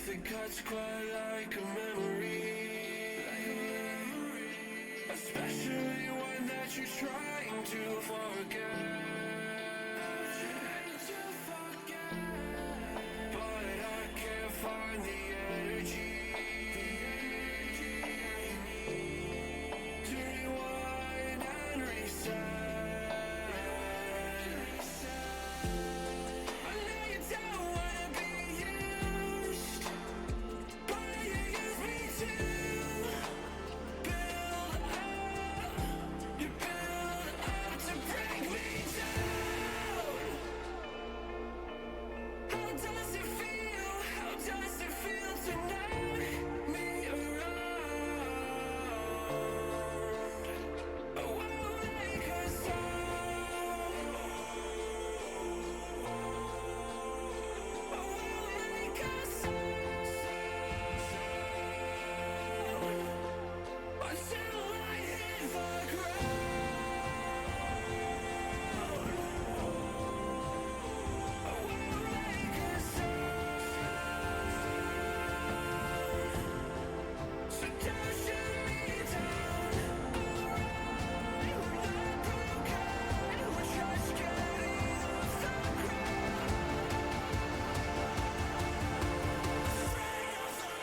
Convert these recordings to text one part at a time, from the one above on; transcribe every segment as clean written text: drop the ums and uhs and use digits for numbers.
Nothing cuts quite like a memory, especially one that you're trying to forget. But I can't find the energy to rewind and reset. I know you don't wanna be used, but you use me to build up. You build up to break me down. How does it feel? How does it feel to knock me around? I won't make a sound. I won't make a sound until I hit the ground. I won't make a sound. So don't shoot me down. Alright, we're not broken. We're just getting off the ground. Afraid of the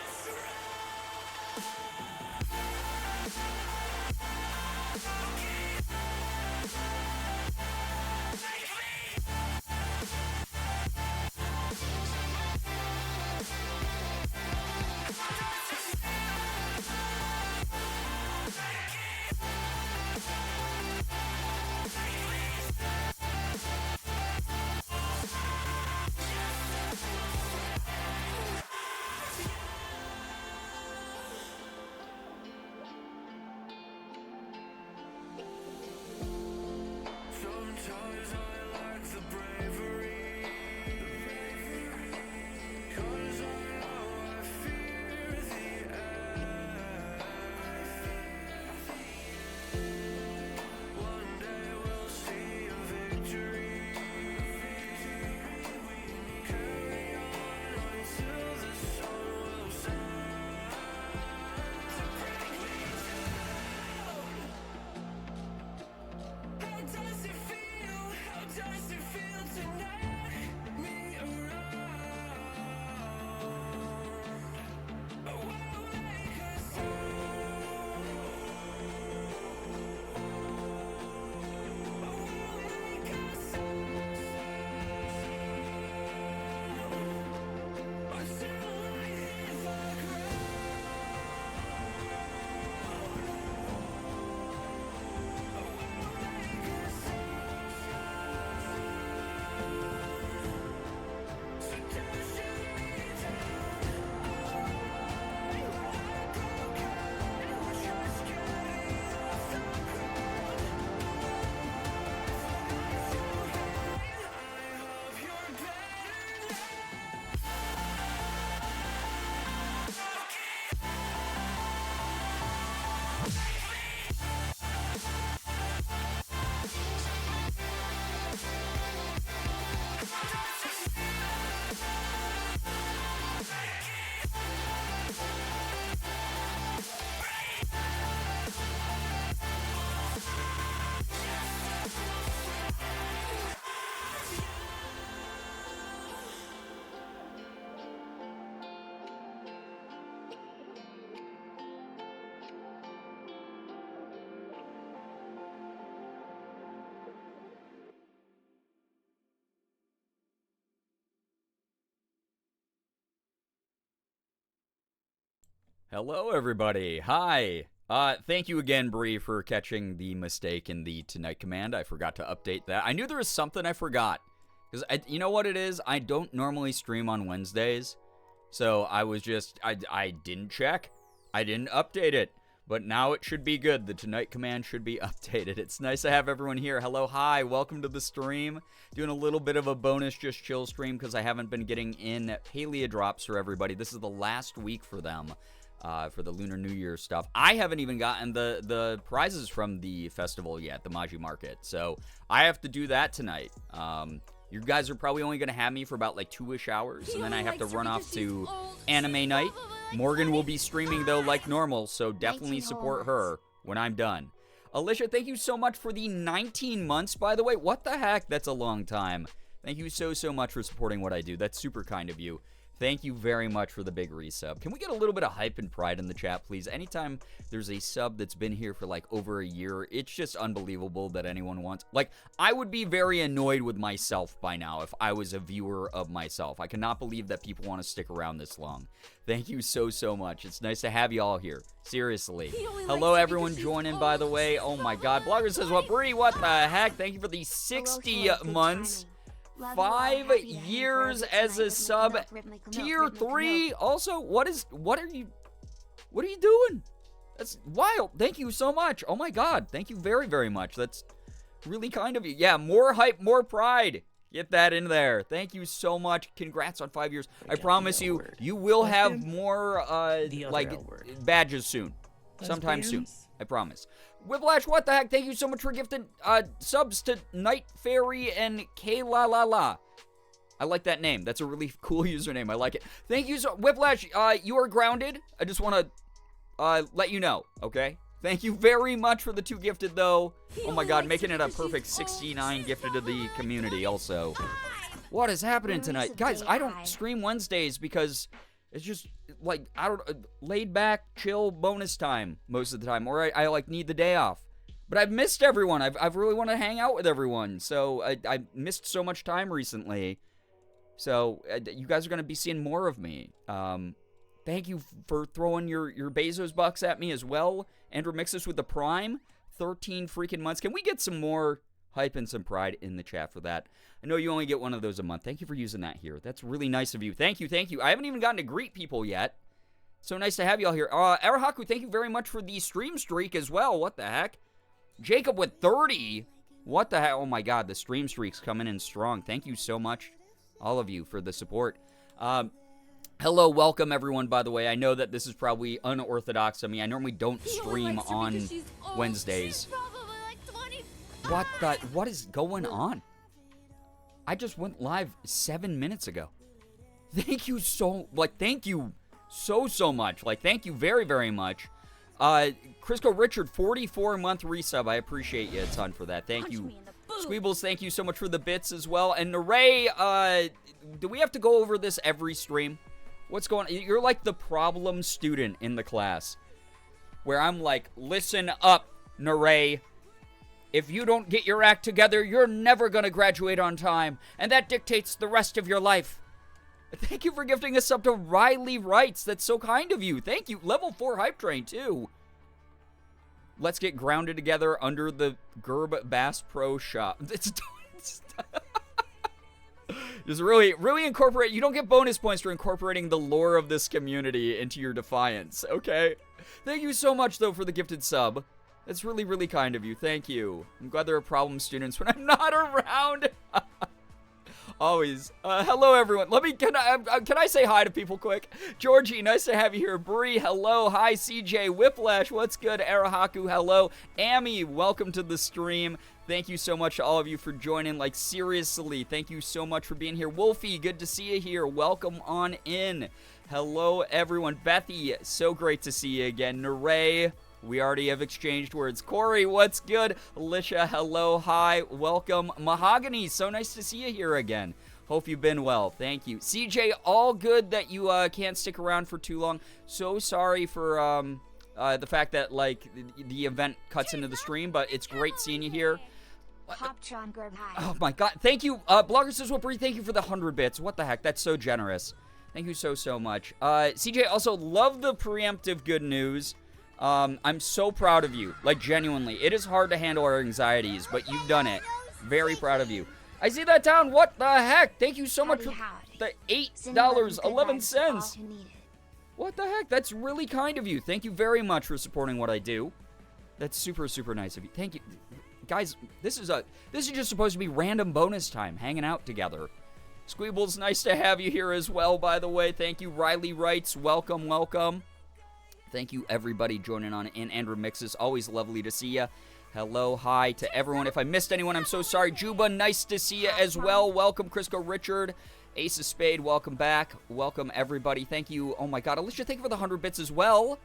Sometimes I lack the bravery, 'cause I know I fear the end. One day we'll see a victory. Carry on until the sun will shine to break me down. How does it feel? How does it feel to knock me around? I won't make a sound. I won't make a sound until I hit the Hello, everybody. Hi. Thank you again, Bree, for catching the mistake in the Tonight command. I forgot to update that. I knew there was something I forgot. Because, you know what it is? I don't normally stream on Wednesdays. So I was just, I didn't check. I didn't update it. But now it should be good. The Tonight command should be updated. It's nice to have everyone here. Hello, hi. Welcome to the stream. Doing a little bit of a bonus Just Chill stream because I haven't been getting in Palia drops for everybody. This is the last week for them. For the Lunar New Year stuff. I haven't even gotten the prizes from the festival yet, the Maji Market. So I have to do that tonight. You guys are probably only going to have me for about like 2-ish hours, and then I have to run off to anime night. Morgan will be streaming, though, like normal, so definitely support her when I'm done. Alicia, thank you so much for the 19 months, by the way. What the heck? That's a long time. Thank you so much for supporting what I do. That's super kind of you. Thank you very much for the big resub. Can we get a little bit of hype and pride in the chat, please? Anytime there's a sub that's been here for like over a year, it's just unbelievable that anyone wants. Like, I would be very annoyed with myself by now if I was a viewer of myself. I cannot believe that people want to stick around this long. Thank you so much. It's nice to have you all here. Seriously. Hello, everyone joining, by the way. Oh my god. Blogger says, what, Bree? What the heck? Thank you for the 60 months. 5 years as a sub. Tier 3. Also, what are you doing? That's wild. Thank you so much. Oh my god. Thank you very much. That's really kind of you. Yeah, more hype, more pride. Get that in there. Thank you so much. Congrats on 5 years. I promise you, you will have more like badges soon. Sometime soon. I promise. Whiplash, what the heck? Thank you so much for gifting subs to Night Fairy and K-La-La-La. I like that name. That's a really cool username. I like it. Thank you so Whiplash, you are grounded. I just want to let you know, okay? Thank you very much for the 2 gifted, though. Oh my god, making it a perfect 69 gifted to the community also. What is happening tonight? Guys, I don't stream Wednesdays because it's just, like, laid back, chill, bonus time most of the time. Or I like, need the day off. But I've missed everyone. I've really wanted to hang out with everyone. So, I missed so much time recently. So, you guys are going to be seeing more of me. Thank you for throwing your Bezos bucks at me as well. Andrew Mixus with the Prime. 13 freaking months. Can we get some more hype and some pride in the chat for that? I know you only get one of those a month. Thank you for using that here. That's really nice of you. Thank you. I haven't even gotten to greet people yet. So nice to have you all here. Arahaku, thank you very much for the stream streak as well. What the heck? Jacob with 30. What the heck? Oh my god, the stream streak's coming in strong. Thank you so much, all of you, for the support. Hello, welcome everyone, by the way. I know that this is probably unorthodox of me. I normally don't stream on Wednesdays. What is going on? I just went live 7 minutes ago. Thank you thank you so much. Like, thank you very much. Crisco Richard, 44-month resub. I appreciate you a ton for that. Thank you. Squeebles, thank you so much for the bits as well. And Naray, do we have to go over this every stream? What's going on? You're like the problem student in the class. Where I'm like, listen up, Naray. If you don't get your act together, you're never going to graduate on time. And that dictates the rest of your life. Thank you for gifting us up to Riley Wrights. That's so kind of you. Thank you. Level 4 hype train, too. Let's get grounded together under the Gerb Bass Pro shop. Just really incorporate. You don't get bonus points for incorporating the lore of this community into your defiance, okay? Thank you so much, though, for the gifted sub. That's really kind of you. Thank you. I'm glad there are problem students when I'm not around. Always. Hello, everyone. Can I say hi to people quick? Georgie, nice to have you here. Bree, hello. Hi, CJ. Whiplash, what's good? Arahaku, hello. Amy, welcome to the stream. Thank you so much to all of you for joining. Like, seriously, thank you so much for being here. Wolfie, good to see you here. Welcome on in. Hello, everyone. Bethy, so great to see you again. Naray, we already have exchanged words. Corey, what's good? Alicia, hello, hi, welcome. Mahogany, so nice to see you here again. Hope you've been well. Thank you. CJ, all good that you can't stick around for too long. So sorry for the fact that, like, the event cuts into the stream, but it's great seeing you here. Oh my god. Thank you. Blogger says, Whippery, thank you for the 100 bits. What the heck? That's so generous. Thank you so much. CJ, also love the preemptive good news. I'm so proud of you. Like, genuinely. It is hard to handle our anxieties, but you've done it. Very proud of you. I see that down. What the heck? Thank you so much for the $8.11. What the heck? That's really kind of you. Thank you very much for supporting what I do. That's super nice of you. Thank you. Guys, this is just supposed to be random bonus time, hanging out together. Squeebles, nice to have you here as well, by the way. Thank you. Riley Wrights, welcome. Thank you, everybody, joining on in. Andrew Mixes, always lovely to see you. Hello, hi to everyone. If I missed anyone, I'm so sorry. Juba, nice to see you as well. Welcome, Crisco Richard. Ace of Spade, welcome back. Welcome, everybody. Thank you. Oh, my God. Alicia, thank you for the 100 bits as well.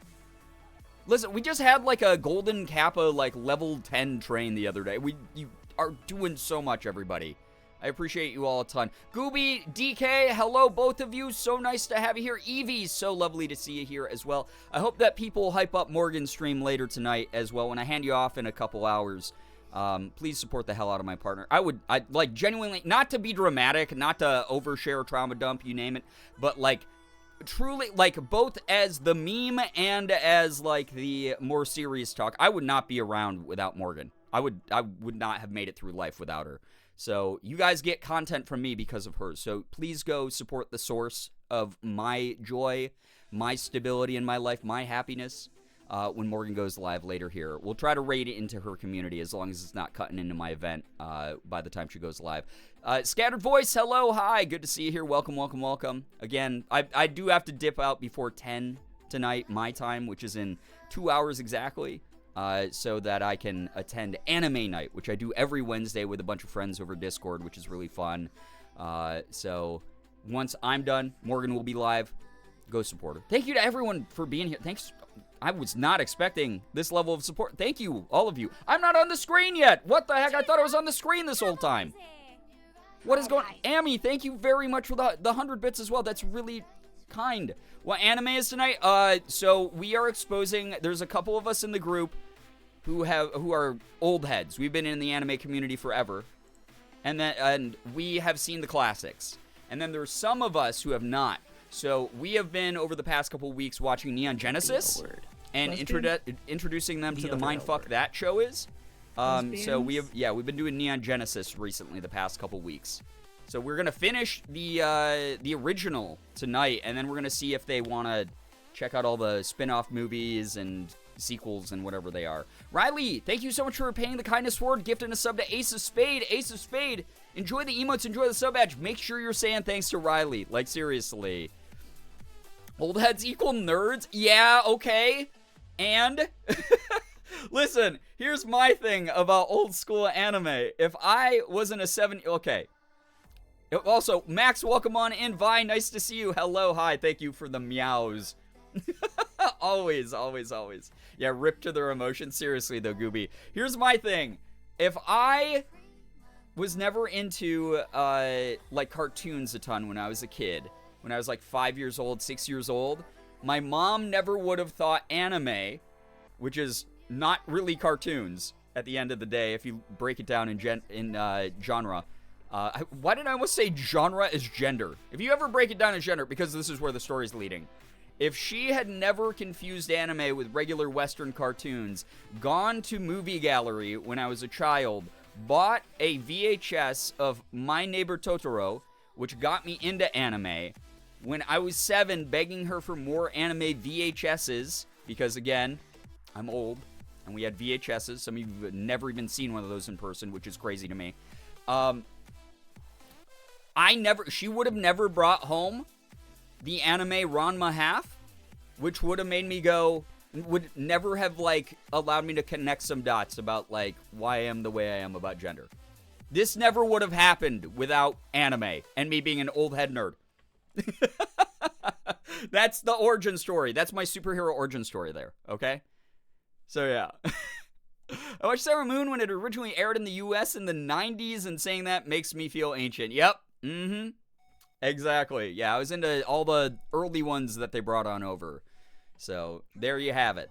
Listen, we just had, like, a Golden Kappa, like, level 10 train the other day. You are doing so much, everybody. I appreciate you all a ton. Gooby, DK, hello, both of you. So nice to have you here. Evie, so lovely to see you here as well. I hope that people hype up Morgan's stream later tonight as well. When I hand you off in a couple hours, please support the hell out of my partner. I like, genuinely, not to be dramatic, not to overshare, trauma dump, you name it, but, like, truly, like, both as the meme and as, like, the more serious talk, I would not be around without Morgan. I would not have made it through life without her. So you guys get content from me because of her. So please go support the source of my joy, my stability in my life, my happiness when Morgan goes live later here. We'll try to raid it into her community as long as it's not cutting into my event by the time she goes live. Scattered Voice, hello, hi. Good to see you here. Welcome, welcome, welcome. Again, I do have to dip out before 10 tonight, my time, which is in 2 hours exactly. So that I can attend anime night, which I do every Wednesday with a bunch of friends over Discord, which is really fun. So once I'm done, Morgan will be live. Go support her. Thank you to everyone for being here. Thanks. I was not expecting this level of support. Thank you, all of you. I'm not on the screen yet. What the heck? I thought I was on the screen this whole time. What is going on? Amy, thank you very much for the 100 bits as well. That's really kind. What anime is tonight? So we are exposing, there's a couple of us in the group who are old heads. We've been in the anime community forever. And we have seen the classics. And then there's some of us who have not. So we have been over the past couple weeks watching Neon Genesis and introducing them to the mindfuck that show is. So we've been doing Neon Genesis recently the past couple weeks. So we're gonna finish the original tonight, and then we're gonna see if they want to check out all the spin-off movies and sequels and whatever they are. Riley, thank you so much for paying the kindness word, gifting a sub to Ace of Spade. Ace of Spade, enjoy the emotes, enjoy the sub badge. Make sure you're saying thanks to Riley. Like, seriously. Old heads equal nerds? Yeah, okay. And listen, here's my thing about old school anime. If I wasn't a okay. Also, Max, welcome on in. Vi, nice to see you. Hello, hi, thank you for the meows. Always, always, always. Yeah, rip to their emotions. Seriously, though, Gooby. Here's my thing. If I was never into, like, cartoons a ton when I was a kid, when I was, like, 5 years old, 6 years old, my mom never would have thought anime, which is not really cartoons at the end of the day, if you break it down in genre. Why did I almost say genre is gender? If you ever break it down as gender, because this is where the story's leading. If she had never confused anime with regular Western cartoons, gone to Movie Gallery when I was a child, bought a VHS of My Neighbor Totoro, which got me into anime, when I was 7, begging her for more anime VHSs, because again, I'm old, and we had VHSs. Some of you have never even seen one of those in person, which is crazy to me. She would have never brought home the anime Ranma half, which would have made me go, would never have, like, allowed me to connect some dots about, like, why I am the way I am about gender. This never would have happened without anime and me being an old head nerd. That's the origin story. That's my superhero origin story there, okay? So, yeah. I watched Sailor Moon when it originally aired in the US in the 90s, and saying that makes me feel ancient. Yep. Mm-hmm. Exactly. Yeah, I was into all the early ones that they brought on over. So, there you have it.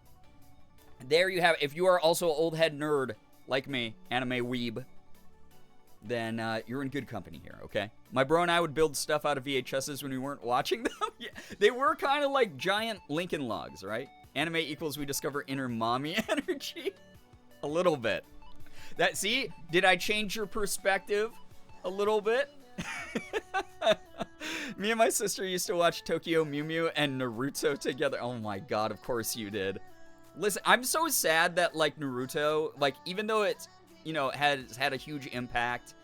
There you have it. If you are also an old head nerd like me, anime weeb, then you're in good company here, okay? My bro and I would build stuff out of VHSs when we weren't watching them. Yeah, they were kind of like giant Lincoln Logs, right? Anime equals we discover inner mommy energy. A little bit. See? Did I change your perspective a little bit? Me and my sister used to watch Tokyo Mew Mew and Naruto together. Oh my god, of course you did. Listen, I'm so sad that, like, Naruto, like, even though it's, you know, has had a huge impact,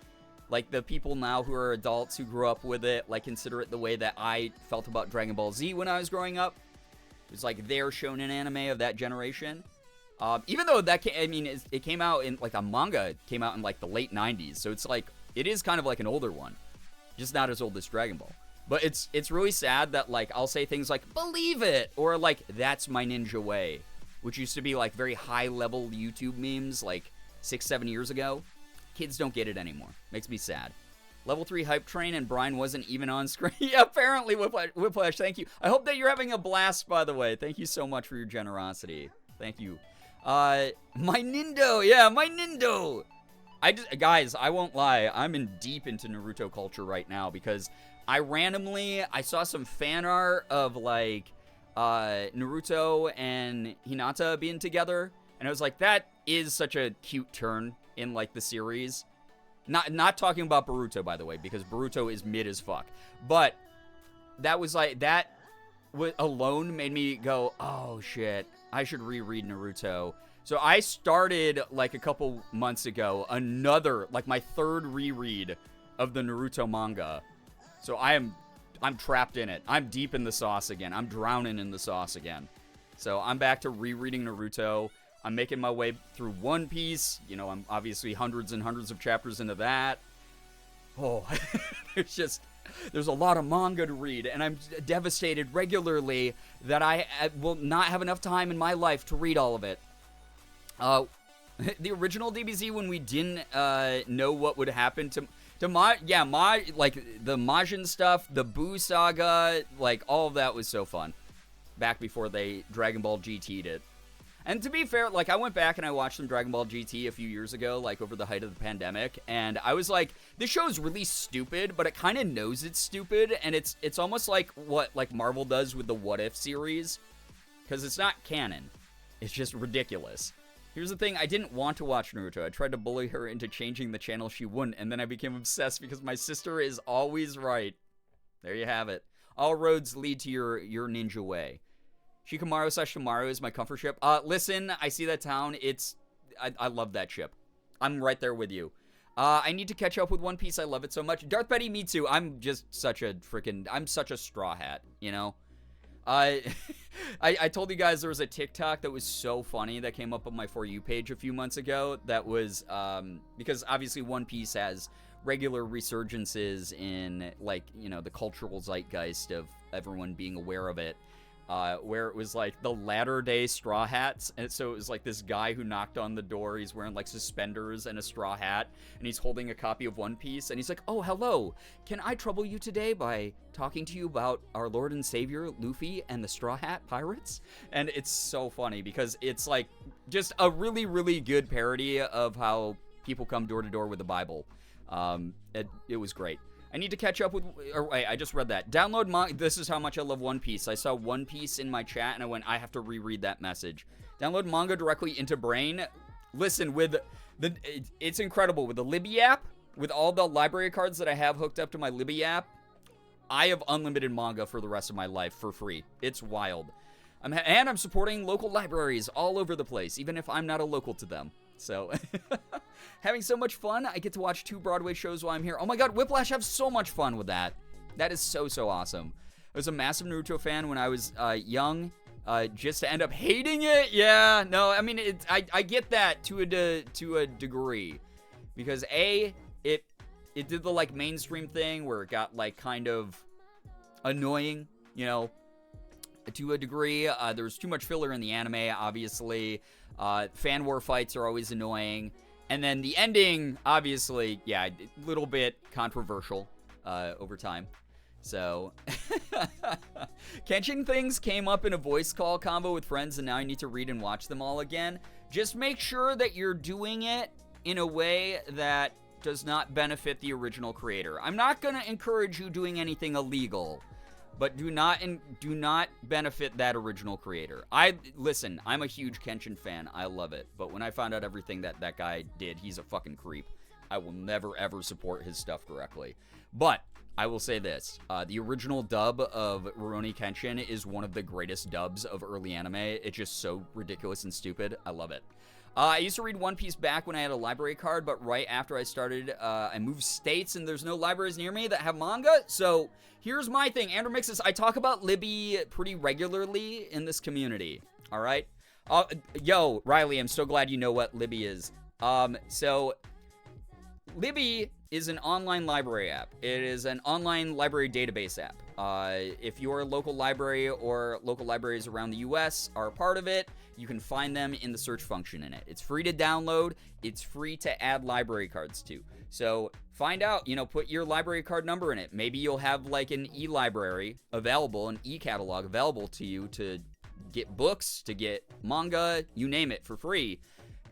like, the people now who are adults who grew up with it, like, consider it the way that I felt about Dragon Ball Z when I was growing up. It was like their shonen anime of that generation. Even though it came out in like a manga came out in like the late 90s, so it's like it is kind of like an older one, just not as old as Dragon Ball. But it's really sad that like I'll say things like "believe it" or like "that's my ninja way," which used to be like very high level YouTube memes like 6-7 years ago. Kids don't get it anymore. Makes me sad. Level 3 hype train and Brian wasn't even on screen. Yeah, apparently, Whiplash, thank you. I hope that you're having a blast, by the way. Thank you so much for your generosity. Thank you. My Nindo. Yeah, my Nindo. Guys, I won't lie. I'm in deep into Naruto culture right now because I saw some fan art of like Naruto and Hinata being together. And I was like, that is such a cute turn in like the series. Not talking about Boruto, by the way, because Boruto is mid as fuck. But that was like, that alone made me go, oh shit, I should reread Naruto. So I started like a couple months ago, my third reread of the Naruto manga. So I'm trapped in it. I'm deep in the sauce again. I'm drowning in the sauce again. So I'm back to rereading Naruto. I'm making my way through One Piece. You know, I'm obviously hundreds and hundreds of chapters into that. Oh, there's a lot of manga to read, and I'm devastated regularly that I will not have enough time in my life to read all of it. The original DBZ, when we didn't know what would happen to the Majin stuff, the Buu saga, like all of that was so fun. Back before they Dragon Ball GT'd it. And to be fair, like, I went back and I watched some Dragon Ball GT a few years ago, like, over the height of the pandemic, and I was like, this show's really stupid, but it kind of knows it's stupid, and it's almost like what, like, Marvel does with the What If series, because it's not canon. It's just ridiculous. Here's the thing, I didn't want to watch Naruto. I tried to bully her into changing the channel she wouldn't, and then I became obsessed because my sister is always right. There you have it. All roads lead to your ninja way. Shikamaru/Shamaru is my comfort ship. Listen, I see that town. I love that ship. I'm right there with you. I need to catch up with One Piece. I love it so much. Darth Betty, me too. I'm such a straw hat, you know? I told you guys there was a TikTok that was so funny that came up on my For You page a few months ago. That was, because obviously One Piece has regular resurgences in, like, you know, the cultural zeitgeist of everyone being aware of it. Where it was like the latter-day Straw Hats, and so it was like this guy who knocked on the door. He's wearing like suspenders and a straw hat, and he's holding a copy of One Piece, and he's like, "Oh, hello, can I trouble you today by talking to you about our Lord and Savior Luffy and the Straw Hat Pirates?" And it's so funny because it's like just a really, really good parody of how people come door to door with the Bible. It was great. I need to catch up with, or wait, I just read that. Download manga. This is how much I love One Piece. I saw One Piece in my chat, and I went, I have to reread that message. Download manga directly into Brain. Listen, it's incredible. With the Libby app, with all the library cards that I have hooked up to my Libby app, I have unlimited manga for the rest of my life for free. It's wild. I'm supporting local libraries all over the place, even if I'm not a local to them. So, having so much fun. I get to watch 2 Broadway shows while I'm here. Oh my god, Whiplash, have so much fun with that. That is so awesome. I was a massive Naruto fan when I was young, just to end up hating it. Yeah, no, I mean, I get that to a degree. Because it did the, like, mainstream thing where it got, like, kind of annoying, you know, to a degree. There's too much filler in the anime, obviously. Fan war fights are always annoying. And then the ending, obviously, yeah, a little bit controversial over time. So, Kenshin things came up in a voice call combo with friends, and now I need to read and watch them all again. Just make sure that you're doing it in a way that does not benefit the original creator. I'm not going to encourage you doing anything illegal, but do not benefit that original creator. Listen, I'm a huge Kenshin fan. I love it. But when I found out everything that guy did, he's a fucking creep. I will never, ever support his stuff directly. But I will say this. The original dub of Rurouni Kenshin is one of the greatest dubs of early anime. It's just so ridiculous and stupid. I love it. I used to read One Piece back when I had a library card, but right after I started, I moved states, and there's no libraries near me that have manga. So here's my thing. Andrew Mixes, I talk about Libby pretty regularly in this community, all right? Yo, Riley, I'm so glad you know what Libby is. So Libby is an online library app. It is an online library database app. If your local library or local libraries around the U.S. are a part of it, you can find them in the search function in it. It's free to download. It's free to add library cards to. So find out, put your library card number in it. Maybe you'll have like an e-library available, an e-catalog available to you to get books, to get manga, you name it, for free.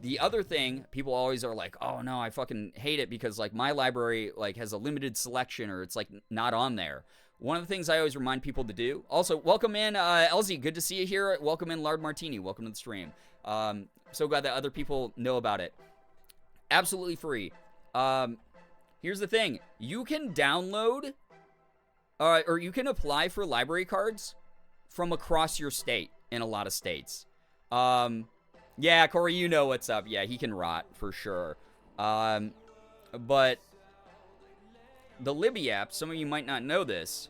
The other thing, people always are like, oh no, I fucking hate it because like my library like has a limited selection or it's like not on there. One of the things I always remind people to do. Also, welcome in, Elsie. Good to see you here. Welcome in, Lard Martini. Welcome to the stream. So glad that other people know about it. Absolutely free. Here's the thing. You can download or you can apply for library cards from across your state in a lot of states. Yeah, Corey, you know what's up. Yeah, he can rot for sure. But the Libby app, some of you might not know this.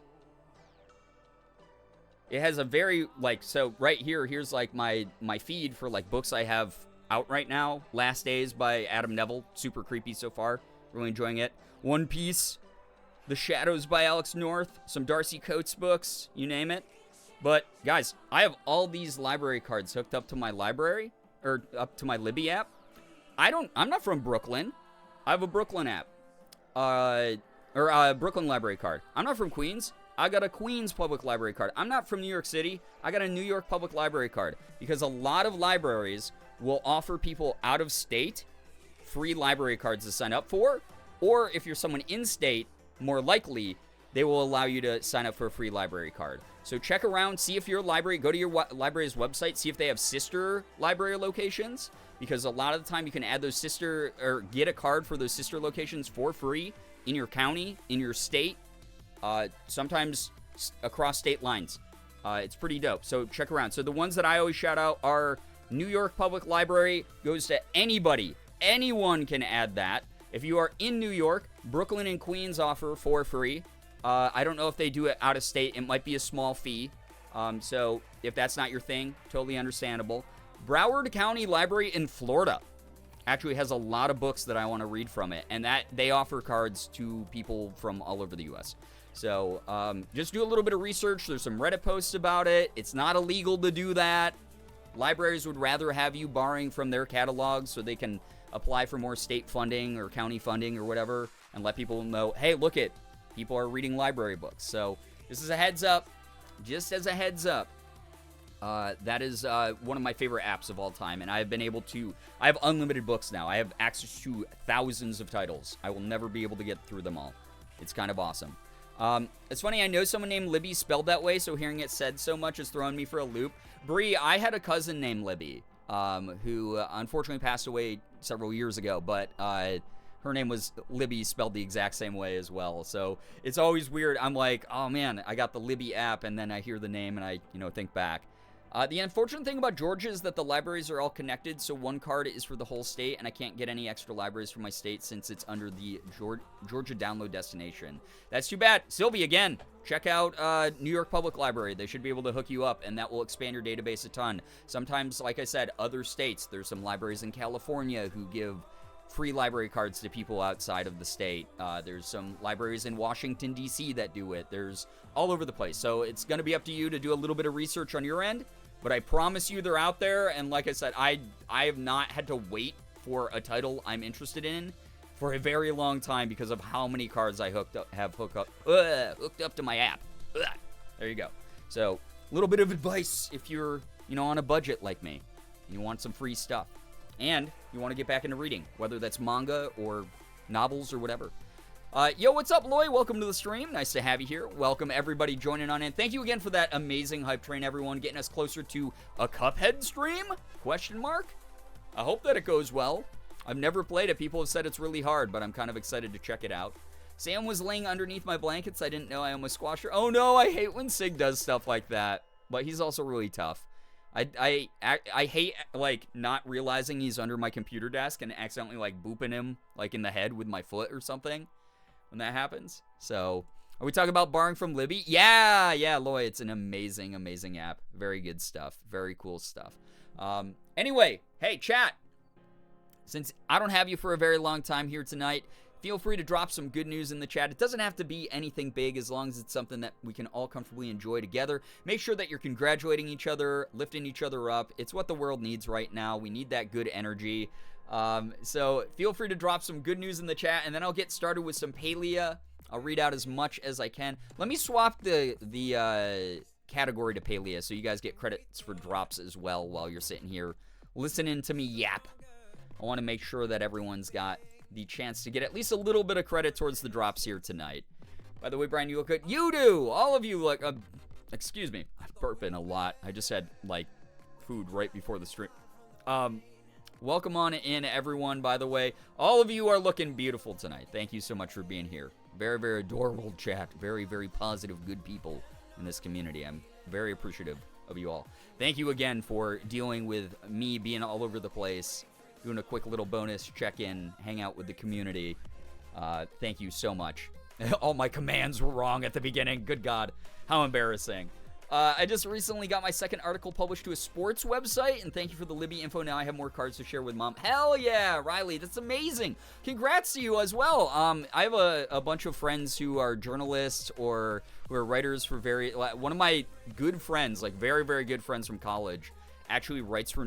It has a very, so right here, here's like my feed for like books I have out right now. Last Days by Adam Neville. Super creepy so far. Really enjoying it. One Piece. The Shadows by Alex North. Some Darcy Coates books. You name it. But, guys, I have all these library cards hooked up to my library. Or up to my Libby app. I'm not from Brooklyn. I have a Brooklyn app. Or a Brooklyn library card. I'm not from Queens. I got a Queens public library card. I'm not from New York City. I got a New York public library card. Because a lot of libraries will offer people out of state free library cards to sign up for. Or if you're someone in state, more likely, they will allow you to sign up for a free library card. So check around, see if your library, go to your library's website, see if they have sister library locations. Because a lot of the time you can add those sister, or get a card for those sister locations for free in your county, in your state, sometimes across state lines. It's pretty dope. So check around. So the ones that I always shout out are New York Public Library, goes to anybody. Anyone can add that. If you are in New York, Brooklyn and Queens offer for free. I don't know if they do it out of state. It might be a small fee. So if that's not your thing, totally understandable. Broward County Library in Florida actually has a lot of books that I want to read from it. And that they offer cards to people from all over the U.S. So just do a little bit of research. There's some Reddit posts about it. It's not illegal to do that. Libraries would rather have you borrowing from their catalogs so they can apply for more state funding or county funding or whatever and let people know, hey, look it, people are reading library books. So this is a heads up, just as a heads up. That is one of my favorite apps of all time, and I have unlimited books now. I have access to thousands of titles. I will never be able to get through them all. It's kind of awesome. It's funny, I know someone named Libby spelled that way, so hearing it said so much is throwing me for a loop. Bree, I had a cousin named Libby, who unfortunately passed away several years ago, but her name was Libby, spelled the exact same way as well. So it's always weird. I'm like, oh man, I got the Libby app, and then I hear the name and I, think back. The unfortunate thing about Georgia is that the libraries are all connected, so one card is for the whole state, and I can't get any extra libraries for my state since it's under the Georgia download destination. That's too bad. Sylvie, again, check out New York Public Library. They should be able to hook you up, and that will expand your database a ton. Sometimes, like I said, other states, there's some libraries in California who give free library cards to people outside of the state. There's some libraries in Washington, D.C. that do it. There's all over the place. So it's going to be up to you to do a little bit of research on your end. But I promise you they're out there, and like I said, I have not had to wait for a title I'm interested in for a very long time because of how many cards I hooked up to my app. There you go. So, a little bit of advice if you're, on a budget like me, and you want some free stuff, and you want to get back into reading, whether that's manga or novels or whatever. Yo, what's up, Loy? Welcome to the stream. Nice to have you here. Welcome, everybody joining on in. Thank you again for that amazing hype train, everyone, getting us closer to a Cuphead stream? Question mark? I hope that it goes well. I've never played it. People have said it's really hard, but I'm kind of excited to check it out. Sam was laying underneath my blankets. I didn't know I almost squashed her. Oh, no, I hate when Sig does stuff like that. But he's also really tough. I hate, not realizing he's under my computer desk and accidentally, booping him, in the head with my foot or something when that happens. So, Are we talking about borrowing from Libby? Yeah, Loy, it's an amazing, amazing app. Very good stuff. Very cool stuff. Anyway, hey, chat. Since I don't have you for a very long time here tonight, feel free to drop some good news in the chat. It doesn't have to be anything big as long as it's something that we can all comfortably enjoy together. Make sure that you're congratulating each other, lifting each other up. It's what the world needs right now. We need that good energy. So feel free to drop some good news in the chat, and then I'll get started with some palia. I'll read out as much as I can. Let me swap the category to palia so you guys get credits for drops as well while you're sitting here listening to me yap. I want to make sure that everyone's got the chance to get at least a little bit of credit towards the drops here tonight. By the way, Brian, you look good. You do! All of you look... excuse me. I'm burping a lot. I just had, like, food right before the stream. Welcome on in, everyone, by the way. All of you are looking beautiful tonight. Thank you so much for being here. Very, very adorable chat. Very, very positive, good people in this community. I'm very appreciative of you all. Thank you again for dealing with me being all over the place. Doing a quick little bonus check-in, hang out with the community. Thank you so much. All my commands were wrong at the beginning. Good God. How embarrassing. I just recently got my second article published to a sports website, and thank you for the Libby info. Now I have more cards to share with Mom. Hell yeah, Riley. That's amazing. Congrats to you as well. I have a bunch of friends who are journalists or who are writers for one of my good friends, like very, very good friends from college, actually writes for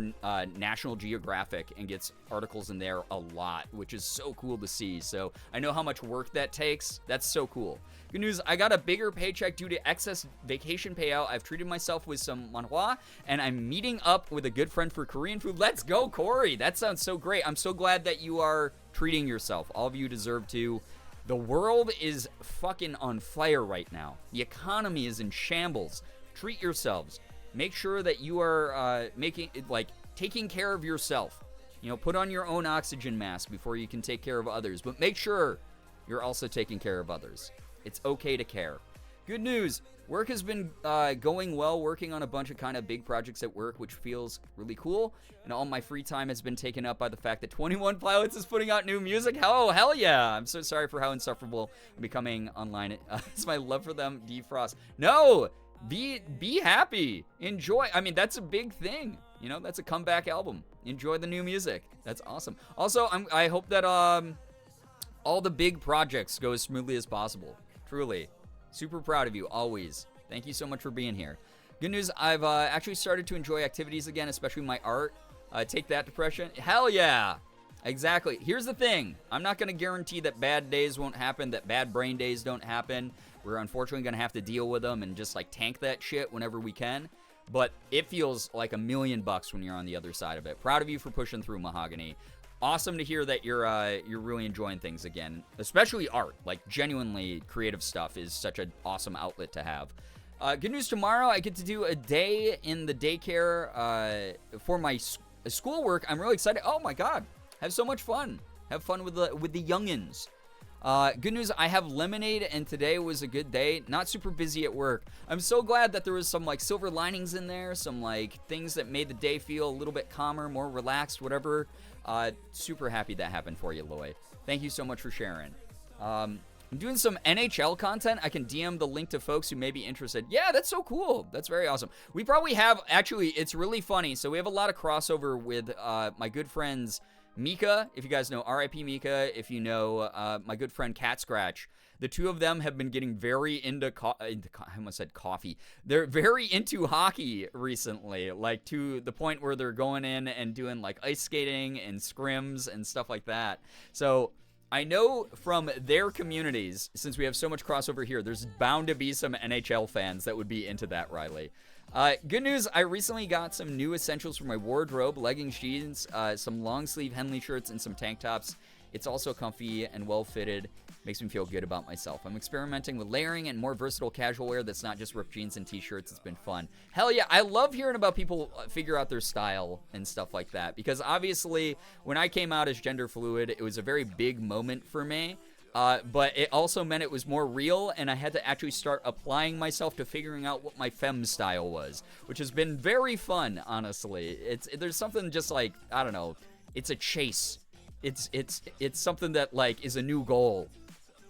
National Geographic and gets articles in there a lot, which is so cool to see. So I know how much work that takes. That's so cool. Good news, I got a bigger paycheck due to excess vacation payout. I've treated myself with some manhwa, and I'm meeting up with a good friend for Korean food. Let's go, Corey. That sounds so great. I'm so glad that you are treating yourself. All of you deserve to. The world is fucking on fire right now. The economy is in shambles. Treat yourselves. Make sure that you are taking care of yourself. You know, put on your own oxygen mask before you can take care of others. But make sure you're also taking care of others. It's okay to care. Good news. Work has been going well, working on a bunch of kind of big projects at work, which feels really cool. And all my free time has been taken up by the fact that 21 Pilots is putting out new music. Oh, hell yeah. I'm so sorry for how insufferable I'm becoming online. It's my love for them, defrost. No! Be happy. Enjoy. I mean, that's a big thing. You know, that's a comeback album. Enjoy the new music. That's awesome. Also, I hope that all the big projects go as smoothly as possible. Truly. Super proud of you, always. Thank you so much for being here. Good news, I've actually started to enjoy activities again, especially my art. Take that, depression. Hell yeah. Exactly. Here's the thing. I'm not going to guarantee that bad days won't happen, that bad brain days don't happen. We're unfortunately going to have to deal with them and just, like, tank that shit whenever we can. But it feels like $1,000,000 when you're on the other side of it. Proud of you for pushing through, Mahogany. Awesome to hear that you're really enjoying things again, especially art. Like, genuinely creative stuff is such an awesome outlet to have. Good news, tomorrow I get to do a day in the daycare for my schoolwork. I'm really excited. Oh my God, have so much fun. Have fun with the youngins. Good news, I have lemonade, and today was a good day. Not super busy at work. I'm so glad that there was some, like, silver linings in there, some, like, things that made the day feel a little bit calmer, more relaxed, whatever. Super happy that happened for you, Loy. Thank you so much for sharing. I'm doing some NHL content. I can DM the link to folks who may be interested. Yeah, that's so cool. That's very awesome. We probably have, actually, it's really funny. So we have a lot of crossover with my good friends Mika, if you guys know R.I.P. Mika, if you know my good friend Cat Scratch. The two of them have been getting very into I almost said coffee. They're very into hockey recently, like to the point where they're going in and doing like ice skating and scrims and stuff like that. So I know from their communities, since we have so much crossover here, there's bound to be some NHL fans that would be into that, Riley. Good news, I recently got some new essentials for my wardrobe, leggings, jeans, some long sleeve Henley shirts, and some tank tops. It's also comfy and well fitted. Makes me feel good about myself. I'm experimenting with layering and more versatile casual wear that's not just ripped jeans and t-shirts. It's been fun. Hell yeah, I love hearing about people figure out their style and stuff like that, because obviously when I came out as gender fluid, it was a very big moment for me. But it also meant it was more real, and I had to actually start applying myself to figuring out what my femme style was, which has been very fun, honestly. There's something just like, I don't know, it's a chase. It's something that, like, is a new goal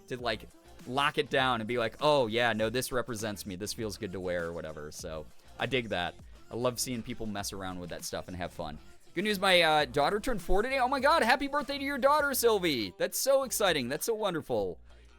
to, like, lock it down and be like, oh, yeah, no, this represents me. This feels good to wear or whatever. So I dig that. I love seeing people mess around with that stuff and have fun. Good news, my daughter turned 4 today. Oh, my God, happy birthday to your daughter, Sylvie. That's so exciting. That's so wonderful.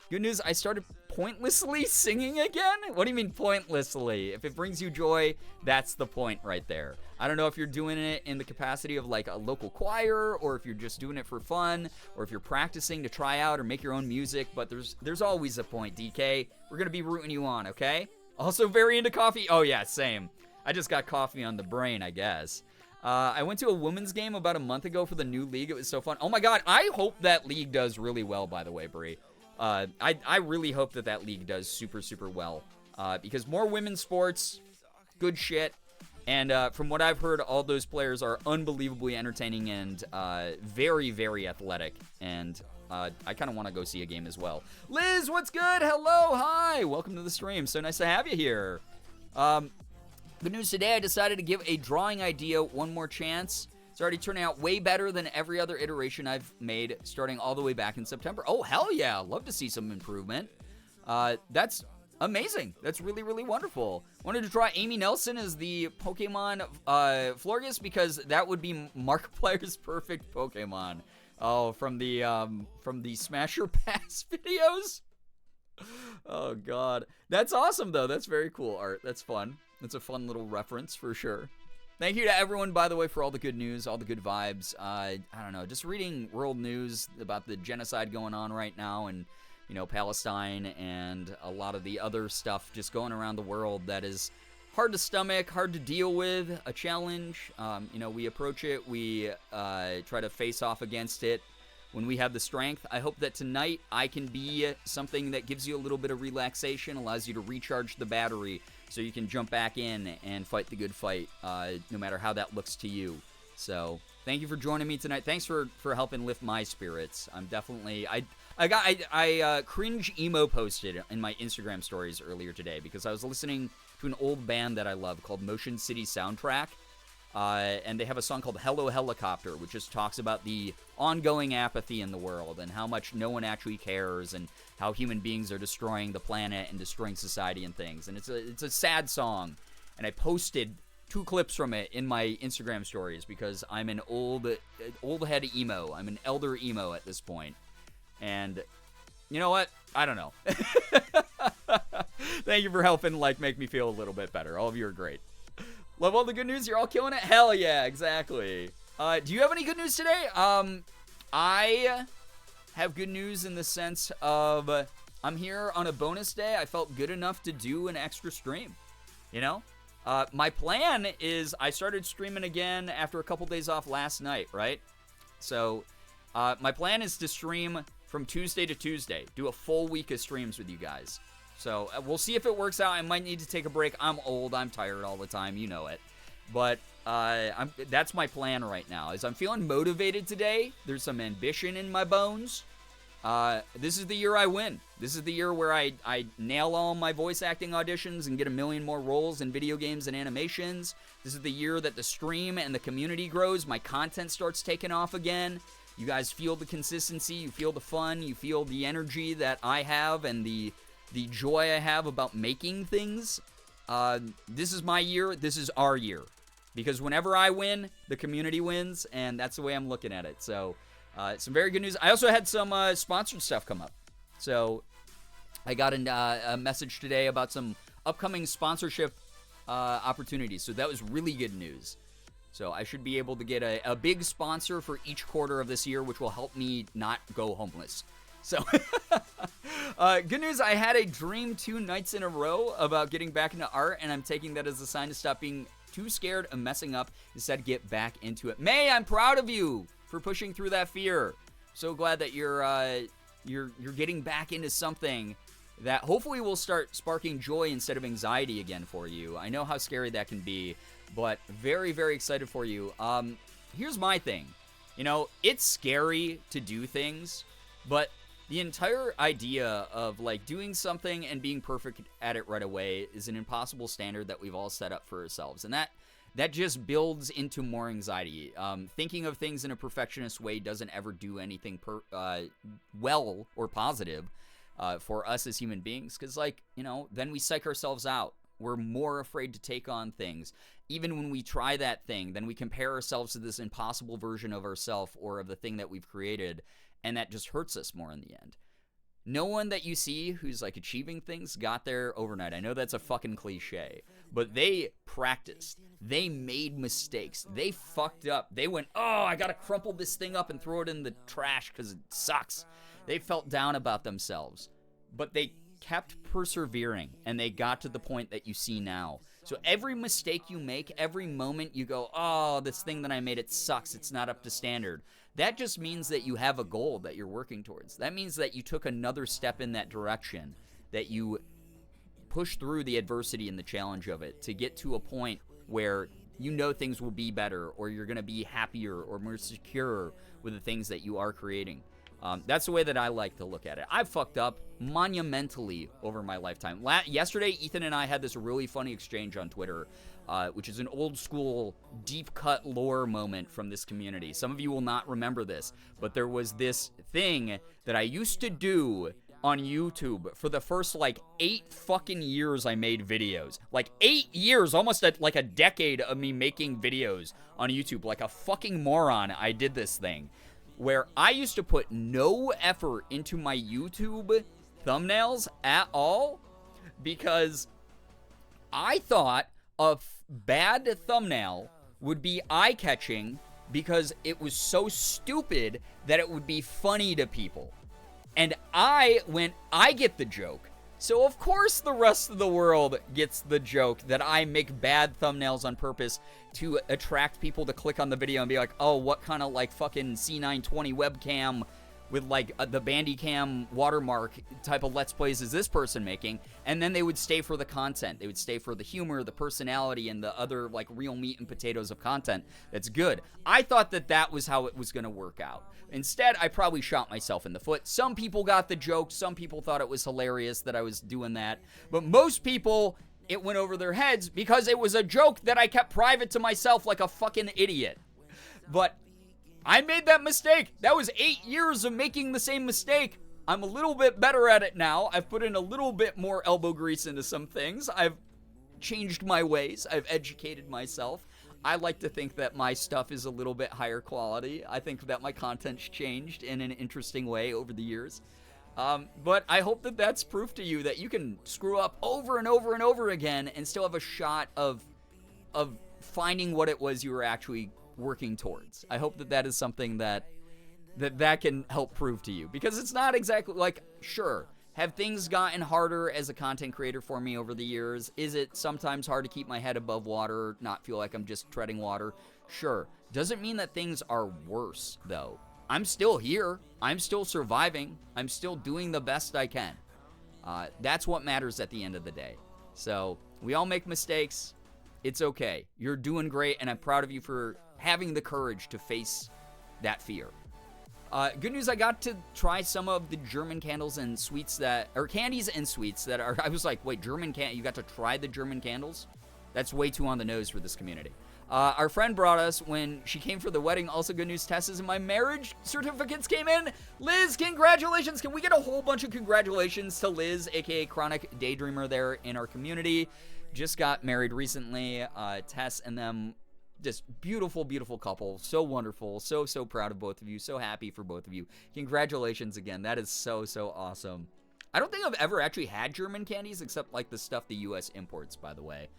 Good news, I started pointlessly singing again? What do you mean pointlessly? If it brings you joy, that's the point right there. I don't know if you're doing it in the capacity of like a local choir, or if you're just doing it for fun, or if you're practicing to try out or make your own music, but there's always a point, DK. We're gonna be rooting you on, okay? Also very into coffee. Oh yeah, same. I just got coffee on the brain, I guess. I went to a women's game about a month ago for the new league. It was so fun. Oh my God, I hope that league does really well, by the way, Brie. I really hope that league does super, super well, because more women's sports, good shit, and from what I've heard, all those players are unbelievably entertaining and very, very athletic, and I kind of want to go see a game as well. Liz, what's good? Hello, hi, welcome to the stream. So nice to have you here. Good news today, I decided to give a drawing idea one more chance. It's already turning out way better than every other iteration I've made, starting all the way back in September. Oh, hell yeah. Love to see some improvement. That's amazing. That's really, really wonderful. Wanted to try Amy Nelson as the Pokemon Florges, because that would be Markiplier's perfect Pokemon. Oh, from the Smasher Pass videos? Oh, God. That's awesome, though. That's very cool art. That's fun. That's a fun little reference for sure. Thank you to everyone, by the way, for all the good news, all the good vibes. I don't know, just reading world news about the genocide going on right now, and, you know, Palestine, and a lot of the other stuff just going around the world that is hard to stomach, hard to deal with, a challenge. You know, we approach it, we try to face off against it when we have the strength. I hope that tonight I can be something that gives you a little bit of relaxation, allows you to recharge the battery, so you can jump back in and fight the good fight, no matter how that looks to you. So thank you for joining me tonight. Thanks for helping lift my spirits. I'm definitely I cringe emo posted in my Instagram stories earlier today because I was listening to an old band that I love called Motion City Soundtrack. And they have a song called Hello Helicopter, which just talks about the ongoing apathy in the world and how much no one actually cares, and how human beings are destroying the planet and destroying society and things. And it's a sad song. And I posted 2 clips from it in my Instagram stories because I'm an old head emo. I'm an elder emo at this point. And you know what? I don't know. Thank you for helping make me feel a little bit better. All of you are great. Love all the good news. You're all killing it. Hell yeah, exactly. Do you have any good news today? I have good news in the sense of I'm here on a bonus day. I felt good enough to do an extra stream. You know? My plan is I started streaming again after a couple days off last night, right? So my plan is to stream from Tuesday to Tuesday. Do a full week of streams with you guys. So we'll see if it works out. I might need to take a break. I'm old. I'm tired all the time. You know it. But that's my plan right now. Is I'm feeling motivated today. There's some ambition in my bones. This is the year I win. This is the year where I nail all my voice acting auditions and get a million more roles in video games and animations. This is the year that the stream and the community grows. My content starts taking off again. You guys feel the consistency. You feel the fun. You feel the energy that I have and the joy I have about making things. This is my year. This is our year. Because whenever I win, the community wins, and that's the way I'm looking at it. So, some very good news. I also had some sponsored stuff come up. So, I got a message today about some upcoming sponsorship opportunities. So, that was really good news. So, I should be able to get a big sponsor for each quarter of this year, which will help me not go homeless. So, good news, I had a dream 2 nights in a row about getting back into art, and I'm taking that as a sign to stop being too scared of messing up, instead get back into it. May, I'm proud of you for pushing through that fear. So glad that you're getting back into something that hopefully will start sparking joy instead of anxiety again for you. I know how scary that can be, but very, very excited for you. Here's my thing. You know, it's scary to do things, but the entire idea of doing something and being perfect at it right away is an impossible standard that we've all set up for ourselves. And that just builds into more anxiety. Thinking of things in a perfectionist way doesn't ever do anything well or positive. for us as human beings, because, like, you know, then we psych ourselves out. We're more afraid to take on things. Even when we try that thing, then we compare ourselves to this impossible version of ourselves or of the thing that we've created, and that just hurts us more in the end. No one that you see who's, like, achieving things got there overnight. I know that's a fucking cliche, but they practiced. They made mistakes. They fucked up. They went, oh, I gotta crumple this thing up and throw it in the trash because it sucks. They felt down about themselves, but they kept persevering, and they got to the point that you see now. So every mistake you make, every moment you go, oh, this thing that I made, it sucks, it's not up to standard. That just means that you have a goal that you're working towards. That means that you took another step in that direction, that you pushed through the adversity and the challenge of it to get to a point where you know things will be better, or you're going to be happier or more secure with the things that you are creating. That's the way that I like to look at it. I've fucked up monumentally over my lifetime. Yesterday, Ethan and I had this really funny exchange on Twitter, which is an old school, deep cut lore moment from this community. Some of you will not remember this, but there was this thing that I used to do on YouTube for the first, like, 8 fucking years I made videos. Like, 8 years, almost like a decade of me making videos on YouTube. Like a fucking moron, I did this thing, where I used to put no effort into my YouTube thumbnails at all, because I thought a bad thumbnail would be eye-catching because it was so stupid that it would be funny to people. And I get the joke. So of course the rest of the world gets the joke that I make bad thumbnails on purpose to attract people to click on the video and be like, oh, what kind of, like, fucking C920 webcam with, like, the Bandicam watermark type of Let's Plays is this person making? And then they would stay for the content. They would stay for the humor, the personality, and the other, like, real meat and potatoes of content that's good. I thought that that was how it was going to work out. Instead, I probably shot myself in the foot. Some people got the joke. Some people thought it was hilarious that I was doing that. But most people, it went over their heads because it was a joke that I kept private to myself like a fucking idiot. But I made that mistake. That was 8 years of making the same mistake. I'm a little bit better at it now. I've put in a little bit more elbow grease into some things. I've changed my ways. I've educated myself. I like to think that my stuff is a little bit higher quality. I think that my content's changed in an interesting way over the years. But I hope that that's proof to you that you can screw up over and over and over again and still have a shot of finding what it was you were actually working towards. I hope that that is something that can help prove to you, because it's not exactly like, sure, have things gotten harder as a content creator for me over the years? Is it sometimes hard to keep my head above water, not feel like I'm just treading water? Sure. Doesn't mean that things are worse, though. I'm still here. I'm still surviving. I'm still doing the best I can. That's what matters at the end of the day. So we all make mistakes. It's okay. You're doing great, and I'm proud of you for having the courage to face that fear. Good news, I got to try some of the German candles and sweets candies and sweets that are, I was like, wait, you got to try the German candles? That's way too on the nose for this community. Our friend brought us when she came for the wedding. Also, good news, Tessa's and my marriage certificates came in. Liz, congratulations. Can we get a whole bunch of congratulations to Liz, aka Chronic Daydreamer there in our community? Just got married recently. Tess and them, just beautiful, beautiful couple. So wonderful. So proud of both of you. So happy for both of you. Congratulations again. That is so awesome. I don't think I've ever actually had German candies except like the stuff the U.S. imports, by the way.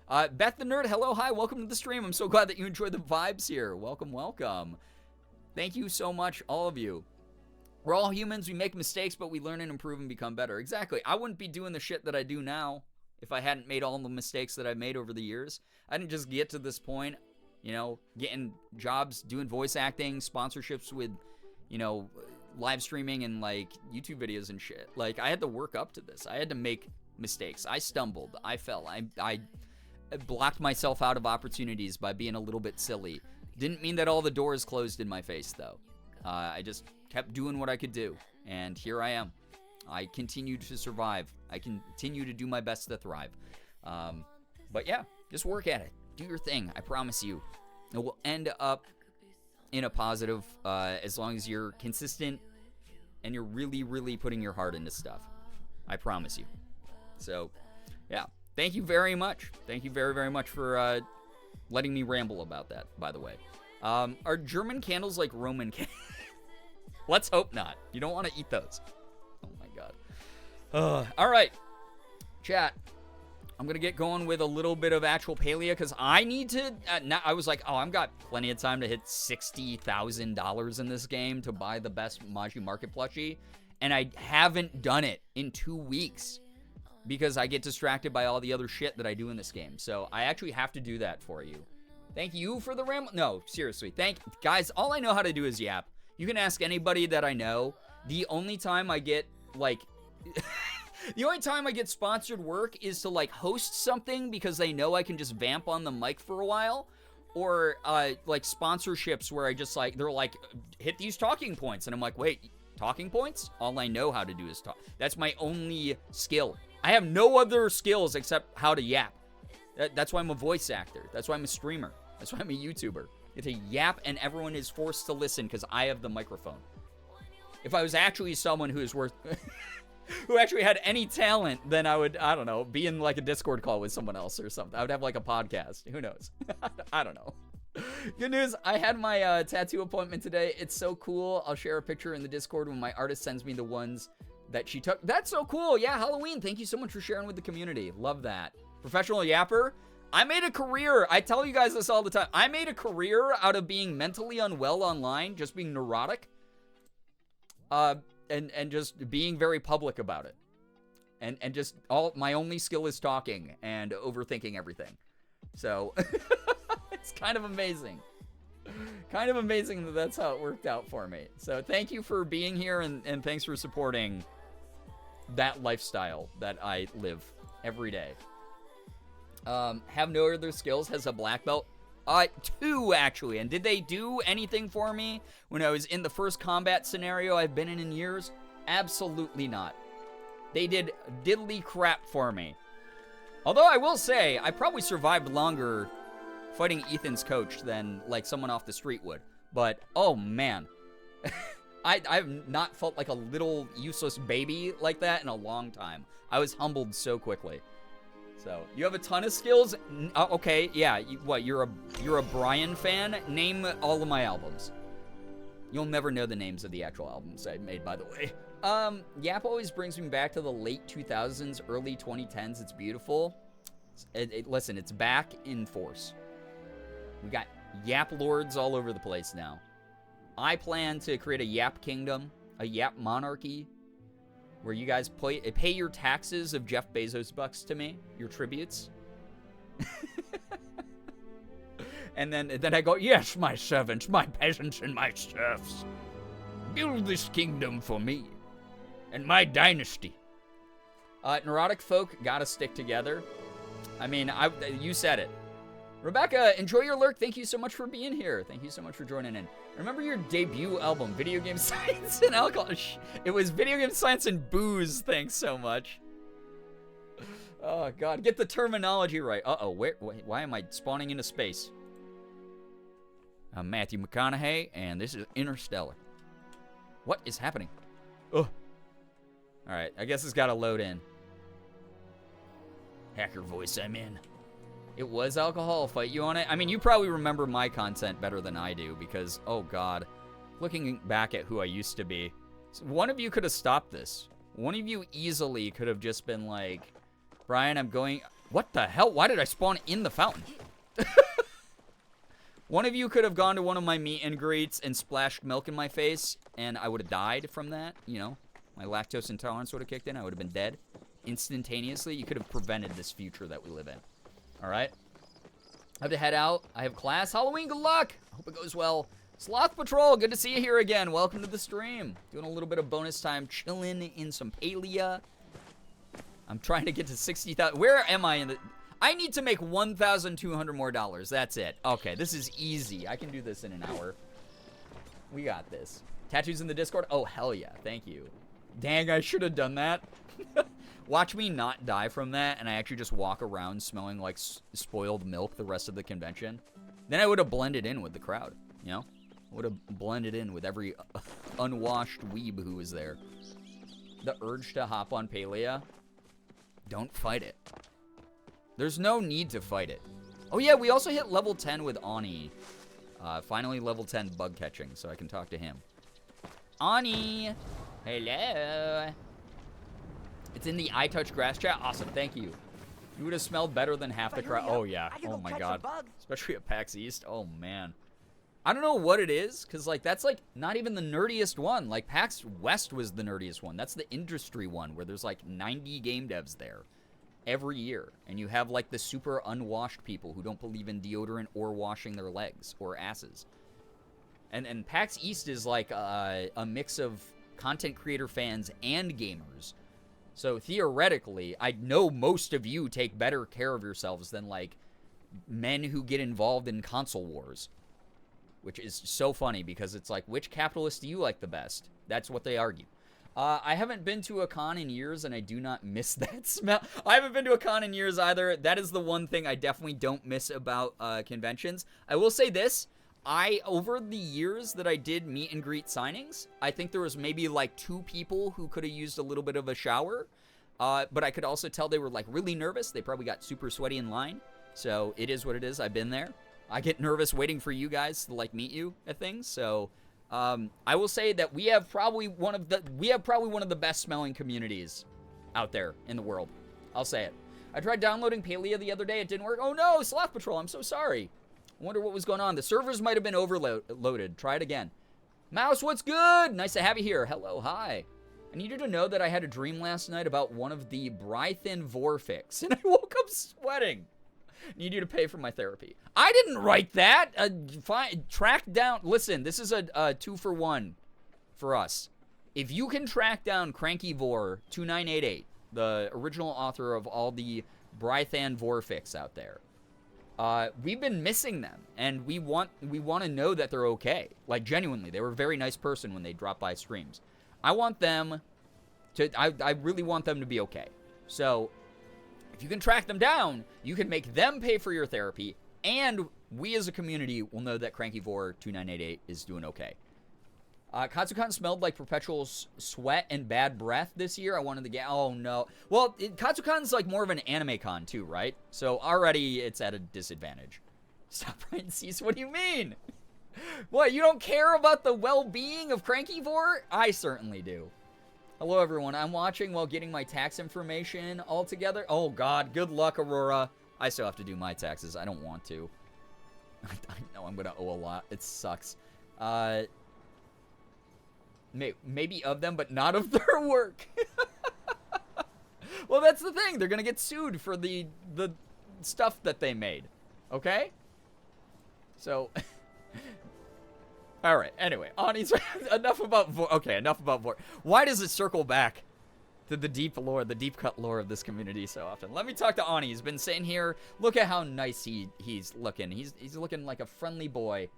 Beth the Nerd, hello, hi, welcome to the stream. I'm so glad that you enjoyed the vibes here. Welcome. Thank you so much, all of you. We're all humans. We make mistakes, but we learn and improve and become better. Exactly. I wouldn't be doing the shit that I do now if I hadn't made all the mistakes that I've made over the years. I didn't just get to this point, getting jobs, doing voice acting, sponsorships with, live streaming and, like, YouTube videos and shit. Like, I had to work up to this. I had to make mistakes. I stumbled. I fell. I blocked myself out of opportunities by being a little bit silly. Didn't mean that all the doors closed in my face, though. I just kept doing what I could do, and here I am. I continue to survive. I continue to do my best to thrive. But yeah, just work at it. Do your thing. I promise you. It will end up in a positive as long as you're consistent and you're really, really putting your heart into stuff. I promise you. So, yeah. Thank you very much. Thank you very, very much for letting me ramble about that, by the way. Are German candles like Roman candles? Let's hope not. You don't want to eat those. Oh, my God. All right. Chat. I'm going to get going with a little bit of actual palia because I need to... I was like, I've got plenty of time to hit $60,000 in this game to buy the best Maji Market plushie. And I haven't done it in 2 weeks because I get distracted by all the other shit that I do in this game. So I actually have to do that for you. Thank you for the ramble. No, seriously. Guys, all I know how to do is yap. You can ask anybody that I know. The only time I get, like... the only time I get sponsored work is to, like, host something because they know I can just vamp on the mic for a while. Or, like, sponsorships where I just, like, they're like, hit these talking points. And I'm like, wait, talking points? All I know how to do is talk. That's my only skill. I have no other skills except how to yap. That's why I'm a voice actor. That's why I'm a streamer. That's why I'm a YouTuber. It's a yap and everyone is forced to listen because I have the microphone. If I was actually someone who is worth... who actually had any talent, then I would, I don't know, be in like a Discord call with someone else or something. I would have like a podcast. Who knows? I don't know. Good news, I had my tattoo appointment today. It's so cool. I'll share a picture in the Discord when my artist sends me the ones that she took. That's so cool. Yeah, Halloween. Thank you so much for sharing with the community. Love that. Professional yapper. I made a career. I tell you guys this all the time. I made a career out of being mentally unwell online, just being neurotic. And just being very public about it. And just my only skill is talking and overthinking everything. So it's kind of amazing. Kind of amazing that that's how it worked out for me. So thank you for being here and thanks for supporting that lifestyle that I live every day. Have no other skills, has a black belt. 2 actually. And did they do anything for me when I was in the first combat scenario I've been in years? Absolutely not. They did diddly crap for me. Although I will say, I probably survived longer fighting Ethan's coach than like someone off the street would. But, oh man. I've not felt like a little useless baby like that in a long time. I was humbled so quickly. So, you have a ton of skills? Okay, yeah. You're a Brian fan? Name all of my albums. You'll never know the names of the actual albums I made, by the way. Yap always brings me back to the late 2000s, early 2010s. It's beautiful. Listen, it's back in force. We got Yap Lords all over the place now. I plan to create a Yap Kingdom, a Yap Monarchy, where you guys pay your taxes of Jeff Bezos bucks to me, your tributes. And then I go, yes, my servants, my peasants, and my serfs, build this kingdom for me and my dynasty. Neurotic folk gotta stick together. I mean, you said it. Rebecca, enjoy your lurk. Thank you so much for being here. Thank you so much for joining in. Remember your debut album, Video Game Science and Alcohol. It was Video Game Science and Booze. Thanks so much. Oh, God. Get the terminology right. Uh-oh. Why am I spawning into space? I'm Matthew McConaughey, and this is Interstellar. What is happening? Ugh. Alright, I guess it's got to load in. Hacker voice, I'm in. It was alcohol. Fight you on it. I mean, you probably remember my content better than I do because, oh God, looking back at who I used to be, one of you could have stopped this. One of you easily could have just been like, Brian, I'm going... What the hell? Why did I spawn in the fountain? One of you could have gone to one of my meet and greets and splashed milk in my face, and I would have died from that. You know, my lactose intolerance would have kicked in. I would have been dead instantaneously. You could have prevented this future that we live in. All right. I have to head out. I have class. Halloween, good luck. Hope it goes well. Sloth Patrol, good to see you here again. Welcome to the stream. Doing a little bit of bonus time, chilling in some palia. I'm trying to get to 60,000. Where am I in the... I need to make $1,200 more. That's it. Okay, this is easy. I can do this in an hour. We got this. Tattoos in the Discord? Oh, hell yeah. Thank you. Dang, I should have done that. Watch me not die from that, and I actually just walk around smelling like spoiled milk the rest of the convention. Then I would have blended in with the crowd, you know? Would have blended in with every unwashed weeb who was there. The urge to hop on palia. Don't fight it. There's no need to fight it. Oh yeah, we also hit level 10 with Ani. Finally level 10 bug catching, so I can talk to him. Ani! Hello! It's in the iTouch grass chat? Awesome, thank you. You would have smelled better than half the crowd. Oh yeah, oh my god. Especially at PAX East, oh man. I don't know what it is, because like that's like not even the nerdiest one. Like PAX West was the nerdiest one. That's the industry one, where there's like 90 game devs there every year. And you have like the super unwashed people who don't believe in deodorant or washing their legs or asses. And PAX East is like a mix of content creator fans and gamers. So theoretically, I know most of you take better care of yourselves than like men who get involved in console wars. Which is so funny because it's like, which capitalist do you like the best? That's what they argue. I haven't been to a con in years, and I do not miss that smell. I haven't been to a con in years either. That is the one thing I definitely don't miss about conventions. I will say this. Over the years that I did meet and greet signings, I think there was maybe like 2 people who could have used a little bit of a shower. But I could also tell they were like really nervous. They probably got super sweaty in line. So it is what it is. I've been there. I get nervous waiting for you guys to like meet you at things. So I will say that we have probably one of the best smelling communities out there in the world. I'll say it. I tried downloading Palia the other day. It didn't work. Oh no, Sloth Patrol. I'm so sorry. I wonder what was going on. The servers might have been overloaded. Try it again. Mouse, what's good? Nice to have you here. Hello, hi. I need you to know that I had a dream last night about one of the Brythan Vorfix, and I woke up sweating. Need you to pay for my therapy. I didn't write that. Fine. Track down. Listen, this is a 2-for-1 for us. If you can track down Cranky Vor 2988, the original author of all the Brythan Vorfix out there, we've been missing them, and we want to know that they're okay. Like genuinely, they were a very nice person when they dropped by streams. I want them to. I really want them to be okay. So. If you can track them down, you can make them pay for your therapy, and we as a community will know that Cranky Vor 2988 is doing okay. Katsucon smelled like perpetual sweat and bad breath this year. I wanted to get... Oh, no. Well, Katsucon's like more of an anime con, too, right? So already it's at a disadvantage. Stop writing cease. What do you mean? What, you don't care about the well-being of Cranky Vor? I certainly do. Hello, everyone. I'm watching while getting my tax information all together. Oh, God. Good luck, Aurora. I still have to do my taxes. I don't want to. I know I'm going to owe a lot. It sucks. Maybe of them, but not of their work. Well, that's the thing. They're going to get sued for the stuff that they made. Okay? So... All right. Anyway, Ani's enough about Vor. Okay, enough about Vor. Why does it circle back to the deep lore, the deep cut lore of this community so often? Let me talk to Ani. He's been sitting here. Look at how nice he's looking. He's looking like a friendly boy.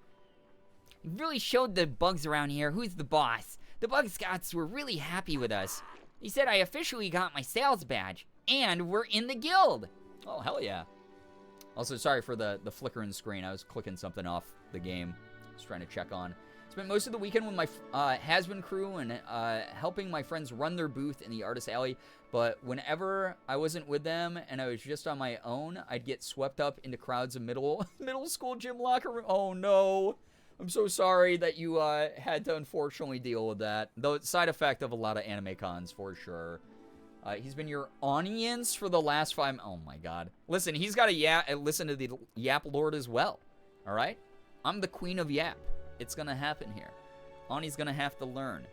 You really showed the bugs around here who's the boss. The bug scouts were really happy with us. He said I officially got my sales badge, and we're in the guild. Oh, hell yeah. Also, sorry for the flickering screen. I was clicking something off the game. Just trying to check on. Spent most of the weekend with my has-been crew and helping my friends run their booth in the Artist Alley. But whenever I wasn't with them and I was just on my own, I'd get swept up into crowds of middle school gym locker room. Oh no. I'm so sorry that you had to unfortunately deal with that. The side effect of a lot of anime cons for sure. He's been your audience for the last 5... Oh my god. Listen, he's got to listen to the Yap Lord as well. Alright? I'm the queen of Yap. It's gonna happen here. Ani's gonna have to learn.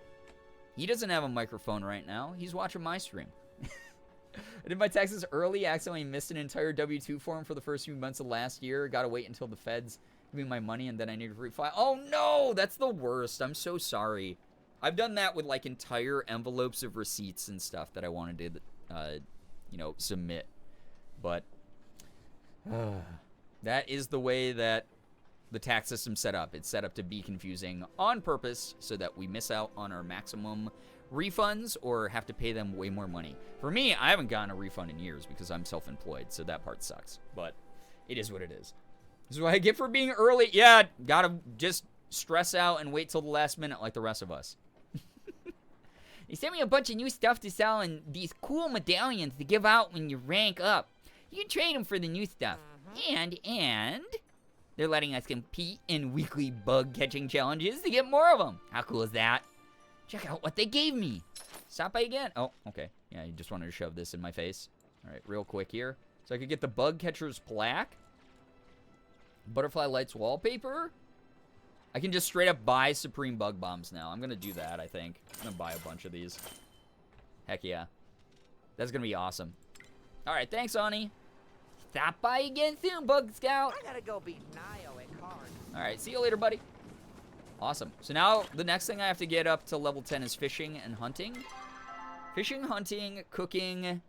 He doesn't have a microphone right now. He's watching my stream. I did my taxes early. Accidentally missed an entire W-2 form for the first few months of last year. Gotta wait until the feds give me my money and then I need to refile. Oh no! That's the worst. I'm so sorry. I've done that with like entire envelopes of receipts and stuff that I wanted to, submit. But that is the way that the tax system's set up. It's set up to be confusing on purpose so that we miss out on our maximum refunds or have to pay them way more money. For me, I haven't gotten a refund in years because I'm self-employed, so that part sucks. But it is what it is. This is what I get for being early. Yeah, gotta just stress out and wait till the last minute like the rest of us. They sent me a bunch of new stuff to sell and these cool medallions to give out when you rank up. You can trade them for the new stuff. And they're letting us compete in weekly bug catching challenges to get more of them. How cool is that? Check out what they gave me. Stop by again. Oh, okay. Yeah, you just wanted to shove this in my face. All right, real quick here. So I could get the bug catcher's plaque. Butterfly lights wallpaper. I can just straight up buy Supreme Bug Bombs now. I'm going to do that, I think. I'm going to buy a bunch of these. Heck yeah. That's going to be awesome. All right, thanks, Ani. Stop by again soon, Bug Scout. I gotta go beat Nio at cards. All right, see you later, buddy. Awesome. So now the next thing I have to get up to level 10 is fishing and hunting. Fishing, hunting, cooking,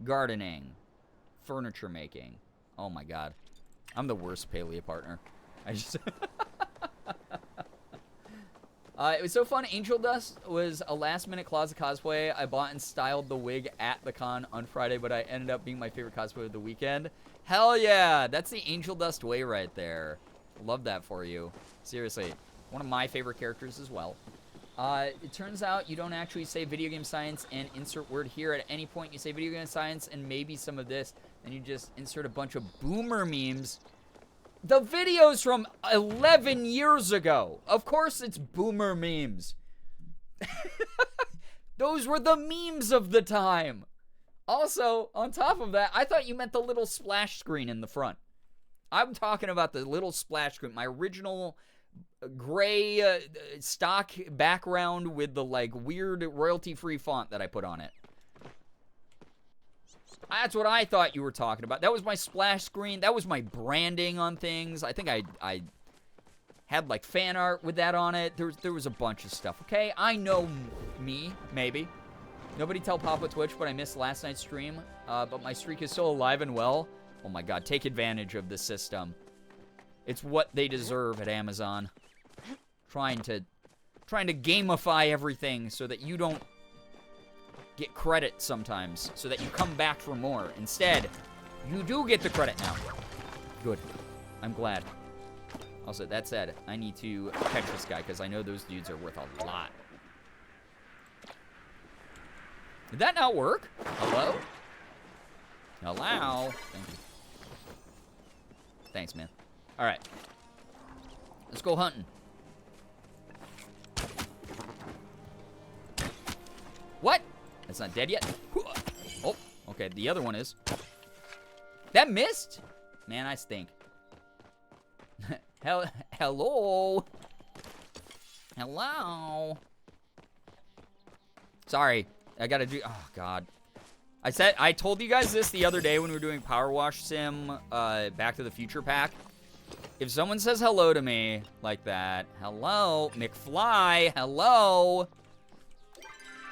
gardening, furniture making. Oh my god. I'm the worst paleo partner. I just... it was so fun. Angel Dust was a last-minute closet cosplay. I bought and styled the wig at the con on Friday, but I ended up being my favorite cosplay of the weekend. Hell yeah! That's the Angel Dust way right there. Love that for you. Seriously. One of my favorite characters as well. It turns out you don't actually say video game science and insert word here at any point. You say video game science and maybe some of this, and you just insert a bunch of boomer memes. The video's from 11 years ago. Of course it's boomer memes. Those were the memes of the time. Also, on top of that, I thought you meant the little splash screen in the front. I'm talking about the little splash screen. My original gray stock background with the like weird royalty-free font that I put on it. That's what I thought you were talking about. That was my splash screen. That was my branding on things. I think I had like fan art with that on it. There was a bunch of stuff. Okay, I know me, maybe. Nobody tell Papa Twitch, but I missed last night's stream. But my streak is still alive and well. Oh my god, take advantage of the system. It's what they deserve at Amazon. Trying to gamify everything so that you don't get credit sometimes, so that you come back for more. Instead, you do get the credit now. Good. I'm glad. Also, that said, I need to catch this guy because I know those dudes are worth a lot. Did that not work? Hello? Hello? Thank you. Thanks, man. All right. Let's go hunting. What? That's not dead yet? Oh, okay. The other one is. That missed? Man, I stink. Hello? Hello? Sorry. I gotta do... Oh, God. I told you guys this the other day when we were doing Power Wash Sim Back to the Future pack. If someone says hello to me like that, hello, McFly, hello.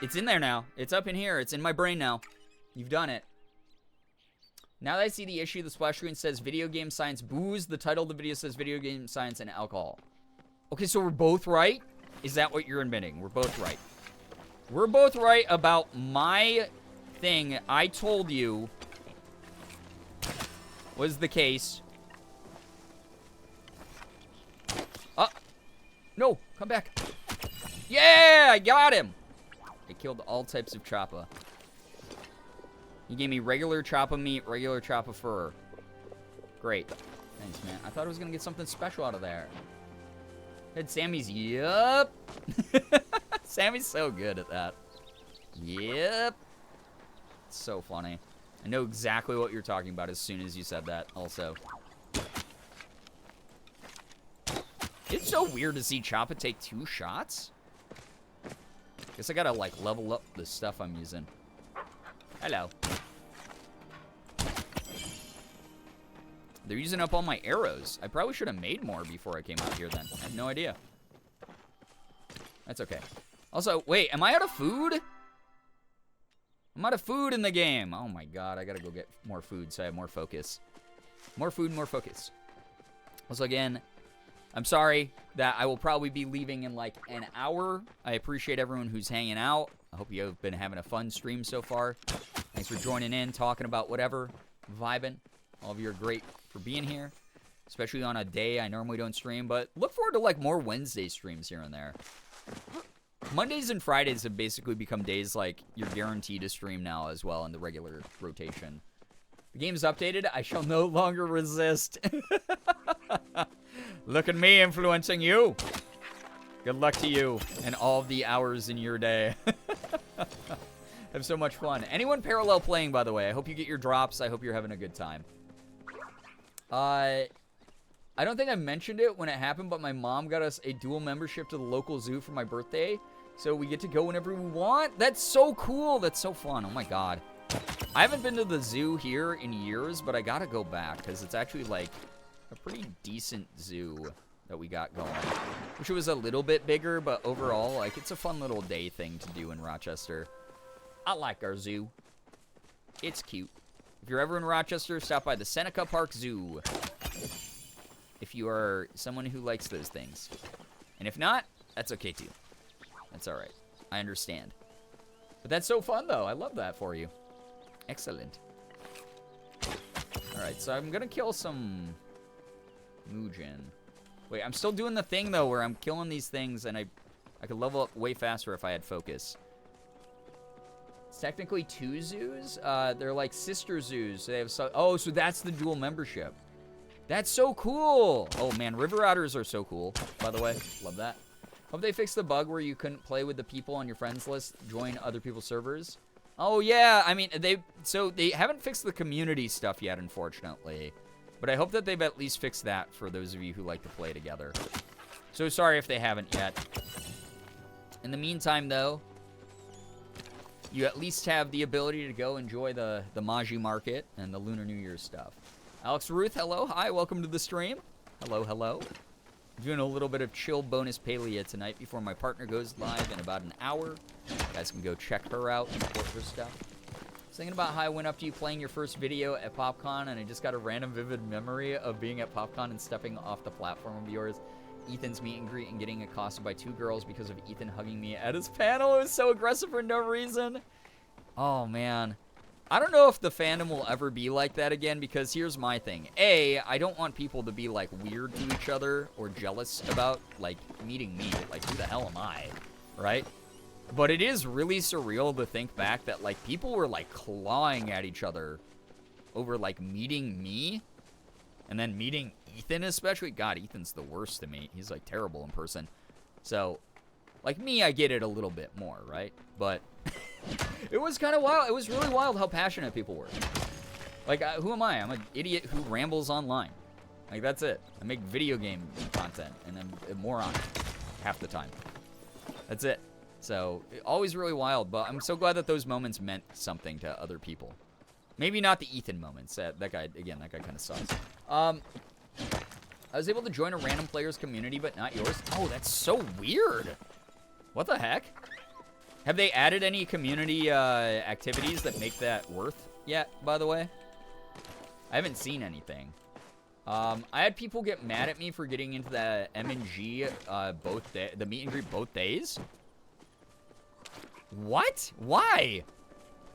It's in there now. It's up in here. It's in my brain now. You've done it. Now that I see the issue, the splash screen says video game science booze. The title of the video says video game science and alcohol. Okay, so we're both right? Is that what you're admitting? We're both right. We're both right about my thing I told you was the case. No, come back. Yeah, I got him. I killed all types of choppa. He gave me regular choppa meat, regular choppa fur. Great. Thanks, man. I thought I was going to get something special out of there. Had Sammy's, yup. Sammy's so good at that. Yep. It's so funny. I know exactly what you're talking about as soon as you said that also. It's so weird to see Choppa take 2 shots. Guess I gotta, like, level up the stuff I'm using. Hello. They're using up all my arrows. I probably should have made more before I came out here then. I have no idea. That's okay. Also, wait, am I out of food? I'm out of food in the game. Oh my god, I gotta go get more food so I have more focus. More food, more focus. Also, again, I'm sorry that I will probably be leaving in like an hour. I appreciate everyone who's hanging out. I hope you have been having a fun stream so far. Thanks for joining in, talking about whatever, vibing. All of you are great for being here. especially on a day I normally don't stream. But look forward to, like, more Wednesday streams here and there. Mondays and Fridays have basically become days, like, you're guaranteed to stream now as well in the regular rotation. The game's updated. I shall no longer resist. Look at me influencing you. Good luck to you and all of the hours in your day. Have so much fun. Anyone parallel playing, by the way, I hope you get your drops. I hope you're having a good time. I don't think I mentioned it when it happened, but my mom got us a dual membership to the local zoo for my birthday. So we get to go whenever we want. That's so cool. That's so fun. Oh my God. I haven't been to the zoo here in years, but I gotta go back because it's actually like a pretty decent zoo that we got going. Wish it was a little bit bigger, but overall, like, it's a fun little day thing to do in Rochester. I like our zoo. It's cute. If you're ever in Rochester, stop by the Seneca Park Zoo. If you are someone who likes those things. And if not, that's okay too. That's alright. I understand. But that's so fun though. I love that for you. Excellent. Alright, so I'm gonna kill some Mujin. Wait, I'm still doing the thing though where I'm killing these things and I could level up way faster if I had focus. It's technically 2 zoos. They're like sister zoos. They have so that's the dual membership. That's so cool. Oh man, river otters are so cool, by the way. Love that. Hope they fixed the bug where you couldn't play with the people on your friends list, join other people's servers. Oh yeah, I mean, they haven't fixed the community stuff yet, unfortunately. But I hope that they've at least fixed that for those of you who like to play together. So sorry if they haven't yet. In the meantime, though, you at least have the ability to go enjoy the Maji Market and the Lunar New Year stuff. Alex Ruth, hello. Hi, welcome to the stream. Hello, hello. Doing a little bit of chill bonus palia tonight before my partner goes live in about an hour. You guys can go check her out and support her stuff. I was thinking about how I went up to you playing your first video at PopCon, and I just got a random vivid memory of being at PopCon and stepping off the platform of yours. Ethan's meet and greet and getting accosted by 2 girls because of Ethan hugging me at his panel. It was so aggressive for no reason. Oh, man. I don't know if the fandom will ever be like that again, because here's my thing. A, I don't want people to be, like, weird to each other or jealous about, like, meeting me. Like, who the hell am I? Right? But it is really surreal to think back that, like, people were, like, clawing at each other over, like, meeting me. And then meeting Ethan especially. God, Ethan's the worst to me. He's, like, terrible in person. So, like, me, I get it a little bit more, right? But it was kind of wild. It was really wild how passionate people were. Like, who am I? I'm an idiot who rambles online. Like, that's it. I make video game content, and I'm a moron half the time. That's it. So, always really wild, but I'm so glad that those moments meant something to other people. Maybe not the Ethan moments. That guy, again, that guy kind of sucks. I was able to join a random player's community, but not yours. Oh, that's so weird. What the heck? Have they added any community activities that make that worth yet, by the way? I haven't seen anything. I had people get mad at me for getting into the M&G the meet and greet both days. What? Why?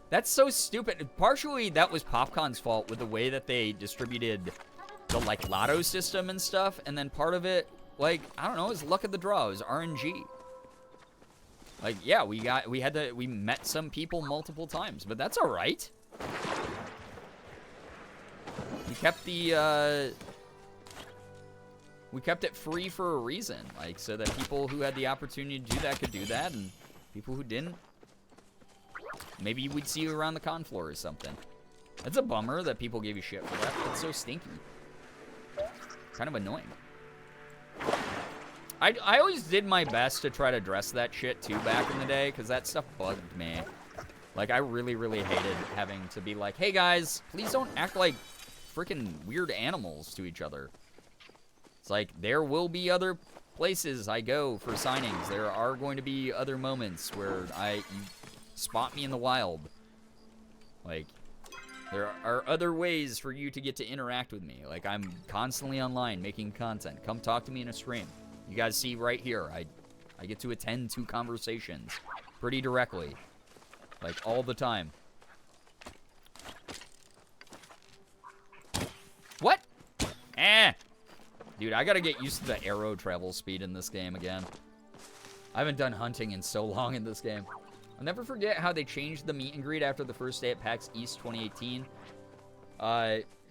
That's so stupid. Partially, that was PopCon's fault with the way that they distributed the, like, lotto system and stuff. And then part of it, like, I don't know, it was luck of the draw. It was RNG. Like, yeah, we met some people multiple times, but that's all right. We kept it free for a reason, like, so that people who had the opportunity to do that could do that, and people who didn't, maybe we'd see you around the con floor or something. That's a bummer that people gave you shit for that. That's so stinky. Kind of annoying. I always did my best to try to address that shit, too, back in the day, because that stuff bugged me. Like, I really, really hated having to be like, hey, guys, please don't act like freaking weird animals to each other. It's like, there will be other places I go for signings. There are going to be other moments where you spot me in the wild. Like, there are other ways for you to get to interact with me. Like, I'm constantly online making content. Come talk to me in a stream. You guys see right here, I get to attend to conversations pretty directly. Like, all the time. What? Dude, I gotta get used to the arrow travel speed in this game again. I haven't done hunting in so long in this game. I'll never forget how they changed the meet and greet after the first day at PAX East 2018.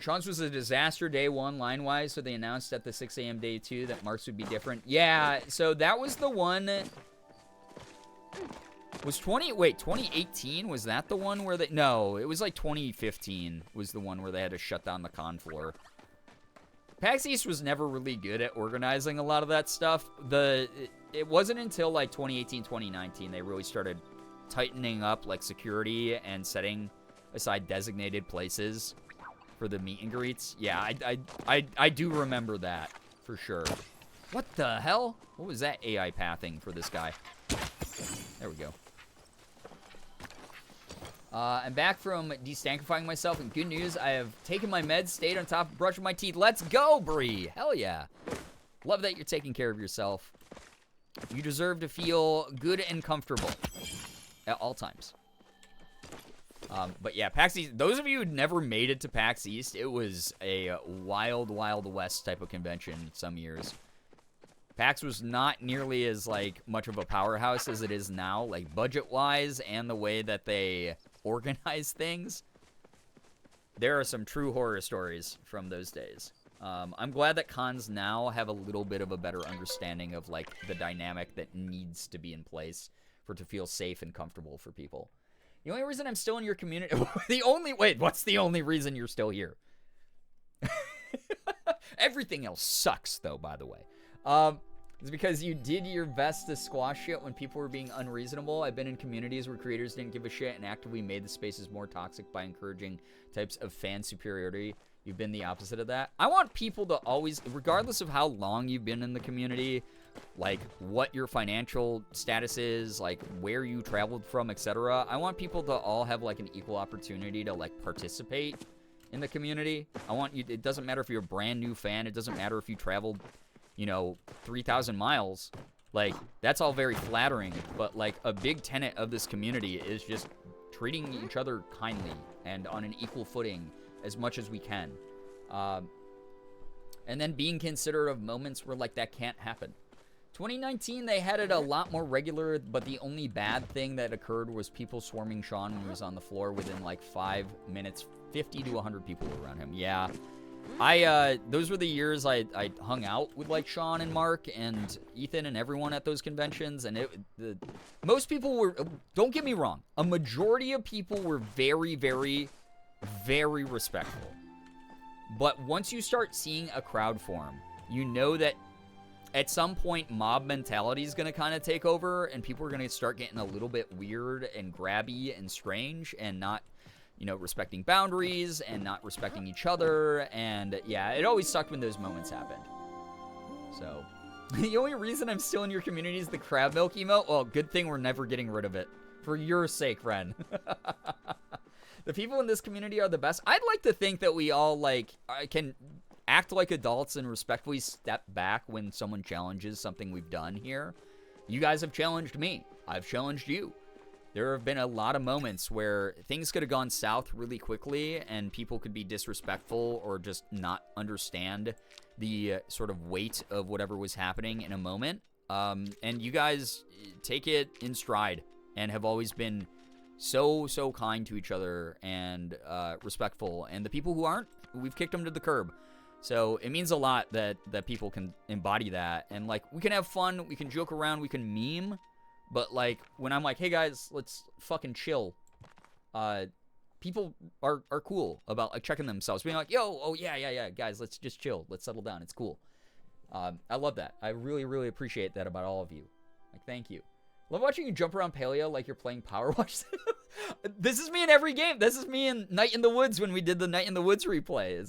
Sean's was a disaster day one line-wise, so they announced at the 6 a.m. day two that Mark's would be different. Yeah, so that was the one... Was 2018? Was that the one where they... No, it was like 2015 was the one where they had to shut down the con floor. PAX East was never really good at organizing a lot of that stuff. It wasn't until like 2018, 2019 they really started tightening up like security and setting aside designated places for the meet and greets. Yeah, I do remember that for sure. What the hell? What was that AI pathing for this guy? There we go. I'm back from destantifying myself, and good news, I have taken my meds, stayed on top of brushing my teeth. Let's go, Bree! Hell yeah. Love that you're taking care of yourself. You deserve to feel good and comfortable at all times. But yeah, PAX East, those of you who never made it to PAX East, it was a wild, wild west type of convention some years. PAX was not nearly as, like, much of a powerhouse as it is now, like, budget-wise and the way that they organize things. There are some true horror stories from those days. I'm glad that cons now have a little bit of a better understanding of, like, the dynamic that needs to be in place for it to feel safe and comfortable for people. The only reason I'm still in your community... Wait, what's the only reason you're still here? Everything else sucks, though, by the way. It's because you did your best to squash it when people were being unreasonable. I've been in communities where creators didn't give a shit and actively made the spaces more toxic by encouraging types of fan superiority. You've been the opposite of that. I want people to always, regardless of how long you've been in the community, like what your financial status is, like where you traveled from, etc. I want people to all have like an equal opportunity to like participate in the community. I want you, it doesn't matter if you're a brand new fan. It doesn't matter if you traveled, you know, 3,000 miles. Like, that's all very flattering, but like a big tenet of this community is just treating each other kindly and on an equal footing as much as we can. And then being considerate of moments where like that can't happen. 2019, they had it a lot more regular, but the only bad thing that occurred was people swarming Sean when he was on the floor within like 5 minutes. 50 to 100 people were around him. Yeah. Those were the years I hung out with like Sean and Mark and Ethan and everyone at those conventions, and most people were, don't get me wrong, a majority of people were very, very, very respectful. But once you start seeing a crowd form, you know that at some point mob mentality is going to kind of take over, and people are going to start getting a little bit weird and grabby and strange and not, you know, respecting boundaries and not respecting each other. And yeah, it always sucked when those moments happened. So the only reason I'm still in your community is the crab milk emote. Well, good thing we're never getting rid of it. For your sake, friend. The people in this community are the best. I'd like to think that we all like can act like adults and respectfully step back when someone challenges something we've done here. You guys have challenged me. I've challenged you. There have been a lot of moments where things could have gone south really quickly and people could be disrespectful or just not understand the sort of weight of whatever was happening in a moment. And you guys take it in stride and have always been so kind to each other and respectful. And the people who aren't, we've kicked them to the curb. So it means a lot that people can embody that. And like, we can have fun, we can joke around, we can meme. But, like, when I'm like, hey, guys, let's fucking chill, people are cool about, like, checking themselves. Being like, yo, oh, yeah, guys, let's just chill. Let's settle down. It's cool. I love that. I really, really appreciate that about all of you. Like, thank you. Love watching you jump around Palia like you're playing Power Watch. This is me in every game. This is me in Night in the Woods when we did the Night in the Woods replays.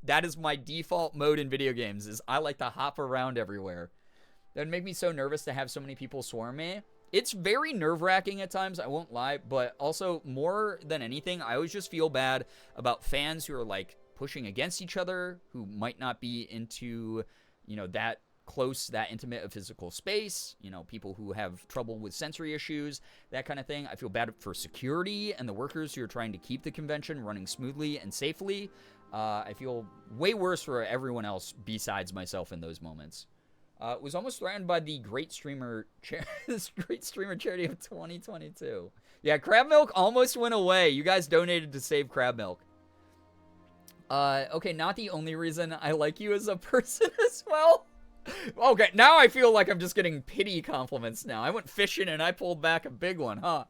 That is my default mode in video games, is I like to hop around everywhere. That would make me so nervous to have so many people swarm me. It's very nerve-wracking at times, I won't lie, but also more than anything, I always just feel bad about fans who are like pushing against each other, who might not be into, you know, that close, that intimate of physical space, you know, people who have trouble with sensory issues, that kind of thing. I feel bad for security and the workers who are trying to keep the convention running smoothly and safely. I feel way worse for everyone else besides myself in those moments. Was almost threatened by the great streamer charity of 2022. Yeah, crab milk almost went away. You guys donated to save crab milk. Okay, not the only reason I like you as a person as well. Okay, now I feel like I'm just getting pity compliments now. I went fishing and I pulled back a big one, huh?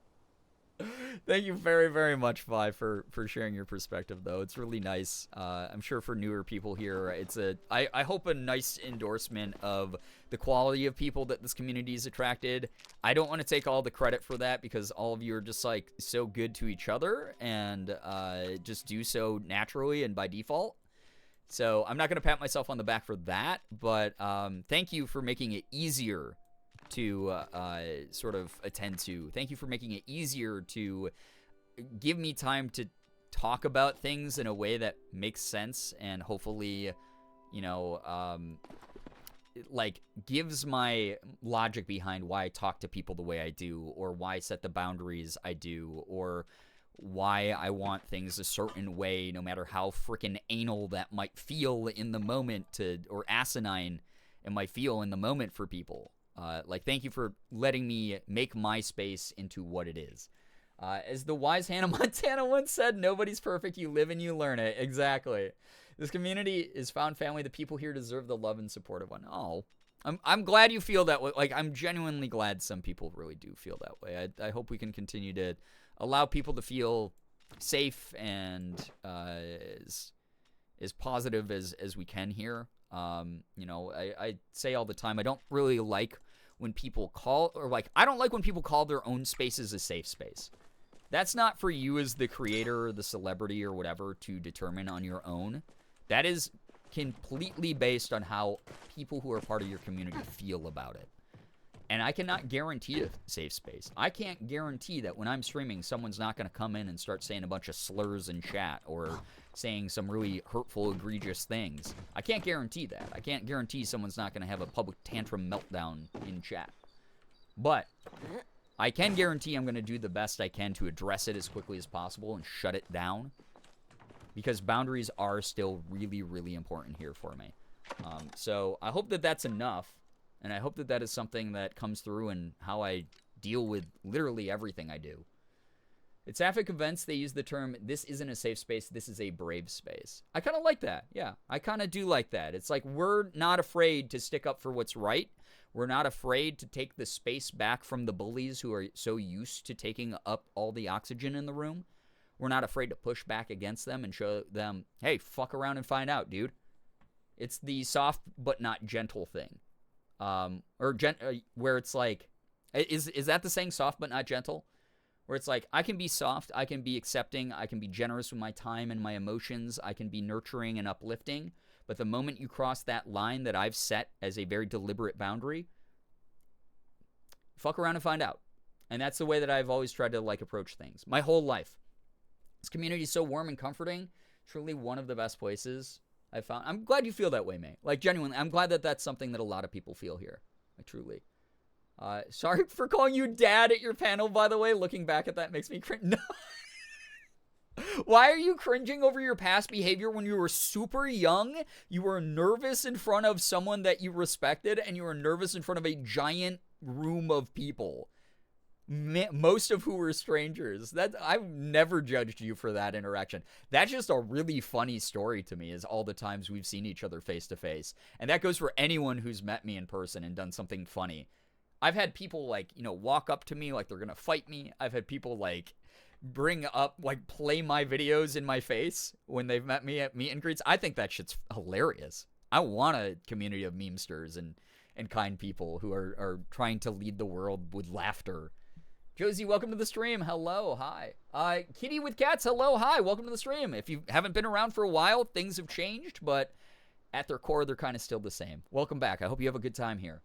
Thank you very, very much, Vi, for sharing your perspective, though. It's really nice. I'm sure for newer people here, it's I hope a nice endorsement of the quality of people that this community's attracted. I don't want to take all the credit for that because all of you are just, like, so good to each other and just do so naturally and by default. So I'm not going to pat myself on the back for that, but thank you for making it easier to sort of attend to. Thank you for making it easier to give me time to talk about things in a way that makes sense and hopefully, you know, like gives my logic behind why I talk to people the way I do, or why I set the boundaries I do, or why I want things a certain way, no matter how freaking anal that might feel in the moment or asinine it might feel in the moment for people. Like, thank you for letting me make my space into what it is. As the wise Hannah Montana once said, nobody's perfect, you live and you learn it. Exactly. This community is found family. The people here deserve the love and support of one. Oh, I'm glad you feel that way. Like, I'm genuinely glad some people really do feel that way. I hope we can continue to allow people to feel safe and as positive as we can here. You know, I say all the time, I don't really like when people I don't like when people call their own spaces a safe space. That's not for you as the creator or the celebrity or whatever to determine on your own. That is completely based on how people who are part of your community feel about it. And I cannot guarantee a safe space. I can't guarantee that when I'm streaming, someone's not going to come in and start saying a bunch of slurs in chat or saying some really hurtful, egregious things. I can't guarantee that. I can't guarantee someone's not going to have a public tantrum meltdown in chat. But I can guarantee I'm going to do the best I can to address it as quickly as possible and shut it down. Because boundaries are still really, really important here for me. So I hope that that's enough. And I hope that that is something that comes through in how I deal with literally everything I do. At Sapphic events, they use the term, this isn't a safe space, this is a brave space. I kind of like that. Yeah, I kind of do like that. It's like we're not afraid to stick up for what's right. We're not afraid to take the space back from the bullies who are so used to taking up all the oxygen in the room. We're not afraid to push back against them and show them, hey, fuck around and find out, dude. It's the soft but not gentle thing. Where it's like, is that the saying, soft but not gentle? Where it's like, I can be soft, I can be accepting, I can be generous with my time and my emotions, I can be nurturing and uplifting, but the moment you cross that line that I've set as a very deliberate boundary, fuck around and find out. And that's the way that I've always tried to, like, approach things. My whole life. This community is so warm and comforting. Truly one of the best places I've found. I'm glad you feel that way, May. Like, genuinely, I'm glad that that's something that a lot of people feel here. Like, truly. Sorry for calling you dad at your panel, by the way. Looking back at that makes me cringe. No. Why are you cringing over your past behavior when you were super young? You were nervous in front of someone that you respected, and you were nervous in front of a giant room of people. Most of who were strangers. I've never judged you for that interaction. That's just a really funny story to me, is all the times we've seen each other face to face. And that goes for anyone who's met me in person and done something funny. I've had people, like, you know, walk up to me like they're gonna fight me. I've had people, like, bring up, like, play my videos in my face when they've met me at meet and greets. I think that shit's hilarious. I want a community of memesters and kind people who are trying to lead the world with laughter. Josie, welcome to the stream. Hello, hi. Kitty with cats, hello, hi. Welcome to the stream. If you haven't been around for a while, things have changed, but at their core, they're kind of still the same. Welcome back. I hope you have a good time here.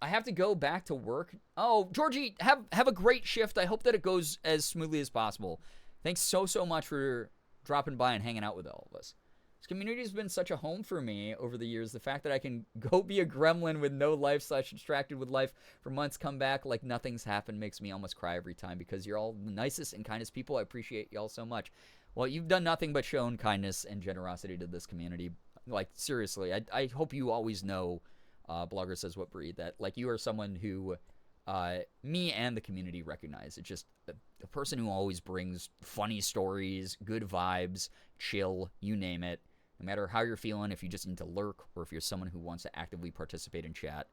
I have to go back to work. Oh, Georgie, have a great shift. I hope that it goes as smoothly as possible. Thanks so much for dropping by and hanging out with all of us. This community has been such a home for me over the years. The fact that I can go be a gremlin with no life / distracted with life for months, come back like nothing's happened, makes me almost cry every time, because you're all the nicest and kindest people. I appreciate y'all so much. Well, you've done nothing but shown kindness and generosity to this community. Like, seriously, I hope you always know, Blogger Says What Breed, that, like, you are someone who me and the community recognize. It's just a person who always brings funny stories, good vibes, chill, you name it. No matter how you're feeling, if you just need to lurk or if you're someone who wants to actively participate in chat,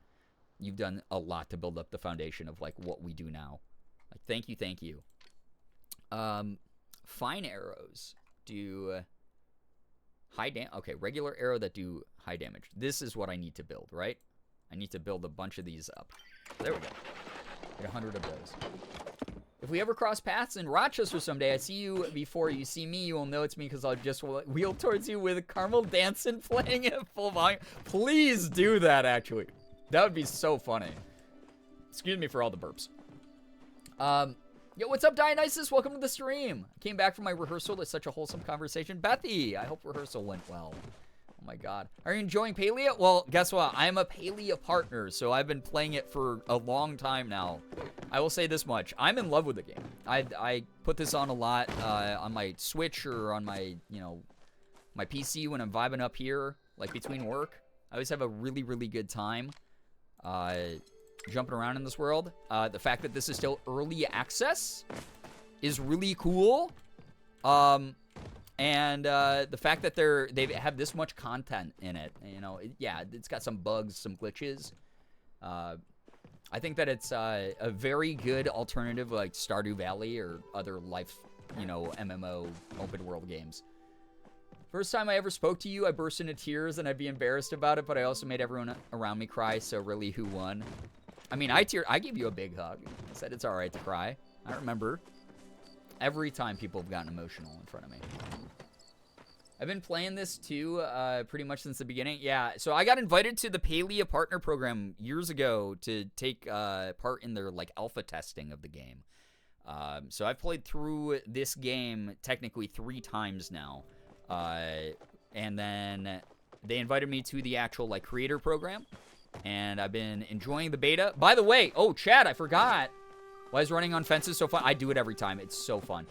you've done a lot to build up the foundation of, like, what we do now. Like, thank you, thank you. Fine arrows do high damage. Okay, regular arrow that do high damage. This is what I need to build, right? I need to build a bunch of these up. There we go. Get 100 of those. If we ever cross paths in Rochester someday, I see you before you see me, you will know it's me because I'll just wheel towards you with Caramel Dancing playing at full volume. Please do that, actually. That would be so funny. Excuse me for all the burps. Yo, what's up, Dionysus? Welcome to the stream. I came back from my rehearsal. It's such a wholesome conversation. Bethy, I hope rehearsal went well. Oh my god. Are you enjoying Palia? Well, guess what? I'm a Palia partner, so I've been playing it for a long time now. I will say this much. I'm in love with the game. I put this on a lot on my Switch or on my, you know, my PC when I'm vibing up here, like between work. I always have a really, really good time jumping around in this world. The fact that this is still early access is really cool. And the fact that they have this much content in it, you know, yeah, it's got some bugs, some glitches. I think that it's a very good alternative, like Stardew Valley or other life, you know, MMO open world games. First time I ever spoke to you, I burst into tears and I'd be embarrassed about it, but I also made everyone around me cry. So really, who won? I mean, I gave you a big hug. I said it's all right to cry. I remember. Every time people have gotten emotional in front of me. I've been playing this too, pretty much since the beginning. Yeah, so I got invited to the Palia Partner Program years ago to take part in their, like, alpha testing of the game. So I've played through this game technically 3 times now. And then they invited me to the actual, like, creator program. And I've been enjoying the beta. By the way, oh, Chad, I forgot. Why is running on fences so fun? I do it every time. It's so fun.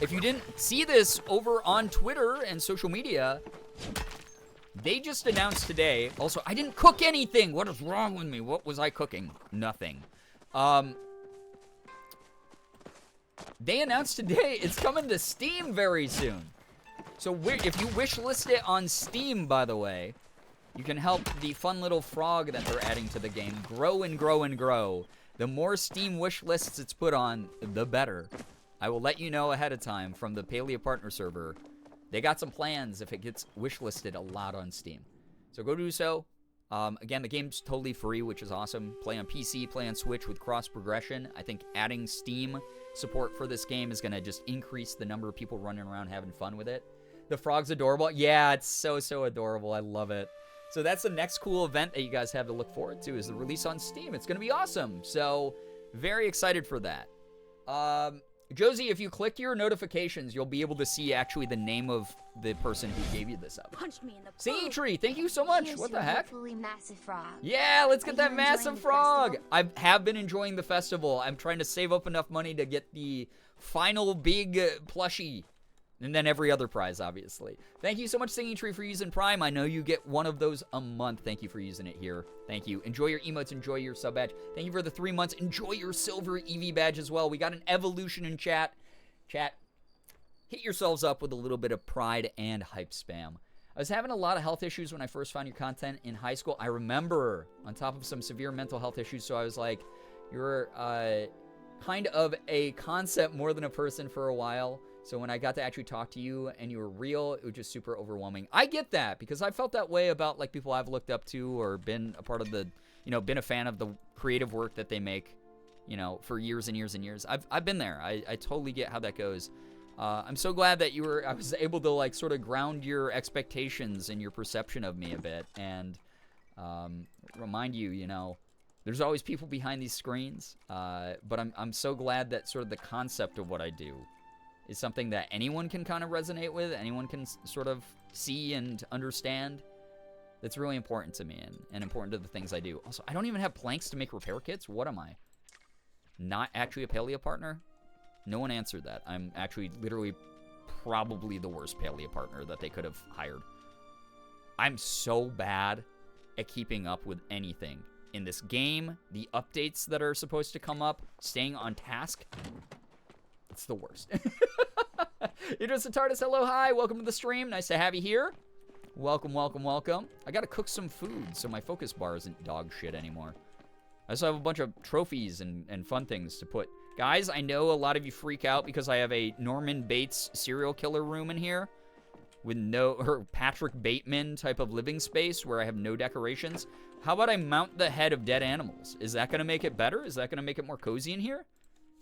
If you didn't see this over on Twitter and social media, they just announced today. Also, I didn't cook anything. What is wrong with me? What was I cooking? Nothing. They announced today it's coming to Steam very soon. So if you wish list it on Steam, by the way, you can help the fun little frog that they're adding to the game grow and grow and grow. The more Steam wish lists it's put on, the better. I will let you know ahead of time from the Palia Partner server. They got some plans if it gets wish listed a lot on Steam. So go do so. Again, the game's totally free, which is awesome. Play on PC, play on Switch with cross progression. I think adding Steam support for this game is going to just increase the number of people running around having fun with it. The frog's adorable. Yeah, it's so adorable. I love it. So that's the next cool event that you guys have to look forward to, is the release on Steam. It's going to be awesome. So very excited for that. Josie, if you click your notifications, you'll be able to see actually the name of the person who gave you this up. Punch me in the Singing Tree, thank you so much. Here's What the your heck? hopefully massive frog. Yeah, let's get Are that you enjoying massive the frog. festival? I have been enjoying the festival. I'm trying to save up enough money to get the final big plushie. And then every other prize, obviously. Thank you so much, Singing Tree, for using Prime. I know you get one of those a month. Thank you for using it here. Thank you. Enjoy your emotes. Enjoy your sub badge. Thank you for the 3 months. Enjoy your silver EV badge as well. We got an evolution in chat. Chat, hit yourselves up with a little bit of pride and hype spam. I was having a lot of health issues when I first found your content in high school. I remember, on top of some severe mental health issues, so I was like, you're kind of a concept more than a person for a while. So when I got to actually talk to you and you were real, it was just super overwhelming. I get that, because I felt that way about, like, people I've looked up to or been a part of the, you know, been a fan of the creative work that they make, you know, for years and years and years. I've been there. I totally get how that goes. I'm so glad that I was able to, like, sort of ground your expectations and your perception of me a bit, and remind you, you know, there's always people behind these screens. But I'm so glad that sort of the concept of what I do is something that anyone can kind of resonate with, anyone can sort of see and understand. That's really important to me and important to the things I do. Also, I don't even have planks to make repair kits. What am I? Not actually a Palia partner? No one answered that. I'm actually literally probably the worst palia partner that they could have hired. I'm so bad at keeping up with anything in this game. The updates that are supposed to come up, staying on task, it's the worst. Idris Atardis, hello, hi, welcome to the stream. Nice to have you here. Welcome, welcome, welcome. I gotta cook some food so my focus bar isn't dog shit anymore. I also have a bunch of trophies and fun things to put. Guys, I know a lot of you freak out because I have a Norman Bates serial killer room in here with no, or Patrick Bateman type of living space where I have no decorations. How about I mount the head of dead animals? Is that gonna make it better? Is that gonna make it more cozy in here?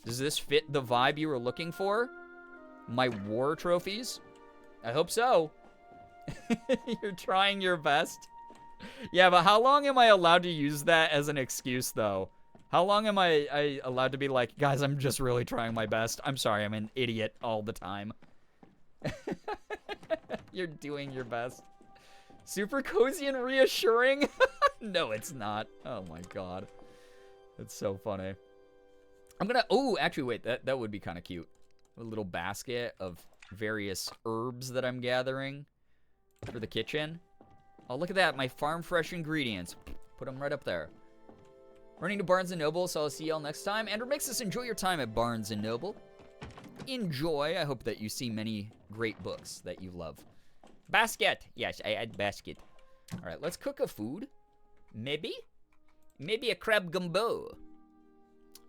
Does this fit the vibe you were looking for? My war trophies? I hope so. You're trying your best. Yeah, but how long am I allowed to use that as an excuse, though? How long am I allowed to be like, guys, I'm just really trying my best. I'm sorry, I'm an idiot all the time. You're doing your best. Super cozy and reassuring? No, it's not. Oh my god. It's so funny. I'm gonna, oh, actually, wait, that would be kind of cute. A little basket of various herbs that I'm gathering for the kitchen. Oh, look at that, my farm fresh ingredients. Put them right up there. Running to Barnes & Noble, so I'll see y'all next time. Andrew Mixus, enjoy your time at Barnes & Noble. Enjoy. I hope that you see many great books that you love. Basket. Yes, I had basket. All right, let's cook a food. Maybe a crab gumbo.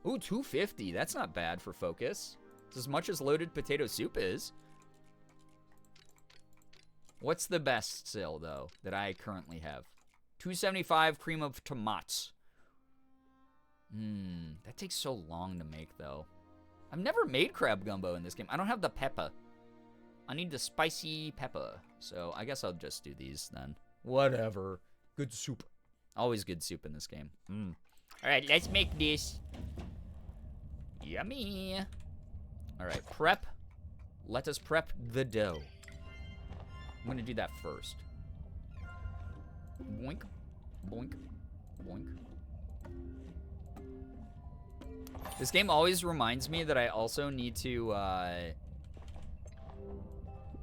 Ooh, 250. That's not bad for focus. It's as much as loaded potato soup is. What's the best still, though, that I currently have? 275 cream of tomatoes. That takes so long to make, though. I've never made crab gumbo in this game. I don't have the pepper. I need the spicy pepper. So I guess I'll just do these then. Whatever. Good soup. Always good soup in this game. All right, let's make this. Yummy. All right, prep. Let us prep the dough. I'm gonna do that first. Boink, boink, boink. This game always reminds me that I also need to, I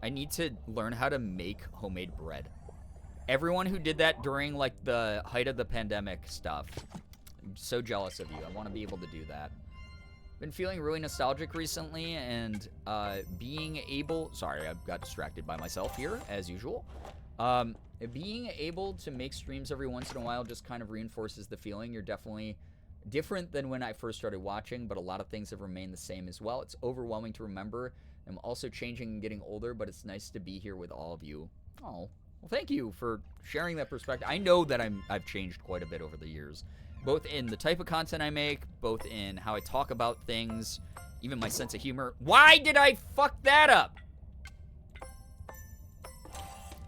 need to learn how to make homemade bread. Everyone who did that during, like, the height of the pandemic stuff, I'm so jealous of you. I want to be able to do that. Been feeling really nostalgic recently, and being able... Sorry, I got distracted by myself here, as usual. Being able to make streams every once in a while just kind of reinforces the feeling. You're definitely different than when I first started watching, but a lot of things have remained the same as well. It's overwhelming to remember. I'm also changing and getting older, but it's nice to be here with all of you. Oh, well, thank you for sharing that perspective. I know that I've changed quite a bit over the years, both in the type of content I make, both in how I talk about things, even my sense of humor. Why did I fuck that up?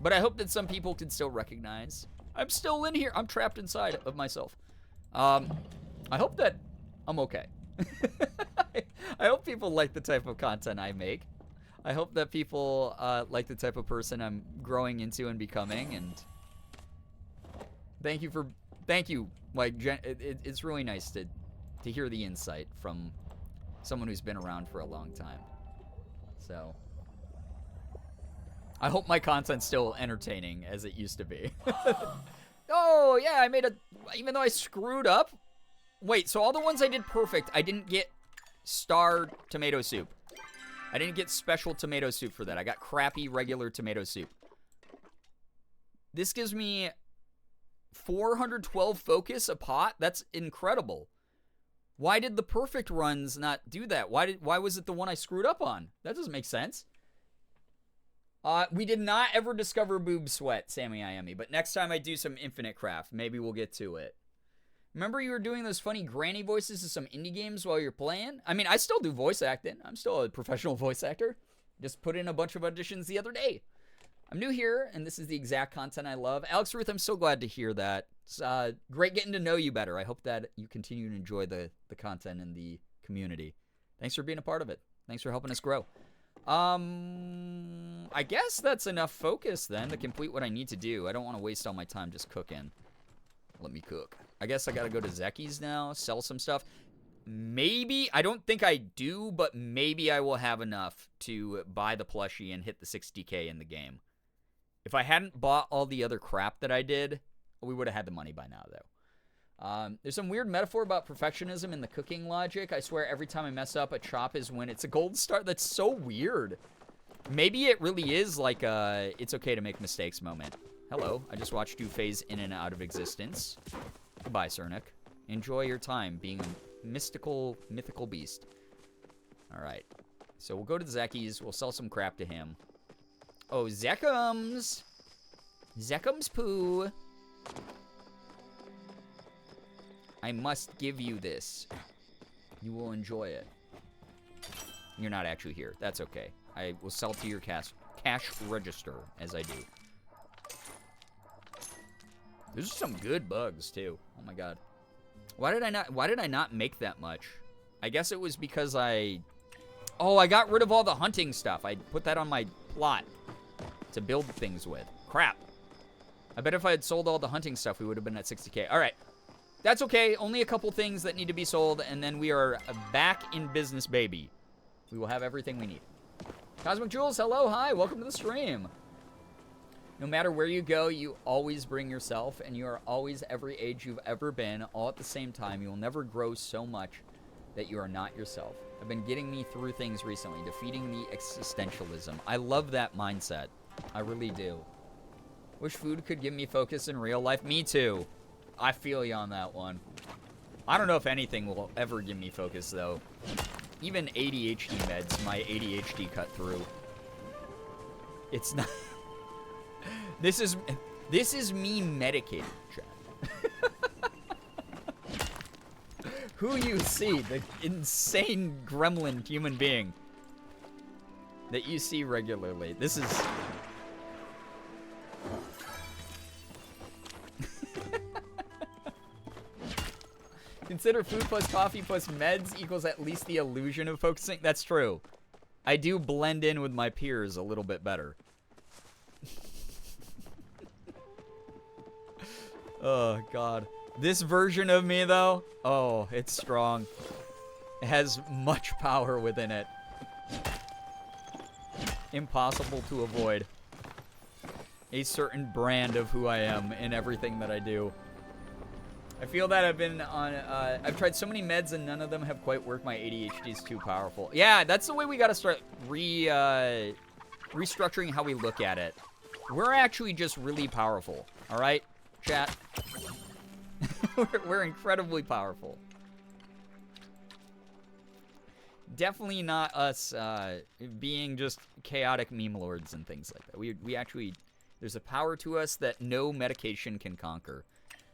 But I hope that some people can still recognize I'm still in here. I'm trapped inside of myself. I hope that I'm okay. I hope people like the type of content I make. I hope that people like the type of person I'm growing into and becoming. And thank you. Like, it's really nice to hear the insight from someone who's been around for a long time. So I hope my content's still entertaining as it used to be. Oh, yeah, I made even though I screwed up. Wait, so all the ones I did perfect, I didn't get star tomato soup. I didn't get special tomato soup for that. I got crappy regular tomato soup. This gives me 412 focus a pot. That's incredible. Why did the perfect runs not do that? Why was it the one I screwed up on? That doesn't make sense. We did not ever discover boob sweat, Sammy Iami, but next time I do some Infinite Craft, maybe we'll get to it. Remember you were doing those funny granny voices to some indie games while you're playing? I mean, I still do voice acting. I'm still a professional voice actor. Just put in a bunch of auditions the other day. I'm new here, and this is the exact content I love. Alex Ruth, I'm so glad to hear that. It's great getting to know you better. I hope that you continue to enjoy the content and the community. Thanks for being a part of it. Thanks for helping us grow. I guess that's enough focus then to complete what I need to do. I don't want to waste all my time just cooking. Let me cook. I guess I gotta go to Zeki's now, sell some stuff. maybe, I don't think I do, but maybe I will have enough to buy the plushie and hit the 60K in the game. If I hadn't bought all the other crap that I did, we would have had the money by now, though. There's some weird metaphor about perfectionism in the cooking logic. I swear every time I mess up, a chop is when it's a gold star. That's so weird. Maybe it really is like a it's okay to make mistakes moment. Hello, I just watched you phase in and out of existence. Goodbye, Cernic. Enjoy your time being a mythical beast. All right, so we'll go to Zeki's. We'll sell some crap to him. Oh, Zekums. Zekums poo. I must give you this. You will enjoy it. You're not actually here. That's okay. I will sell to your cash register as I do. Those are some good bugs too. Oh my god. Why did I not make that much? I guess it was because I got rid of all the hunting stuff. I put that on my plot to build things with. Crap. I bet if I had sold all the hunting stuff, we would have been at 60K. All right. That's okay. Only a couple things that need to be sold, and then we are back in business, baby. We will have everything we need. Cosmic Jules, hello, hi, welcome to the stream. No matter where you go, you always bring yourself, and you are always every age you've ever been, all at the same time. You will never grow so much that you are not yourself. I've been getting me through things recently, defeating the existentialism. I love that mindset. I really do. Wish food could give me focus in real life. Me too. I feel you on that one. I don't know if anything will ever give me focus, though. Even ADHD meds, my ADHD cut through. It's not... This is me medicated, Chad. Who you see, the insane gremlin human being that you see regularly. This is... Consider food plus coffee plus meds equals at least the illusion of focusing. That's true. I do blend in with my peers a little bit better. Oh, God. This version of me, though, oh, it's strong. It has much power within it. Impossible to avoid. A certain brand of who I am in everything that I do. I feel that I've been on, I've tried so many meds and none of them have quite worked. My ADHD is too powerful. Yeah, that's the way we gotta start restructuring how we look at it. We're actually just really powerful, all right, chat? we're incredibly powerful. Definitely not us being just chaotic meme lords and things like that. We actually, there's a power to us that no medication can conquer.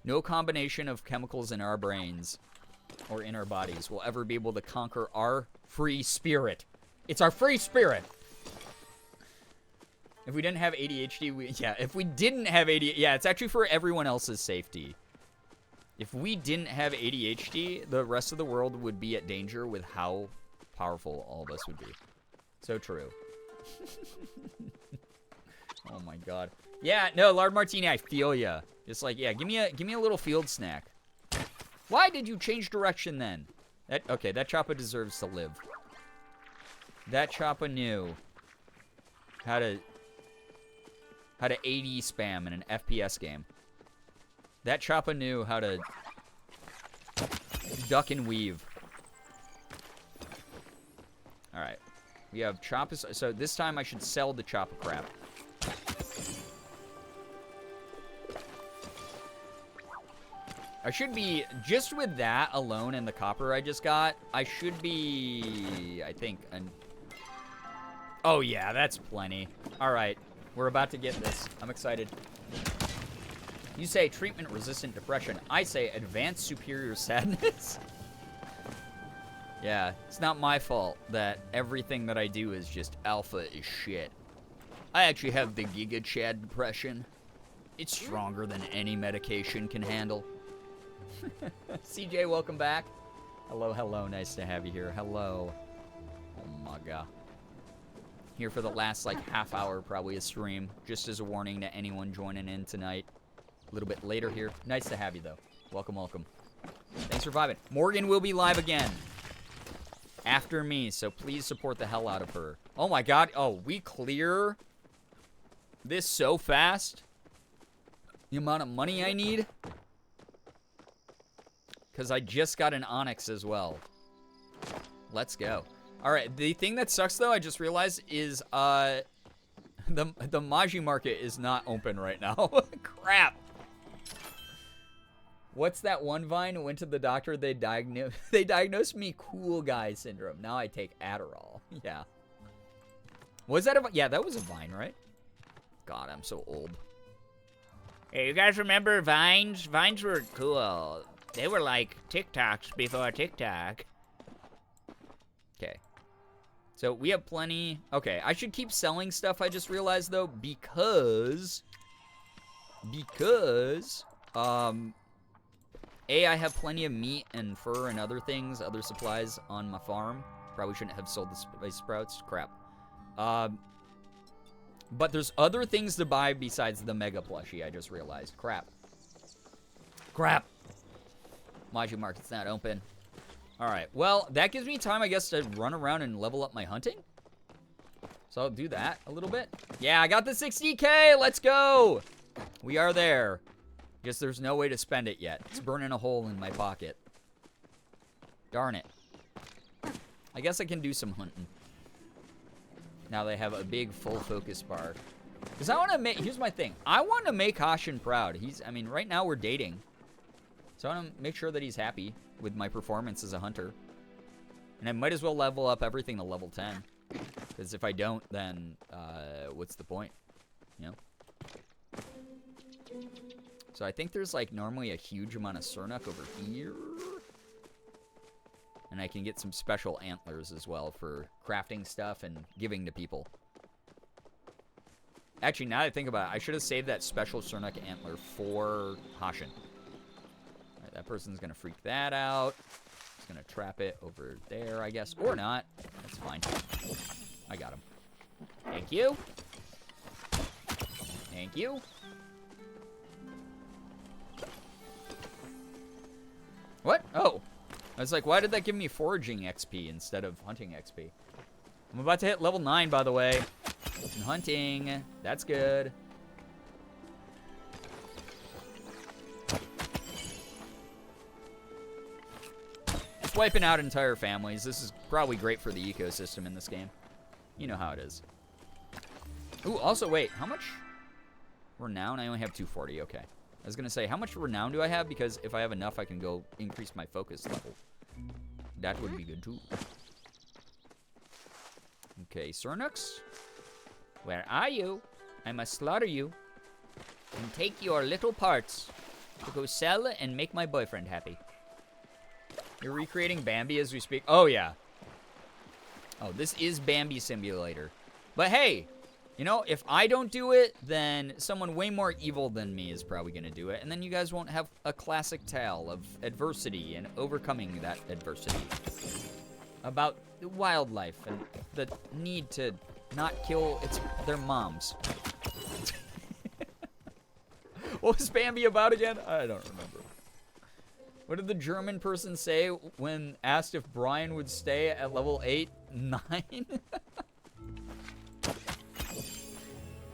No combination of chemicals in our brains or in our bodies will ever be able to conquer our free spirit. It's our free spirit. If we didn't have ADHD, if we didn't have ADHD, it's actually for everyone else's safety. If we didn't have ADHD, the rest of the world would be at danger with how powerful all of us would be. So true. Oh my god. Yeah, no, Lard Martini, I feel ya. It's like, yeah, give me a little field snack. Why did you change direction then? Okay, that Choppa deserves to live. That Choppa knew how to AD spam in an FPS game. That Choppa knew how to duck and weave. All right, we have Choppa. So this time I should sell the Choppa crap. I should be, just with that alone and the copper I just got, I should be, I think, oh yeah, that's plenty. All right, we're about to get this. I'm excited. You say treatment-resistant depression. I say advanced superior sadness. Yeah, it's not my fault that everything that I do is just alpha as shit. I actually have the Giga Chad depression. It's stronger than any medication can handle. CJ, welcome back. Hello, hello. Nice to have you here. Hello. Oh my god. Here for the last like half hour, probably a stream. Just as a warning to anyone joining in tonight. A little bit later here. Nice to have you though. Welcome, welcome. Thanks for vibing. Morgan will be live again. after me, so please support the hell out of her. Oh my god. Oh, we clear this so fast. The amount of money I need. Because I just got an Onyx as well. Let's go. Alright, the thing that sucks though, I just realized, is the Maji market is not open right now. Crap. What's that one Vine? Went to the doctor, they diagnosed me cool guy syndrome. Now I take Adderall. Yeah. Was that a yeah, that was a Vine, right? God, I'm so old. Hey, you guys remember Vines? Vines were cool. They were like TikToks before TikTok. Okay. So we have plenty. Okay, I should keep selling stuff, I just realized though, because A, I have plenty of meat and fur and other things, other supplies on my farm. Probably shouldn't have sold the spice sprouts. Crap. But there's other things to buy besides the mega plushie, I just realized. Crap. Crap. Maji Market's not open. Alright, well, that gives me time, I guess, to run around and level up my hunting. So I'll do that a little bit. Yeah, I got the 60K! Let's go! We are there. Guess there's no way to spend it yet. It's burning a hole in my pocket. Darn it. I guess I can do some hunting. Now they have a big full focus bar. Because I want to make... Here's my thing. I want to make Hashin proud. I mean, right now we're dating. So I want to make sure that he's happy with my performance as a hunter. And I might as well level up everything to level 10. Because if I don't, then what's the point? You know? So I think there's like normally a huge amount of Sernuk over here. And I can get some special antlers as well for crafting stuff and giving to people. Actually, now that I think about it, I should have saved that special Sernuk antler for Hashin. Alright, that person's going to freak that out. He's going to trap it over there, I guess. Or not. That's fine. I got him. Thank you. Thank you. What? Oh. I was like, why did that give me foraging XP instead of hunting XP? I'm about to hit level 9, by the way. And hunting. That's good. Just wiping out entire families. This is probably great for the ecosystem in this game. You know how it is. Ooh, also, wait. How much renown? I only have 240. Okay. I was going to say, how much renown do I have? Because if I have enough, I can go increase my focus level. That would be good, too. Okay, Sernuks. Where are you? I must slaughter you. And take your little parts to go sell and make my boyfriend happy. You're recreating Bambi as we speak? Oh, yeah. Oh, this is Bambi Simulator. But hey, you know, if I don't do it, then someone way more evil than me is probably going to do it. And then you guys won't have a classic tale of adversity and overcoming that adversity. About wildlife and the need to not kill their moms. What was Bambi about again? I don't remember. What did the German person say when asked if Brian would stay at level 8? 9?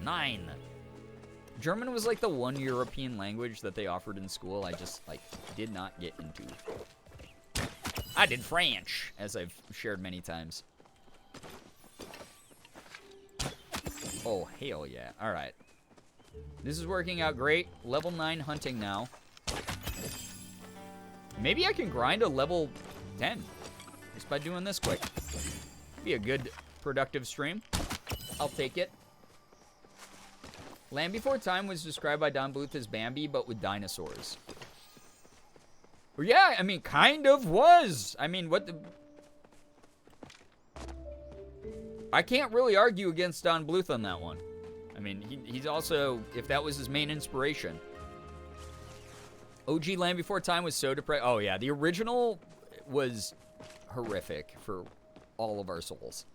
9. German was like the one European language that they offered in school I just, like, did not get into. I did French, as I've shared many times. Oh, hell yeah. Alright. This is working out great. Level 9 hunting now. Maybe I can grind a level 10 just by doing this quick. Be a good, productive stream. I'll take it. Land Before Time was described by Don Bluth as Bambi, but with dinosaurs. Well, yeah, I mean, kind of was. I mean, what the... I can't really argue against Don Bluth on that one. I mean, he's also, if that was his main inspiration. OG Land Before Time was so depressed. Oh, yeah, the original was horrific for all of our souls.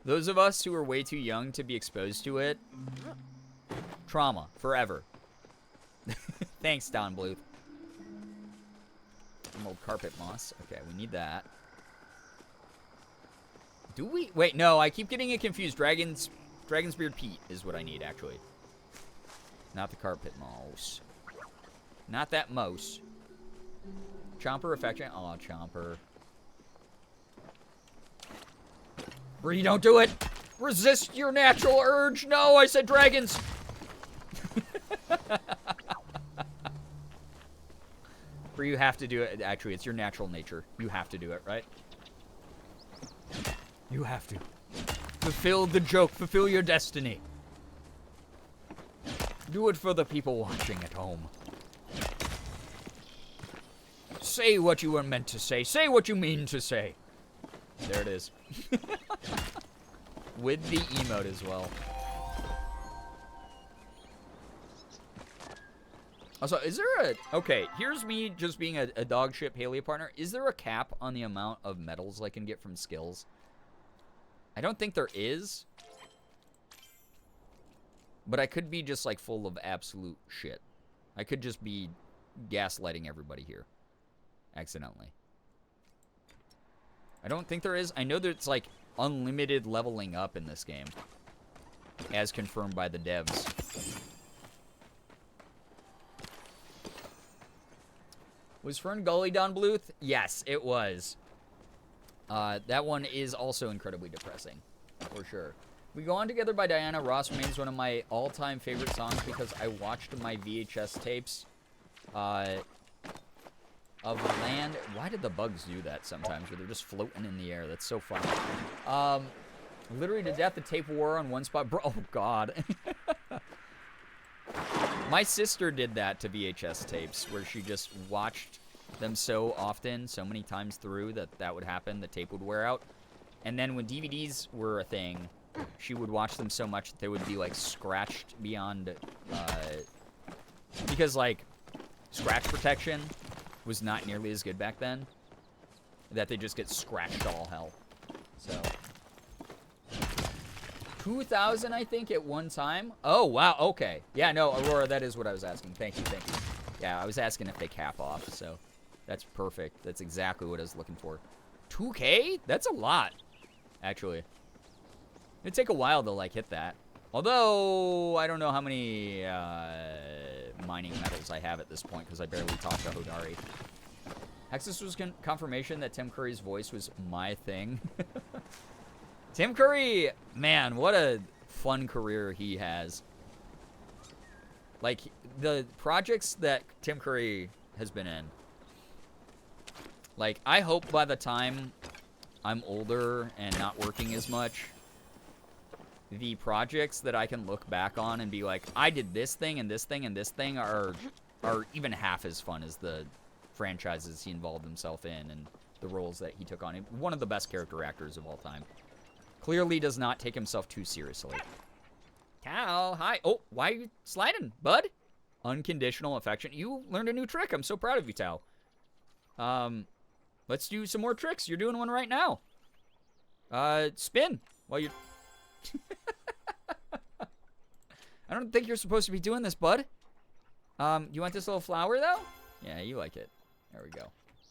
Those of us who are way too young to be exposed to it... Trauma, forever. Thanks, Don Bluth. Some old carpet moss. Okay, we need that. Do we? Wait, no, I keep getting it confused. Dragon's Beard Pete is what I need, actually. Not the carpet mouse. Not that mouse. Chomper affection. Aw, Chomper. Bree, don't do it! Resist your natural urge! No, I said dragons! Bree, you have to do it. Actually, it's your natural nature. You have to do it, right? You have to. Fulfill the joke. Fulfill your destiny. Do it for the people watching at home. Say what you were meant to say. Say what you mean to say. There it is. With the emote as well. Also, is there a... Okay, here's me just being a dog ship Haley partner. Is there a cap on the amount of medals I can get from skills? I don't think there is. But I could be just, like, full of absolute shit. I could just be gaslighting everybody here. Accidentally. I don't think there is. I know that it's, like, unlimited leveling up in this game. As confirmed by the devs. Was Fern Gully Don Bluth? Yes, it was. That one is also incredibly depressing. For sure. We Go On Together by Diana Ross remains one of my all-time favorite songs because I watched my VHS tapes of Land. Why did the bugs do that sometimes where they're just floating in the air? That's so funny. Literally to death, the tape wore on one spot. Bro, oh, God. My sister did that to VHS tapes where she just watched them so often, so many times through that would happen. The tape would wear out. And then when DVDs were a thing, she would watch them so much that they would be, like, scratched beyond, because, like, scratch protection was not nearly as good back then, that they just get scratched to all hell. So, 2,000, I think, at one time. Oh, wow, okay. Yeah, no, Aurora, that is what I was asking. Thank you, thank you. Yeah, I was asking if they cap off, so that's perfect. That's exactly what I was looking for. 2K? That's a lot, actually. It'd take a while to, like, hit that. Although, I don't know how many mining metals I have at this point, because I barely talked to Hodari. Hexus was confirmation that Tim Curry's voice was my thing. Tim Curry, man, what a fun career he has. Like, the projects that Tim Curry has been in. Like, I hope by the time I'm older and not working as much, the projects that I can look back on and be like, I did this thing and this thing and this thing are even half as fun as the franchises he involved himself in and the roles that he took on. One of the best character actors of all time. Clearly does not take himself too seriously. Cal, hi. Oh, why are you sliding, bud? Unconditional affection. You learned a new trick. I'm so proud of you, Tao. Let's do some more tricks. You're doing one right now. Spin while you're... I don't think you're supposed to be doing this, bud. You want this little flower, though? Yeah, you like it. There we go.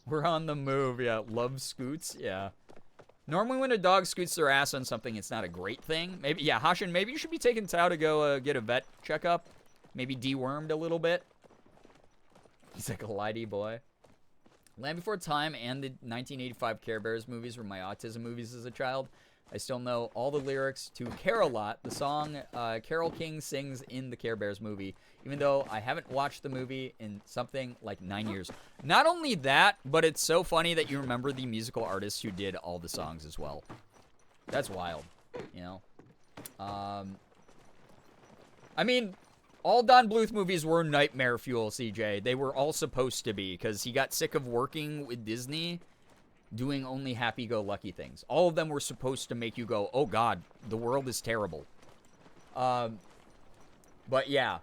We're on the move, yeah. Love scoots, yeah. Normally when a dog scoots their ass on something, it's not a great thing. Maybe, yeah, Hashin, maybe you should be taking Tao to go get a vet checkup. Maybe dewormed a little bit. He's like a lighty boy. Land Before Time and the 1985 Care Bears movies were my autism movies as a child. I still know all the lyrics to Care-a-Lot, the song Carole King sings in the Care Bears movie, even though I haven't watched the movie in something like 9 years. Not only that, but it's so funny that you remember the musical artists who did all the songs as well. That's wild, you know? I mean, all Don Bluth movies were nightmare fuel, CJ. They were all supposed to be, because he got sick of working with Disney doing only happy-go-lucky things. All of them were supposed to make you go, oh god, the world is terrible. But yeah.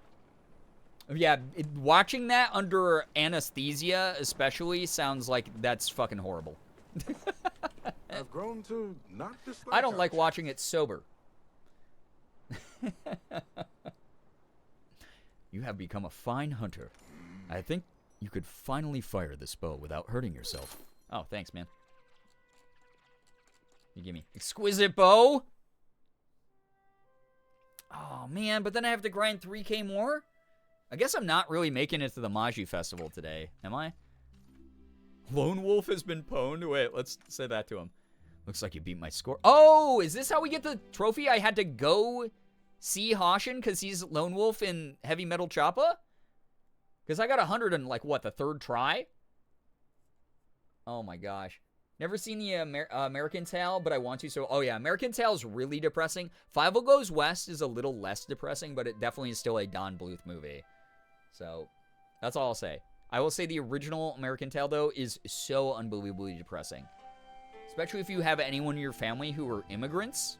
Yeah, watching that under anesthesia especially sounds like that's fucking horrible. I've grown to not dislike I don't like watching it sober. You have become a fine hunter. I think you could finally fire this bow without hurting yourself. Oh, thanks, man. You give me exquisite bow. Oh, man, but then I have to grind 3K more? I guess I'm not really making it to the Magi Festival today, am I? Lone Wolf has been pwned. Wait, let's say that to him. Looks like you beat my score. Oh, is this how we get the trophy? I had to go see Hoshin because he's Lone Wolf in Heavy Metal Choppa? Because I got 100 in, like, what, the third try? Oh, my gosh. Never seen the American Tail, but I want to. So, oh, yeah, American Tail is really depressing. Five Goes West is a little less depressing, but it definitely is still a Don Bluth movie. So, that's all I'll say. I will say the original American Tail, though, is so unbelievably depressing. Especially if you have anyone in your family who are immigrants.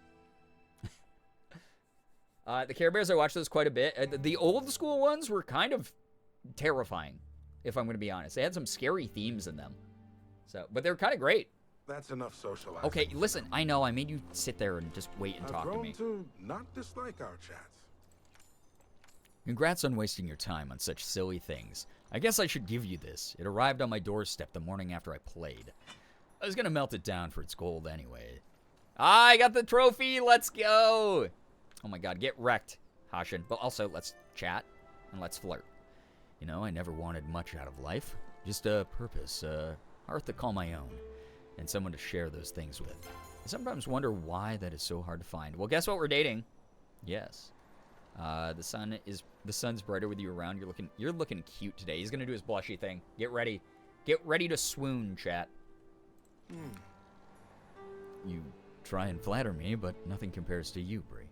The Care Bears, I watched those quite a bit. The old school ones were kind of terrifying, if I'm going to be honest. They had some scary themes in them. So, but they're kind of great. That's enough socializing. Okay, listen, I know I made you sit there and just wait and talk to me. I've grown to not dislike our chats. Congrats on wasting your time on such silly things. I guess I should give you this. It arrived on my doorstep the morning after I played. I was gonna melt it down for its gold anyway. I got the trophy, let's go! Oh my god, get wrecked, Hashin. But also, let's chat and let's flirt. You know, I never wanted much out of life. Just a purpose, hearth to call my own, and someone to share those things with. I sometimes wonder why that is so hard to find. Well, guess what? We're dating. Yes. The sun's brighter with you around. You're looking cute today. He's gonna do his blushy thing. Get ready. Get ready to swoon, chat. You try and flatter me, but nothing compares to you, Brie.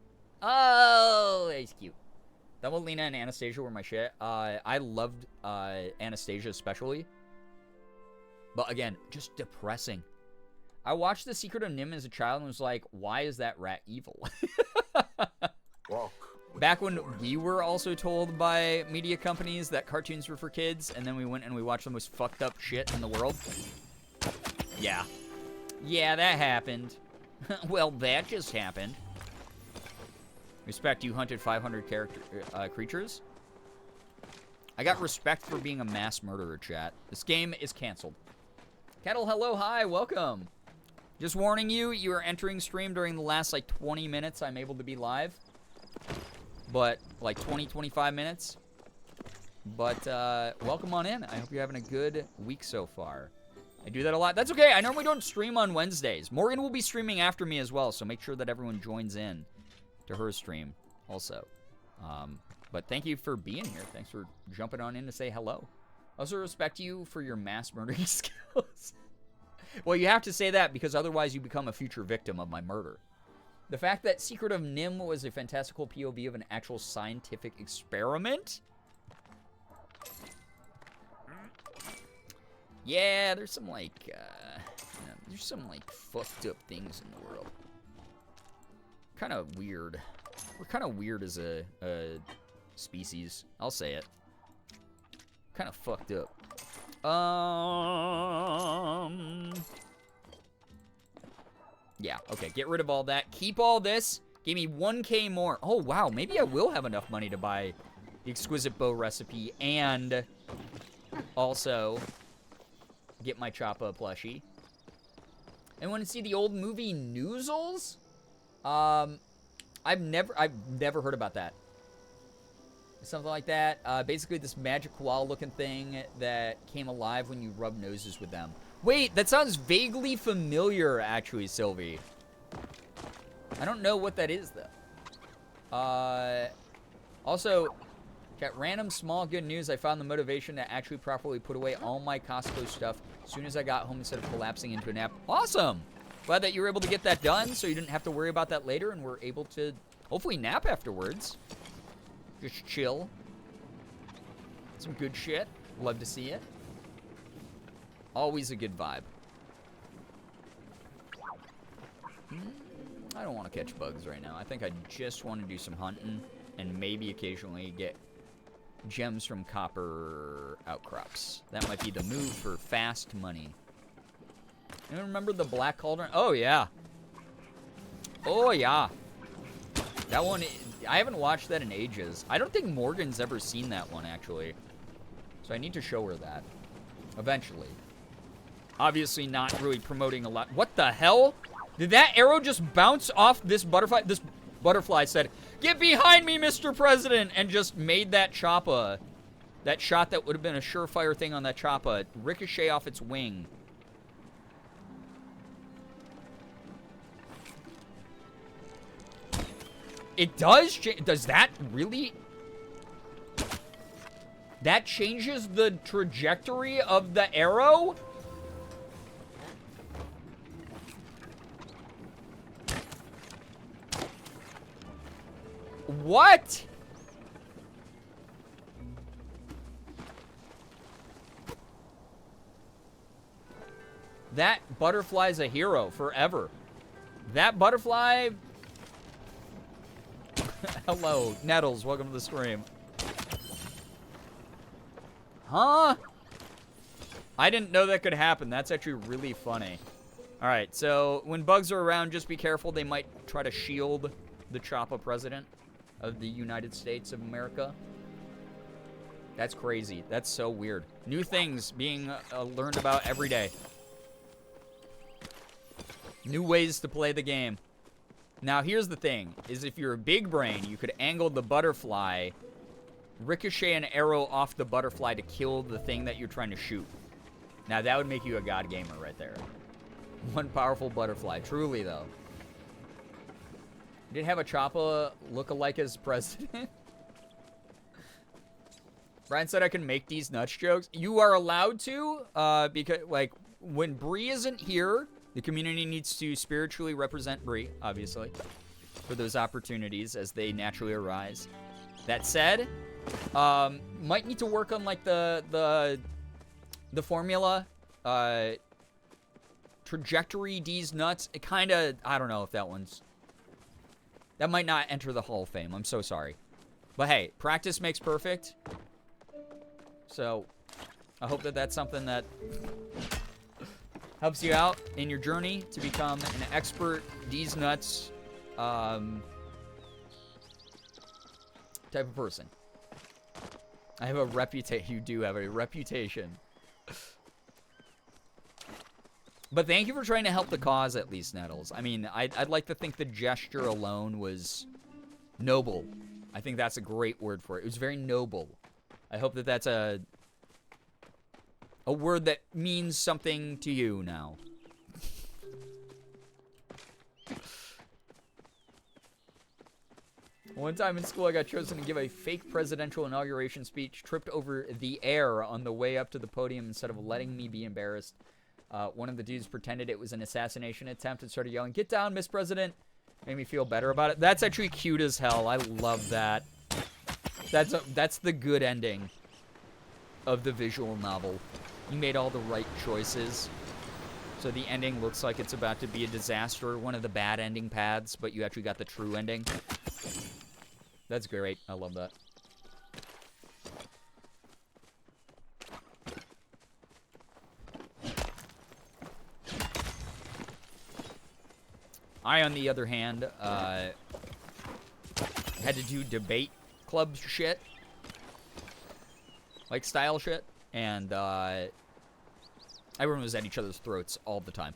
Oh, he's cute. Thumbelina and Anastasia were my shit. I loved Anastasia especially. But again, just depressing. I watched The Secret of Nim as a child and was like, why is that rat evil? Walk. Back when we were also told by media companies that cartoons were for kids, and then we went and we watched the most fucked up shit in the world. Yeah. Yeah, that happened. Well, that just happened. Respect, you hunted 500 creatures. I got respect for being a mass murderer, chat. This game is canceled. Kettle, hello, hi, welcome. Just warning you, you are entering stream during the last, like, 20 minutes I'm able to be live. But, like, 20, 25 minutes. But, welcome on in. I hope you're having a good week so far. I do that a lot. That's okay, I normally don't stream on Wednesdays. Morgan will be streaming after me as well, so make sure that everyone joins in to her stream also. But thank you for being here. Thanks for jumping on in to say hello. I also respect you for your mass murdering skills. Well, you have to say that because otherwise you become a future victim of my murder. The fact that Secret of Nim was a fantastical POV of an actual scientific experiment? Yeah, there's some like, fucked up things in the world. Kind of weird. We're kind of weird as a species. I'll say it. Kind of fucked up. Yeah, okay, get rid of all that. Keep all this. Give me 1K more. Oh, wow, maybe I will have enough money to buy the exquisite bow recipe and also get my Choppa plushie. And want to see the old movie Noozles? I've never heard about that. Something like that. Basically this magic koala looking thing that came alive when you rub noses with them. Wait, that sounds vaguely familiar, actually, Sylvie. I don't know what that is, though. Also, got random small good news. I found the motivation to actually properly put away all my Costco stuff as soon as I got home instead of collapsing into a nap. Awesome! Glad that you were able to get that done so you didn't have to worry about that later and were able to hopefully nap afterwards. Just chill. Some good shit. Love to see it. Always a good vibe. I don't want to catch bugs right now. I think I just want to do some hunting and maybe occasionally get gems from copper outcrops. That might be the move for fast money. Anyone remember the Black Cauldron? Oh, yeah. Oh, yeah. That one, I haven't watched that in ages. I don't think Morgan's ever seen that one, actually. So I need to show her that. Eventually. Obviously not really promoting a lot. What the hell? Did that arrow just bounce off this butterfly? This butterfly said, "Get behind me, Mr. President," and just made that choppa, that shot that would have been a surefire thing on that choppa, ricochet off its wing. It does. Does that really? That changes the trajectory of the arrow? What? That butterfly's a hero forever. That butterfly... Hello, Nettles. Welcome to the stream. Huh? I didn't know that could happen. That's actually really funny. Alright, so when bugs are around, just be careful. They might try to shield the Choppa president of the United States of America. That's crazy. That's so weird. New things being learned about every day. New ways to play the game. Now, here's the thing, is if you're a big brain, you could angle the butterfly, ricochet an arrow off the butterfly to kill the thing that you're trying to shoot. Now, that would make you a god gamer right there. One powerful butterfly. Truly, though. Did have a Choppa look-alike as president? Brian said I can make these nuts jokes. You are allowed to, because, like, when Bree isn't here, the community needs to spiritually represent Bree, obviously, for those opportunities as they naturally arise. That said, might need to work on, like, the formula, trajectory, D's nuts. It kind of, I don't know if that one's... That might not enter the Hall of Fame. I'm so sorry. But hey, practice makes perfect. So, I hope that that's something that helps you out in your journey to become an expert D's nuts type of person. I have a reputation. You do have a reputation. But thank you for trying to help the cause, at least, Nettles. I mean, I'd like to think the gesture alone was noble. I think that's a great word for it. It was very noble. I hope that that's a word that means something to you now. One time in school, I got chosen to give a fake presidential inauguration speech, tripped over the air on the way up to the podium instead of letting me be embarrassed. One of the dudes pretended it was an assassination attempt and started yelling, "Get down, Miss President." Made me feel better about it. That's actually cute as hell. I love that. That's the good ending of the visual novel. You made all the right choices. So the ending looks like it's about to be a disaster, one of the bad ending paths, but you actually got the true ending. That's great. I love that. I, on the other hand, had to do debate club shit. Like style shit. And, everyone was at each other's throats all the time.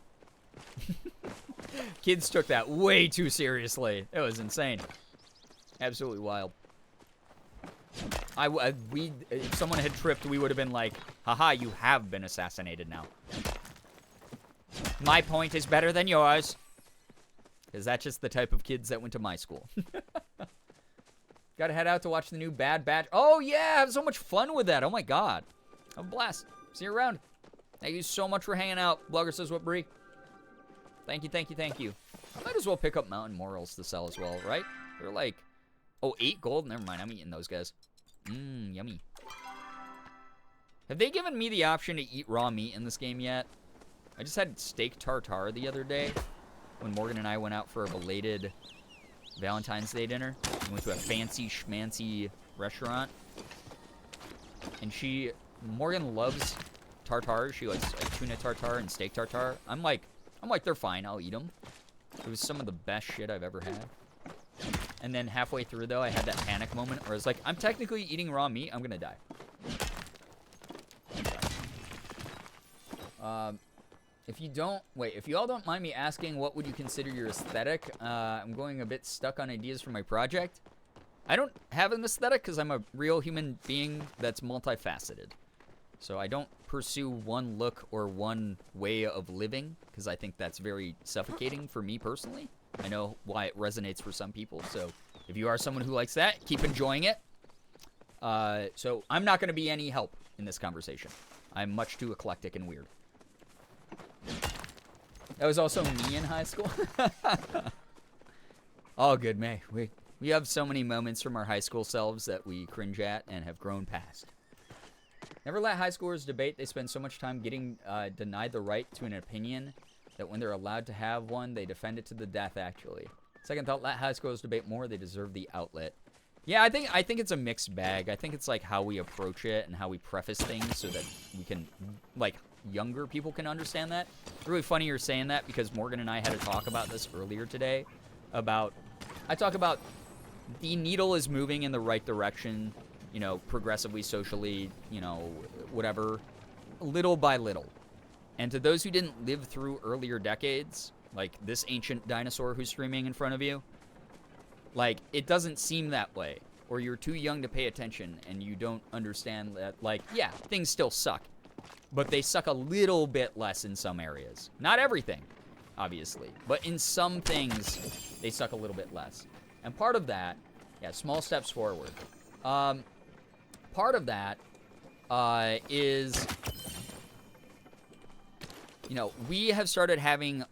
Kids took that way too seriously. It was insane. Absolutely wild. If someone had tripped, we would have been like, haha, you have been assassinated now. My point is better than yours. Because that's just the type of kids that went to my school. Gotta head out to watch the new Bad Batch. Oh, yeah, have so much fun with that. Oh, my God. Have a blast. See you around. Thank you so much for hanging out. Blogger says what, Bree? Thank you, thank you, thank you. I might as well pick up Mountain Morals to sell as well, right? They're like, oh, 8 gold? Never mind, I'm eating those guys. Mmm, yummy. Have they given me the option to eat raw meat in this game yet? I just had steak tartare the other day when Morgan and I went out for a belated Valentine's Day dinner. We went to a fancy schmancy restaurant. And Morgan loves tartare. She likes tuna tartare and steak tartare. I'm like, they're fine. I'll eat them. It was some of the best shit I've ever had. And then halfway through, though, I had that panic moment where I was like, I'm technically eating raw meat. I'm going to die. if you all don't mind me asking, what would you consider your aesthetic? I'm going a bit stuck on ideas for my project. I don't have an aesthetic because I'm a real human being that's multifaceted. So I don't pursue one look or one way of living because I think that's very suffocating for me personally. I know why it resonates for some people. So if you are someone who likes that, keep enjoying it. So I'm not going to be any help in this conversation. I'm much too eclectic and weird. That was also me in high school. All good, May. We have so many moments from our high school selves that we cringe at and have grown past. Never let high schoolers debate. They spend so much time getting denied the right to an opinion that when they're allowed to have one, they defend it to the death, actually. Second thought, let high schoolers debate more. They deserve the outlet. Yeah, I think it's a mixed bag. I think it's like how we approach it and how we preface things so that we can, like, younger people can understand that. It's really funny you're saying that because Morgan and I had a talk about this earlier today. I talk about the needle is moving in the right direction, you know, progressively, socially, you know, whatever, little by little. And to those who didn't live through earlier decades, like this ancient dinosaur who's screaming in front of you, like, it doesn't seem that way. Or you're too young to pay attention and you don't understand that, like, yeah, things still suck. But they suck a little bit less in some areas. Not everything, obviously. But in some things, they suck a little bit less. And part of that, yeah, small steps forward. Part of that is, you know, we have started having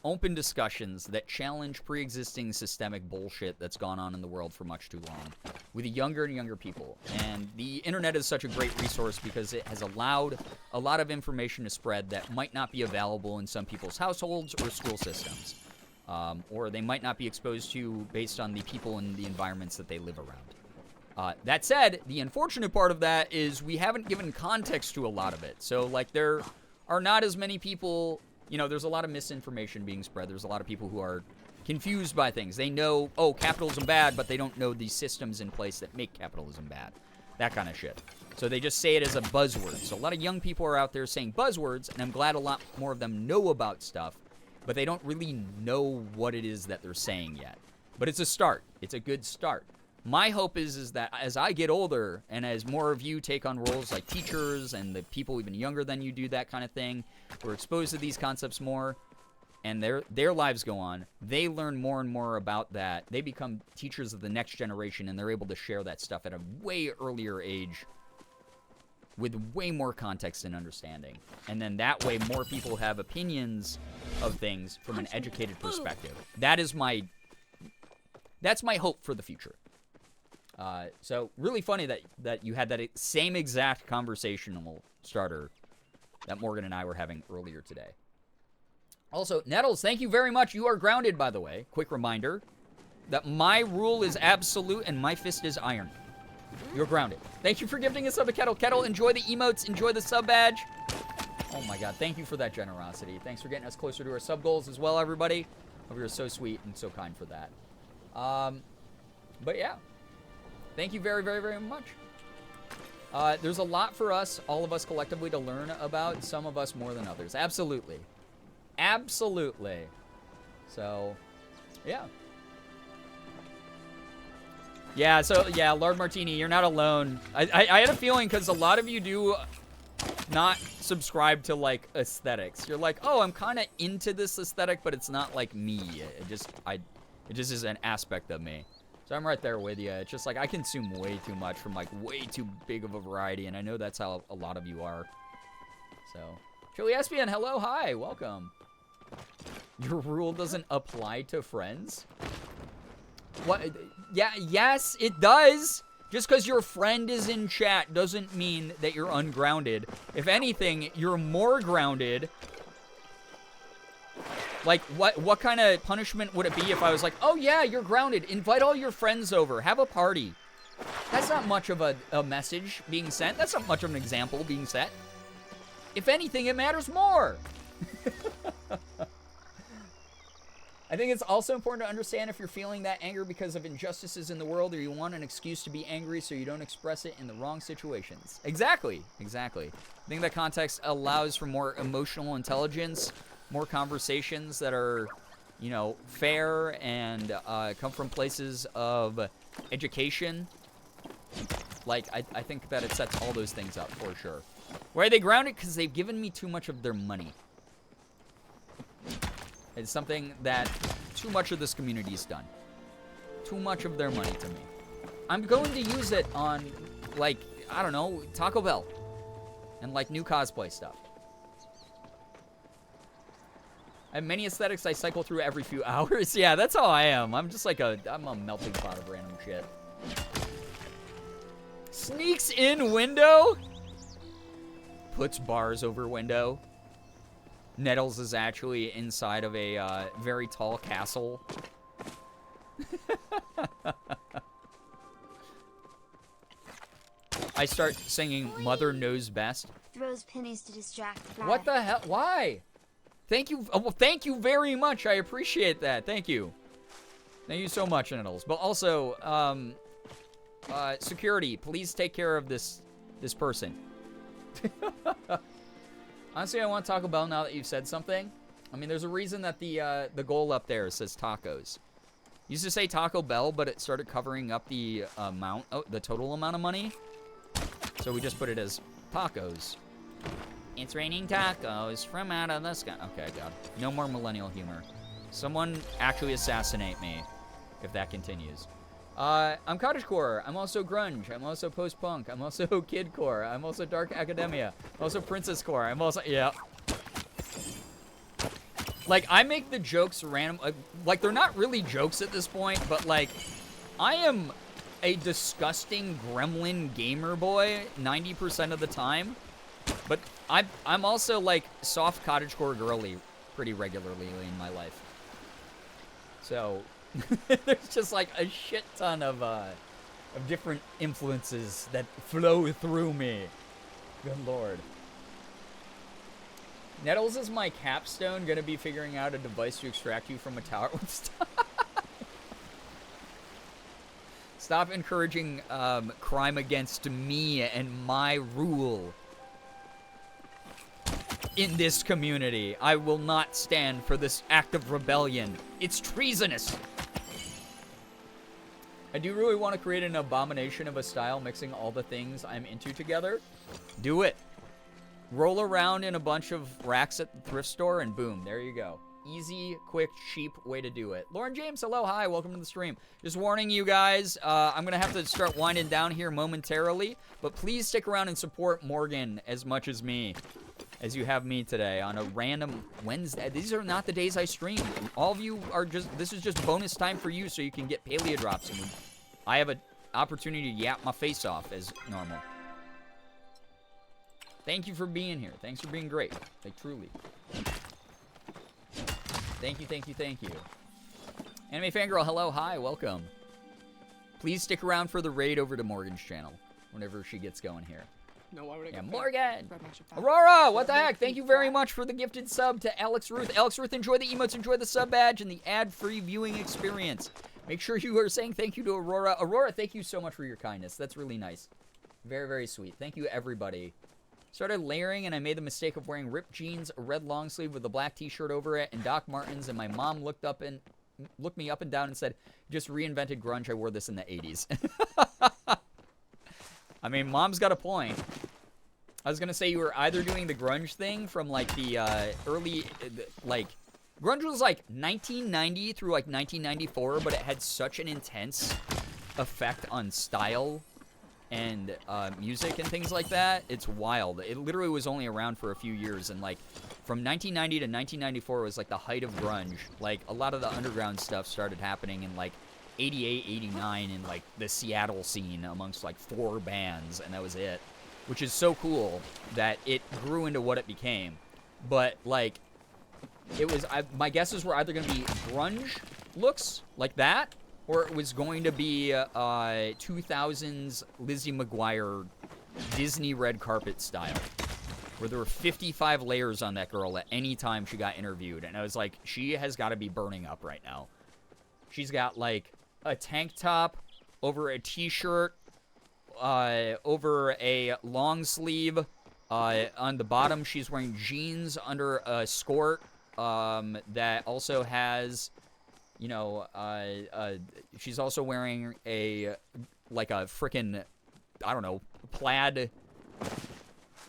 open discussions that challenge pre-existing systemic bullshit that's gone on in the world for much too long with younger and younger people. And the internet is such a great resource because it has allowed a lot of information to spread that might not be available in some people's households or school systems. Or they might not be exposed to based on the people and the environments that they live around. That said, the unfortunate part of that is we haven't given context to a lot of it. So, like, there are not as many people, you know, there's a lot of misinformation being spread. There's a lot of people who are confused by things. They know, oh, capitalism bad, but they don't know the systems in place that make capitalism bad. That kind of shit. So they just say it as a buzzword. So a lot of young people are out there saying buzzwords, and I'm glad a lot more of them know about stuff, but they don't really know what it is that they're saying yet. But it's a start. It's a good start. My hope is that as I get older and as more of you take on roles like teachers and the people even younger than you do that kind of thing, we're exposed to these concepts more and their lives go on. They learn more and more about that. They become teachers of the next generation and they're able to share that stuff at a way earlier age with way more context and understanding. And then that way more people have opinions of things from an educated perspective. That's my hope for the future. So really funny that you had that same exact conversational starter that Morgan and I were having earlier today. Also, Nettles, thank you very much. You are grounded, by the way. Quick reminder that my rule is absolute and my fist is iron. You're grounded. Thank you for gifting us sub to Kettle. Kettle, enjoy the emotes. Enjoy the sub badge. Oh my god, thank you for that generosity. Thanks for getting us closer to our sub goals as well, everybody. Hope you're so sweet and so kind for that. But yeah. Thank you very, very, very much. There's a lot for us, all of us collectively, to learn about. Some of us more than others. Absolutely. Absolutely. So, yeah. Yeah, so, yeah, Lord Martini, you're not alone. I had a feeling because a lot of you do not subscribe to, like, aesthetics. You're like, oh, I'm kind of into this aesthetic, but it's not like me. It just is an aspect of me. So I'm right there with you. It's just like I consume way too much from like way too big of a variety, and I know that's how a lot of you are. So, Chili Espion, hello, hi, welcome. Your rule doesn't apply to friends? What? Yeah, yes, it does. Just because your friend is in chat doesn't mean that you're ungrounded. If anything, you're more grounded. Like, what kind of punishment would it be if I was like, oh yeah, you're grounded, invite all your friends over, have a party? That's not much of a message being sent. That's not much of an example being set. If anything, it matters more. I think it's also important to understand if you're feeling that anger because of injustices in the world, or you want an excuse to be angry so you don't express it in the wrong situations. Exactly. I think that context allows for more emotional intelligence, more conversations that are, you know, fair and come from places of education. Like, I think that it sets all those things up for sure. Why are they grounded? Because they've given me too much of their money. It's something that too much of this community's done. Too much of their money to me. I'm going to use it on, like, I don't know, Taco Bell. And, like, new cosplay stuff. I have many aesthetics I cycle through every few hours. Yeah, that's how I am. I'm just like I'm a melting pot of random shit. Sneaks in window? Puts bars over window. Nettles is actually inside of a very tall castle. I start singing Mother Knows Best. Throws pennies to distract fly. What the hell? Why? Thank you. Oh, well, thank you very much. I appreciate that. Thank you. Thank you so much, Nettles. But also, security, please take care of this person. Honestly, I want Taco Bell now that you've said something. I mean, there's a reason that the goal up there says tacos. Used to say Taco Bell, but it started covering up the the total amount of money. So we just put it as tacos. It's raining tacos from out of the sky. Okay, God. No more millennial humor. Someone actually assassinate me if that continues. I'm cottagecore. I'm also grunge. I'm also post-punk. I'm also kidcore. I'm also dark academia. I'm also princesscore. I'm also, yeah. Like, I make the jokes random. Like, they're not really jokes at this point, but like, I am a disgusting gremlin gamer boy 90% of the time. But I'm also like soft cottagecore girly pretty regularly in my life. So there's just like a shit ton of different influences that flow through me. Good Lord. Nettles is my capstone. Gonna be figuring out a device to extract you from a tower. Stop encouraging crime against me and my rule. In this community, I will not stand for this act of rebellion. It's treasonous. I do really want to create an abomination of a style mixing all the things I'm into together. Do it. Roll around in a bunch of racks at the thrift store and boom, there you go. Easy, quick, cheap way to do it. Lauren James, hello, hi, welcome to the stream. Just warning you guys, I'm going to have to start winding down here momentarily, but please stick around and support Morgan as much as me. As you have me today on a random Wednesday. These are not the days I stream. All of you are just, this is just bonus time for you so you can get Palia drops. And I have an opportunity to yap my face off as normal. Thank you for being here. Thanks for being great. Like, truly. Thank you, thank you, thank you. Anime Fangirl, hello, hi, welcome. Please stick around for the raid over to Morgan's channel whenever she gets going here. No, why would I Yeah, go Morgan! back? Aurora, what the heck? Thank you very much for the gifted sub to Alex Ruth. Alex Ruth, enjoy the emotes, enjoy the sub badge, and the ad-free viewing experience. Make sure you are saying thank you to Aurora. Aurora, thank you so much for your kindness. That's really nice. Very, very sweet. Thank you, everybody. Started layering, and I made the mistake of wearing ripped jeans, a red long sleeve with a black t-shirt over it, and Doc Martens, and my mom looked me up and down and said, just reinvented grunge. I wore this in the 80s. I mean, mom's got a point. I was gonna say you were either doing the grunge thing from like the early, like, grunge was like 1990 through like 1994, but it had such an intense effect on style and music and things like that. It's wild. It literally was only around for a few years, and like from 1990 to 1994 was like the height of grunge. Like a lot of the underground stuff started happening in like 88, 89 in like the Seattle scene amongst like 4 bands, and that was it. Which is so cool that it grew into what it became. But, like, it was, my guesses were either going to be grunge looks like that, or it was going to be 2000s Lizzie McGuire Disney red carpet style. where there were 55 layers on that girl at any time she got interviewed. And I was like, she has got to be burning up right now. She's got, like, a tank top over a t-shirt, over a long sleeve. On the bottom, she's wearing jeans under a skirt that also has, you know, she's also wearing a, like a frickin', I don't know, plaid,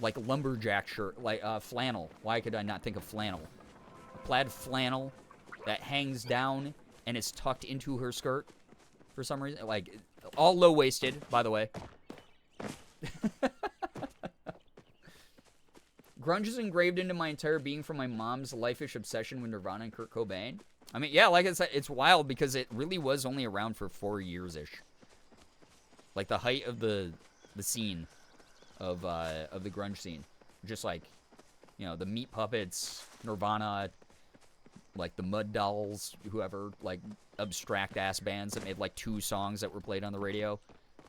like lumberjack shirt, like flannel. Why could I not think of flannel? A plaid flannel that hangs down and is tucked into her skirt for some reason. Like, all low-waisted, by the way. Grunge is engraved into my entire being from my mom's life-ish obsession with Nirvana and Kurt Cobain. I mean, yeah, like I said, it's wild because it really was only around for 4 years-ish. Like, the height of the scene of the grunge scene. Just like, you know, the Meat Puppets, Nirvana, like the Mud Dolls, whoever, like, abstract-ass bands that made, like, 2 songs that were played on the radio.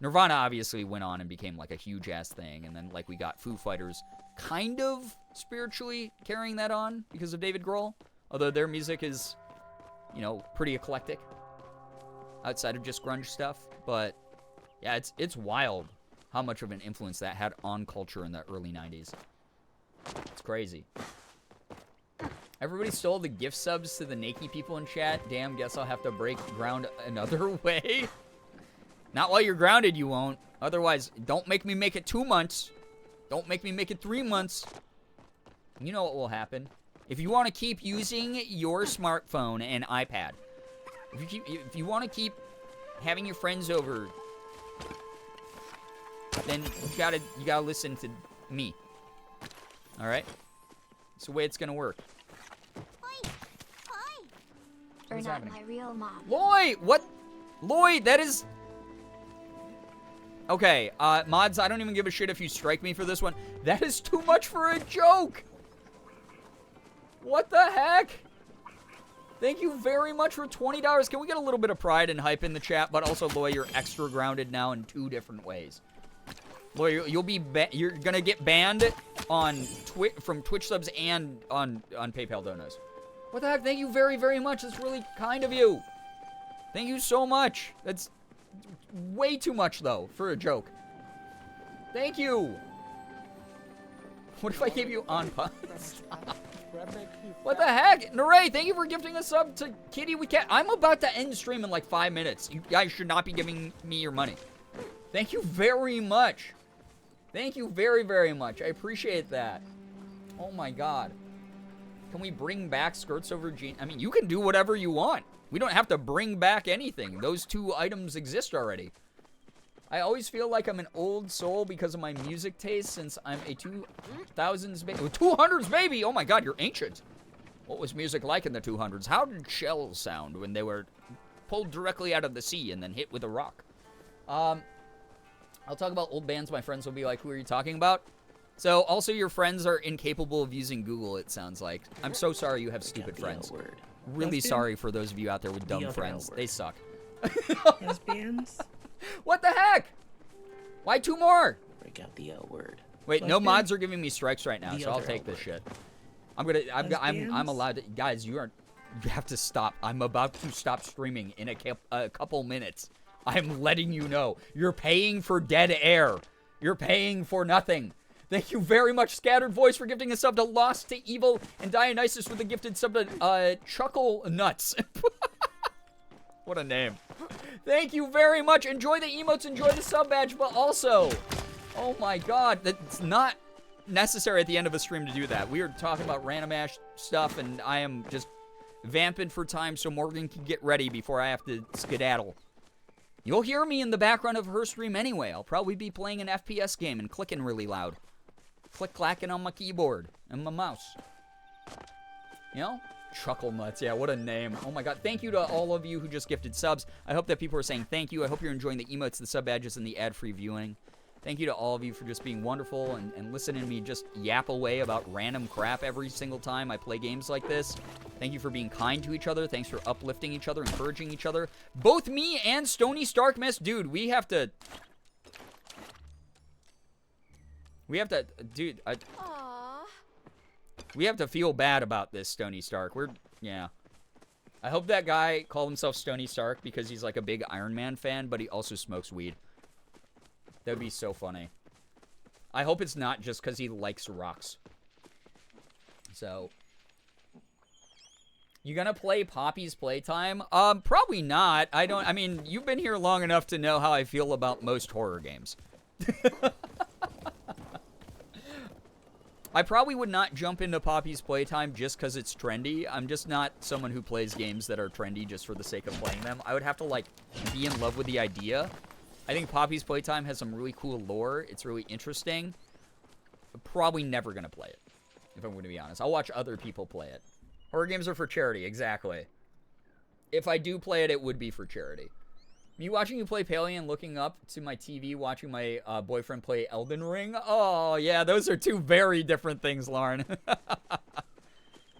Nirvana obviously went on and became, like, a huge-ass thing, and then, like, we got Foo Fighters kind of spiritually carrying that on because of David Grohl, although their music is, you know, pretty eclectic outside of just grunge stuff. But yeah, it's wild how much of an influence that had on culture in the early 90s. It's crazy. Everybody stole the gift subs to the Nakey people in chat. Damn, guess I'll have to break ground another way. Not while you're grounded, you won't. Otherwise, don't make me make it 2 months. Don't make me make it 3 months. You know what will happen. If you want to keep using your smartphone and iPad, if you want to keep having your friends over, then you gotta listen to me. All right? It's the way it's gonna work. Or What's not happening? my real mom. Lloyd, what? Lloyd, that is... Okay, mods, I don't even give a shit if you strike me for this one. That is too much for a joke! What the heck? Thank you very much for $20. Can we get a little bit of pride and hype in the chat? But also, Lloyd, you're extra grounded now in 2 different ways. Lloyd, you're gonna get banned on from Twitch subs and on PayPal donos. What the heck? Thank you very, very much. That's really kind of you. Thank you so much. That's way too much, though, for a joke. Thank you. What if I gave you on puns? What the heck? Naray, thank you for gifting a sub to Kitty We Cat. I'm about to end the stream in like 5 minutes. You guys should not be giving me your money. Thank you very much. Thank you very, very much. I appreciate that. Oh my god. Can we bring back skirts over jeans? I mean, you can do whatever you want. We don't have to bring back anything. Those 2 items exist already. I always feel like I'm an old soul because of my music taste since I'm a 2000s baby. 200s baby! Oh my god, you're ancient. What was music like in the 200s? How did shells sound when they were pulled directly out of the sea and then hit with a rock? I'll talk about old bands. My friends will be like, who are you talking about? So, also your friends are incapable of using Google, it sounds like. I'm so sorry you have stupid friends. Really sorry for those of you out there with dumb friends. They suck. Lesbians? What the heck? Why 2 more? Break out the L word. Wait, no Lesbians? mods are giving me strikes right now, The so I'll other take L this word. shit. I'm allowed to, guys, you have to stop. I'm about to stop streaming in a couple minutes. I'm letting you know. You're paying for dead air. You're paying for nothing. Thank you very much, Scattered Voice, for gifting a sub to Lost to Evil, and Dionysus with a gifted sub to Chuckle Nuts. What a name. Thank you very much. Enjoy the emotes, enjoy the sub badge, but also, oh my god, that's not necessary at the end of a stream to do that. We are talking about random ass stuff, and I am just vamping for time so Morgan can get ready before I have to skedaddle. You'll hear me in the background of her stream anyway. I'll probably be playing an FPS game and clicking really loud. Click-clacking on my keyboard and my mouse. You know? Chuckle Nuts. Yeah, what a name. Oh my god. Thank you to all of you who just gifted subs. I hope that people are saying thank you. I hope you're enjoying the emotes, the sub badges, and the ad-free viewing. Thank you to all of you for just being wonderful and listening to me just yap away about random crap every single time I play games like this. Thank you for being kind to each other. Thanks for uplifting each other, encouraging each other. Both me and Stony Stark Mist, dude, we have to... dude, We have to feel bad about this, Stony Stark. Yeah. I hope that guy called himself Stony Stark because he's like a big Iron Man fan, but he also smokes weed. That would be so funny. I hope it's not just because he likes rocks. So, you gonna play Poppy's Playtime? Probably not. I mean, you've been here long enough to know how I feel about most horror games. I probably would not jump into Poppy's Playtime just because it's trendy. I'm just not someone who plays games that are trendy just for the sake of playing them. I would have to, like, be in love with the idea. I think Poppy's Playtime has some really cool lore. It's really interesting. I'm probably never going to play it, if I'm going to be honest. I'll watch other people play it. Horror games are for charity, exactly. If I do play it, it would be for charity. Me watching you play Palia and looking up to my TV, watching my boyfriend play Elden Ring. Oh, yeah, those are two very different things, Lauren.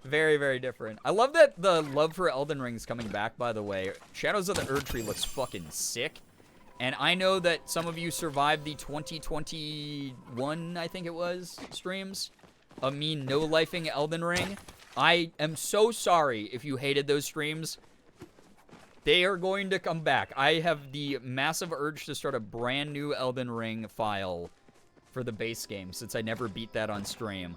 Very, very different. I love that the love for Elden Ring's coming back, by the way. Shadows of the Erdtree looks fucking sick. And I know that some of you survived the 2021, I think it was, streams of me no-lifing Elden Ring. I am so sorry if you hated those streams. They are going to come back. I have the massive urge to start a brand new Elden Ring file for the base game since I never beat that on stream.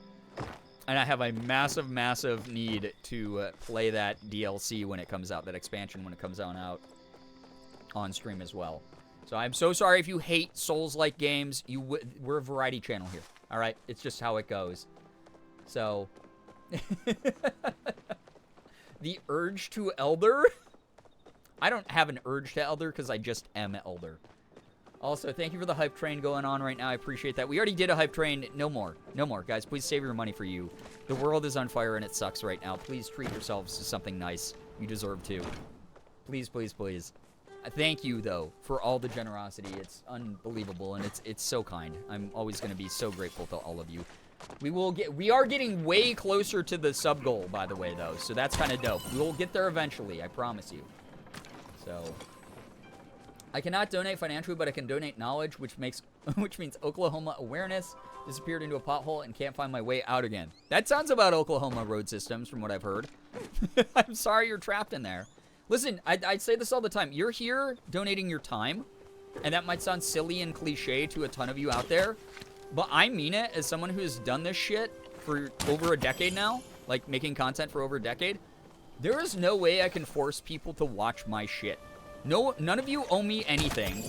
And I have a massive, massive need to play that DLC when it comes out, that expansion when it comes out on stream as well. So I'm so sorry if you hate Souls-like games. We're a variety channel here, all right? It's just how it goes. So, the urge to Elder? I don't have an urge to Elder because I just am Elder. Also, thank you for the hype train going on right now. I appreciate that. We already did a hype train. No more. No more. Guys, please save your money for you. The world is on fire and it sucks right now. Please treat yourselves to something nice. You deserve to. Please, please, please. Thank you, though, for all the generosity. It's unbelievable, and it's so kind. I'm always going to be so grateful to all of you. We are getting way closer to the sub goal, by the way, though, so that's kind of dope. We will get there eventually, I promise you. So, I cannot donate financially, but I can donate knowledge, which means Oklahoma awareness disappeared into a pothole and can't find my way out again. That sounds about Oklahoma road systems, from what I've heard. I'm sorry you're trapped in there. Listen, I say this all the time. You're here donating your time, and that might sound silly and cliche to a ton of you out there, but I mean it as someone who has done this shit for over a decade now, like making content for over a decade. There is no way I can force people to watch my shit. No, none of you owe me anything.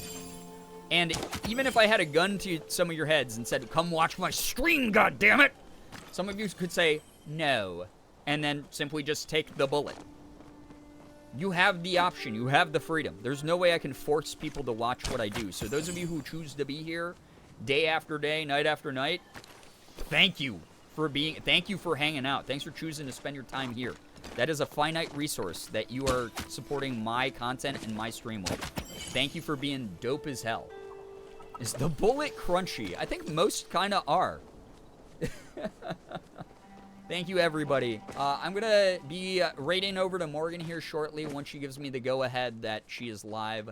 And even if I had a gun to some of your heads and said, come watch my stream, goddammit, some of you could say no, and then simply just take the bullet. You have the option. You have the freedom. There's no way I can force people to watch what I do. So those of you who choose to be here day after day, night after night, thank you for hanging out. Thanks for choosing to spend your time here. That is a finite resource that you are supporting my content and my stream with. Thank you for being dope as hell. Is the bullet crunchy? I think most kind of are. Thank you, everybody. I'm going to be raiding over to Morgan here shortly once she gives me the go-ahead that she is live.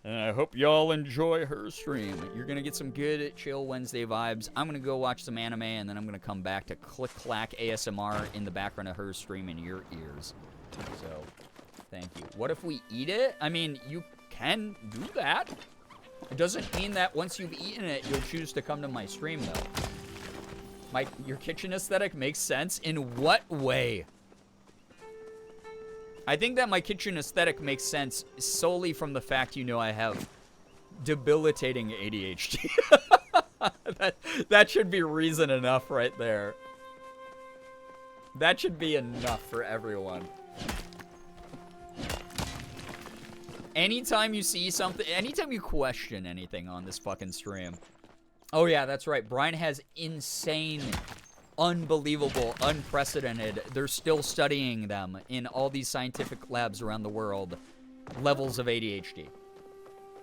And I hope y'all enjoy her stream. You're going to get some good Chill Wednesday vibes. I'm going to go watch some anime, and then I'm going to come back to click-clack ASMR in the background of her stream in your ears. So, thank you. What if we eat it? I mean, you can do that. It doesn't mean that once you've eaten it, you'll choose to come to my stream, though. Your kitchen aesthetic makes sense? In what way? I think that my kitchen aesthetic makes sense solely from the fact you know I have debilitating ADHD. that should be reason enough right there. That should be enough for everyone. Anytime you see something, anytime you question anything on this fucking stream. Oh yeah, that's right. Brian has insane, unbelievable, unprecedented, they're still studying them in all these scientific labs around the world, levels of ADHD.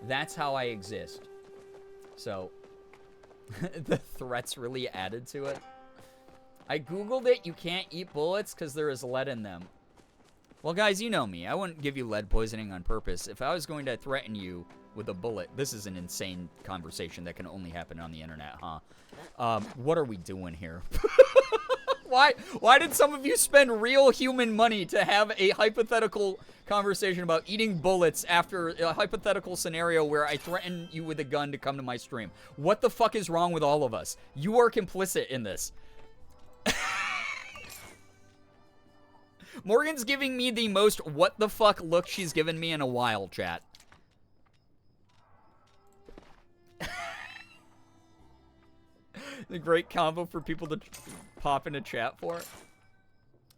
That's how I exist. So, the threats really added to it. I googled it, you can't eat bullets because there is lead in them. Well, guys, you know me. I wouldn't give you lead poisoning on purpose. If I was going to threaten you with a bullet, this is an insane conversation that can only happen on the internet, huh? What are we doing here? Why did some of you spend real human money to have a hypothetical conversation about eating bullets after a hypothetical scenario where I threaten you with a gun to come to my stream? What the fuck is wrong with all of us? You are complicit in this. Morgan's giving me the most what the fuck look she's given me in a while, chat. The great combo for people to pop into chat for.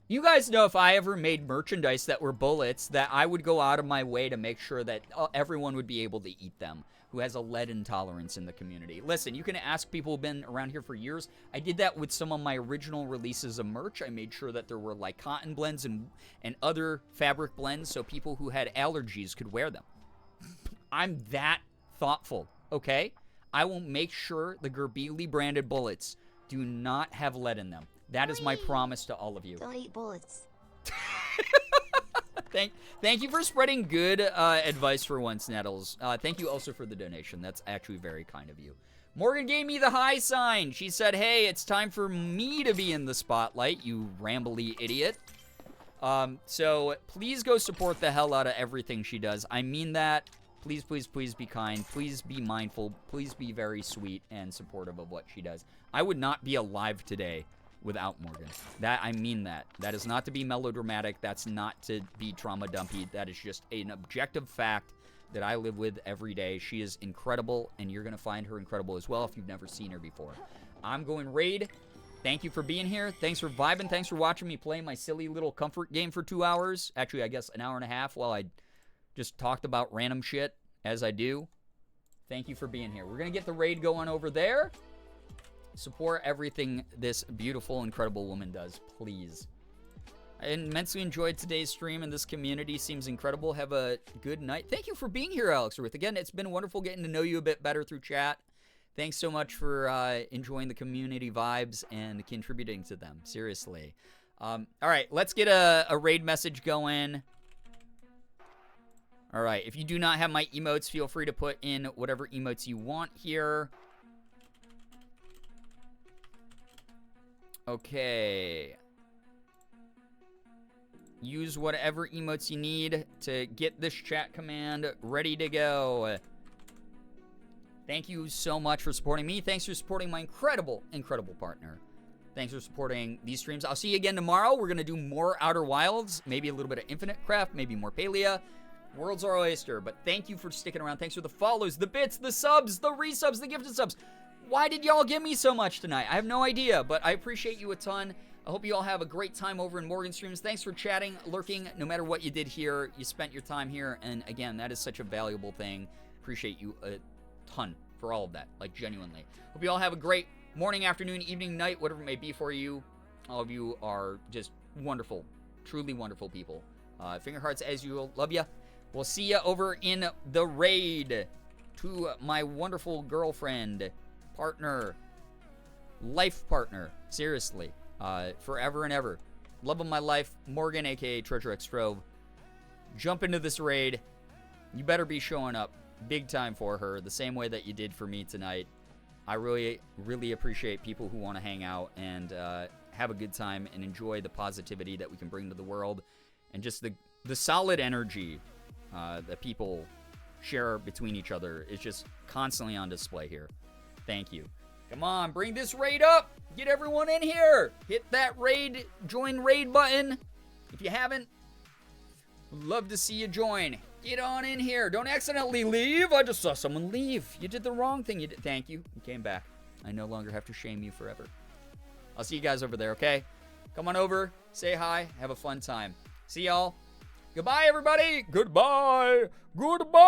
You guys know if I ever made merchandise that were bullets, that I would go out of my way to make sure that everyone would be able to eat them who has a lead intolerance in the community. Listen, you can ask people who've been around here for years. I did that with some of my original releases of merch. I made sure that there were like cotton blends and other fabric blends so people who had allergies could wear them. I'm that thoughtful, okay? I will make sure the Girbeagly branded bullets do not have lead in them. That is my promise to all of you. Don't eat bullets. Thank you for spreading good advice for once, Nettles. Thank you also for the donation. That's actually very kind of you. Morgan gave me the high sign. She said, hey, it's time for me to be in the spotlight, you rambly idiot. So please go support the hell out of everything she does. I mean that. Please, please, please be kind. Please be mindful. Please be very sweet and supportive of what she does. I would not be alive today without Morgan. I mean that. That is not to be melodramatic. That's not to be trauma dumpy. That is just an objective fact that I live with every day. She is incredible, and you're going to find her incredible as well if you've never seen her before. I'm going raid. Thank you for being here. Thanks for vibing. Thanks for watching me play my silly little comfort game for 2 hours. Actually, I guess an hour and a half while I just talked about random shit as I do. Thank you for being here. We're going to get the raid going over there. Support everything this beautiful, incredible woman does, please. I immensely enjoyed today's stream, and this community seems incredible. Have a good night. Thank you for being here, Alex Ruth. Again, it's been wonderful getting to know you a bit better through chat. Thanks so much for enjoying the community vibes and contributing to them. Seriously. All right, let's get a raid message going. All right, if you do not have my emotes, feel free to put in whatever emotes you want here. Okay. Use whatever emotes you need to get this chat command ready to go. Thank you so much for supporting me. Thanks for supporting my incredible, incredible partner. Thanks for supporting these streams. I'll see you again tomorrow. We're going to do more Outer Wilds, maybe a little bit of Infinite Craft, maybe more Palia. World's our oyster, but thank you for sticking around. Thanks for the follows, the bits, the subs, the resubs, the gifted subs. Why did y'all give me so much tonight? I have no idea, but I appreciate you a ton. I hope you all have a great time over in Morgan Streams. Thanks for chatting, lurking, no matter what you did here. You spent your time here, and again, that is such a valuable thing. Appreciate you a ton for all of that, like genuinely. Hope you all have a great morning, afternoon, evening, night, whatever it may be for you. All of you are just wonderful, truly wonderful people. Finger hearts as usual. Love ya. We'll see ya over in the raid. To my wonderful girlfriend, partner, life partner, seriously, forever and ever. Love of my life, Morgan, aka Treasure X Trove. Jump into this raid. You better be showing up big time for her, the same way that you did for me tonight. I really, really appreciate people who want to hang out and have a good time and enjoy the positivity that we can bring to the world, and just the solid energy that people share between each other is just constantly on display here. Thank you. Come on, bring this raid up. Get everyone in here. Hit that raid, join raid button. If you haven't, would love to see you join. Get on in here. Don't accidentally leave. I just saw someone leave. You did the wrong thing. You did. Thank you. You came back. I no longer have to shame you forever. I'll see you guys over there, okay? Come on over. Say hi. Have a fun time. See y'all. Goodbye, everybody. Goodbye. Goodbye.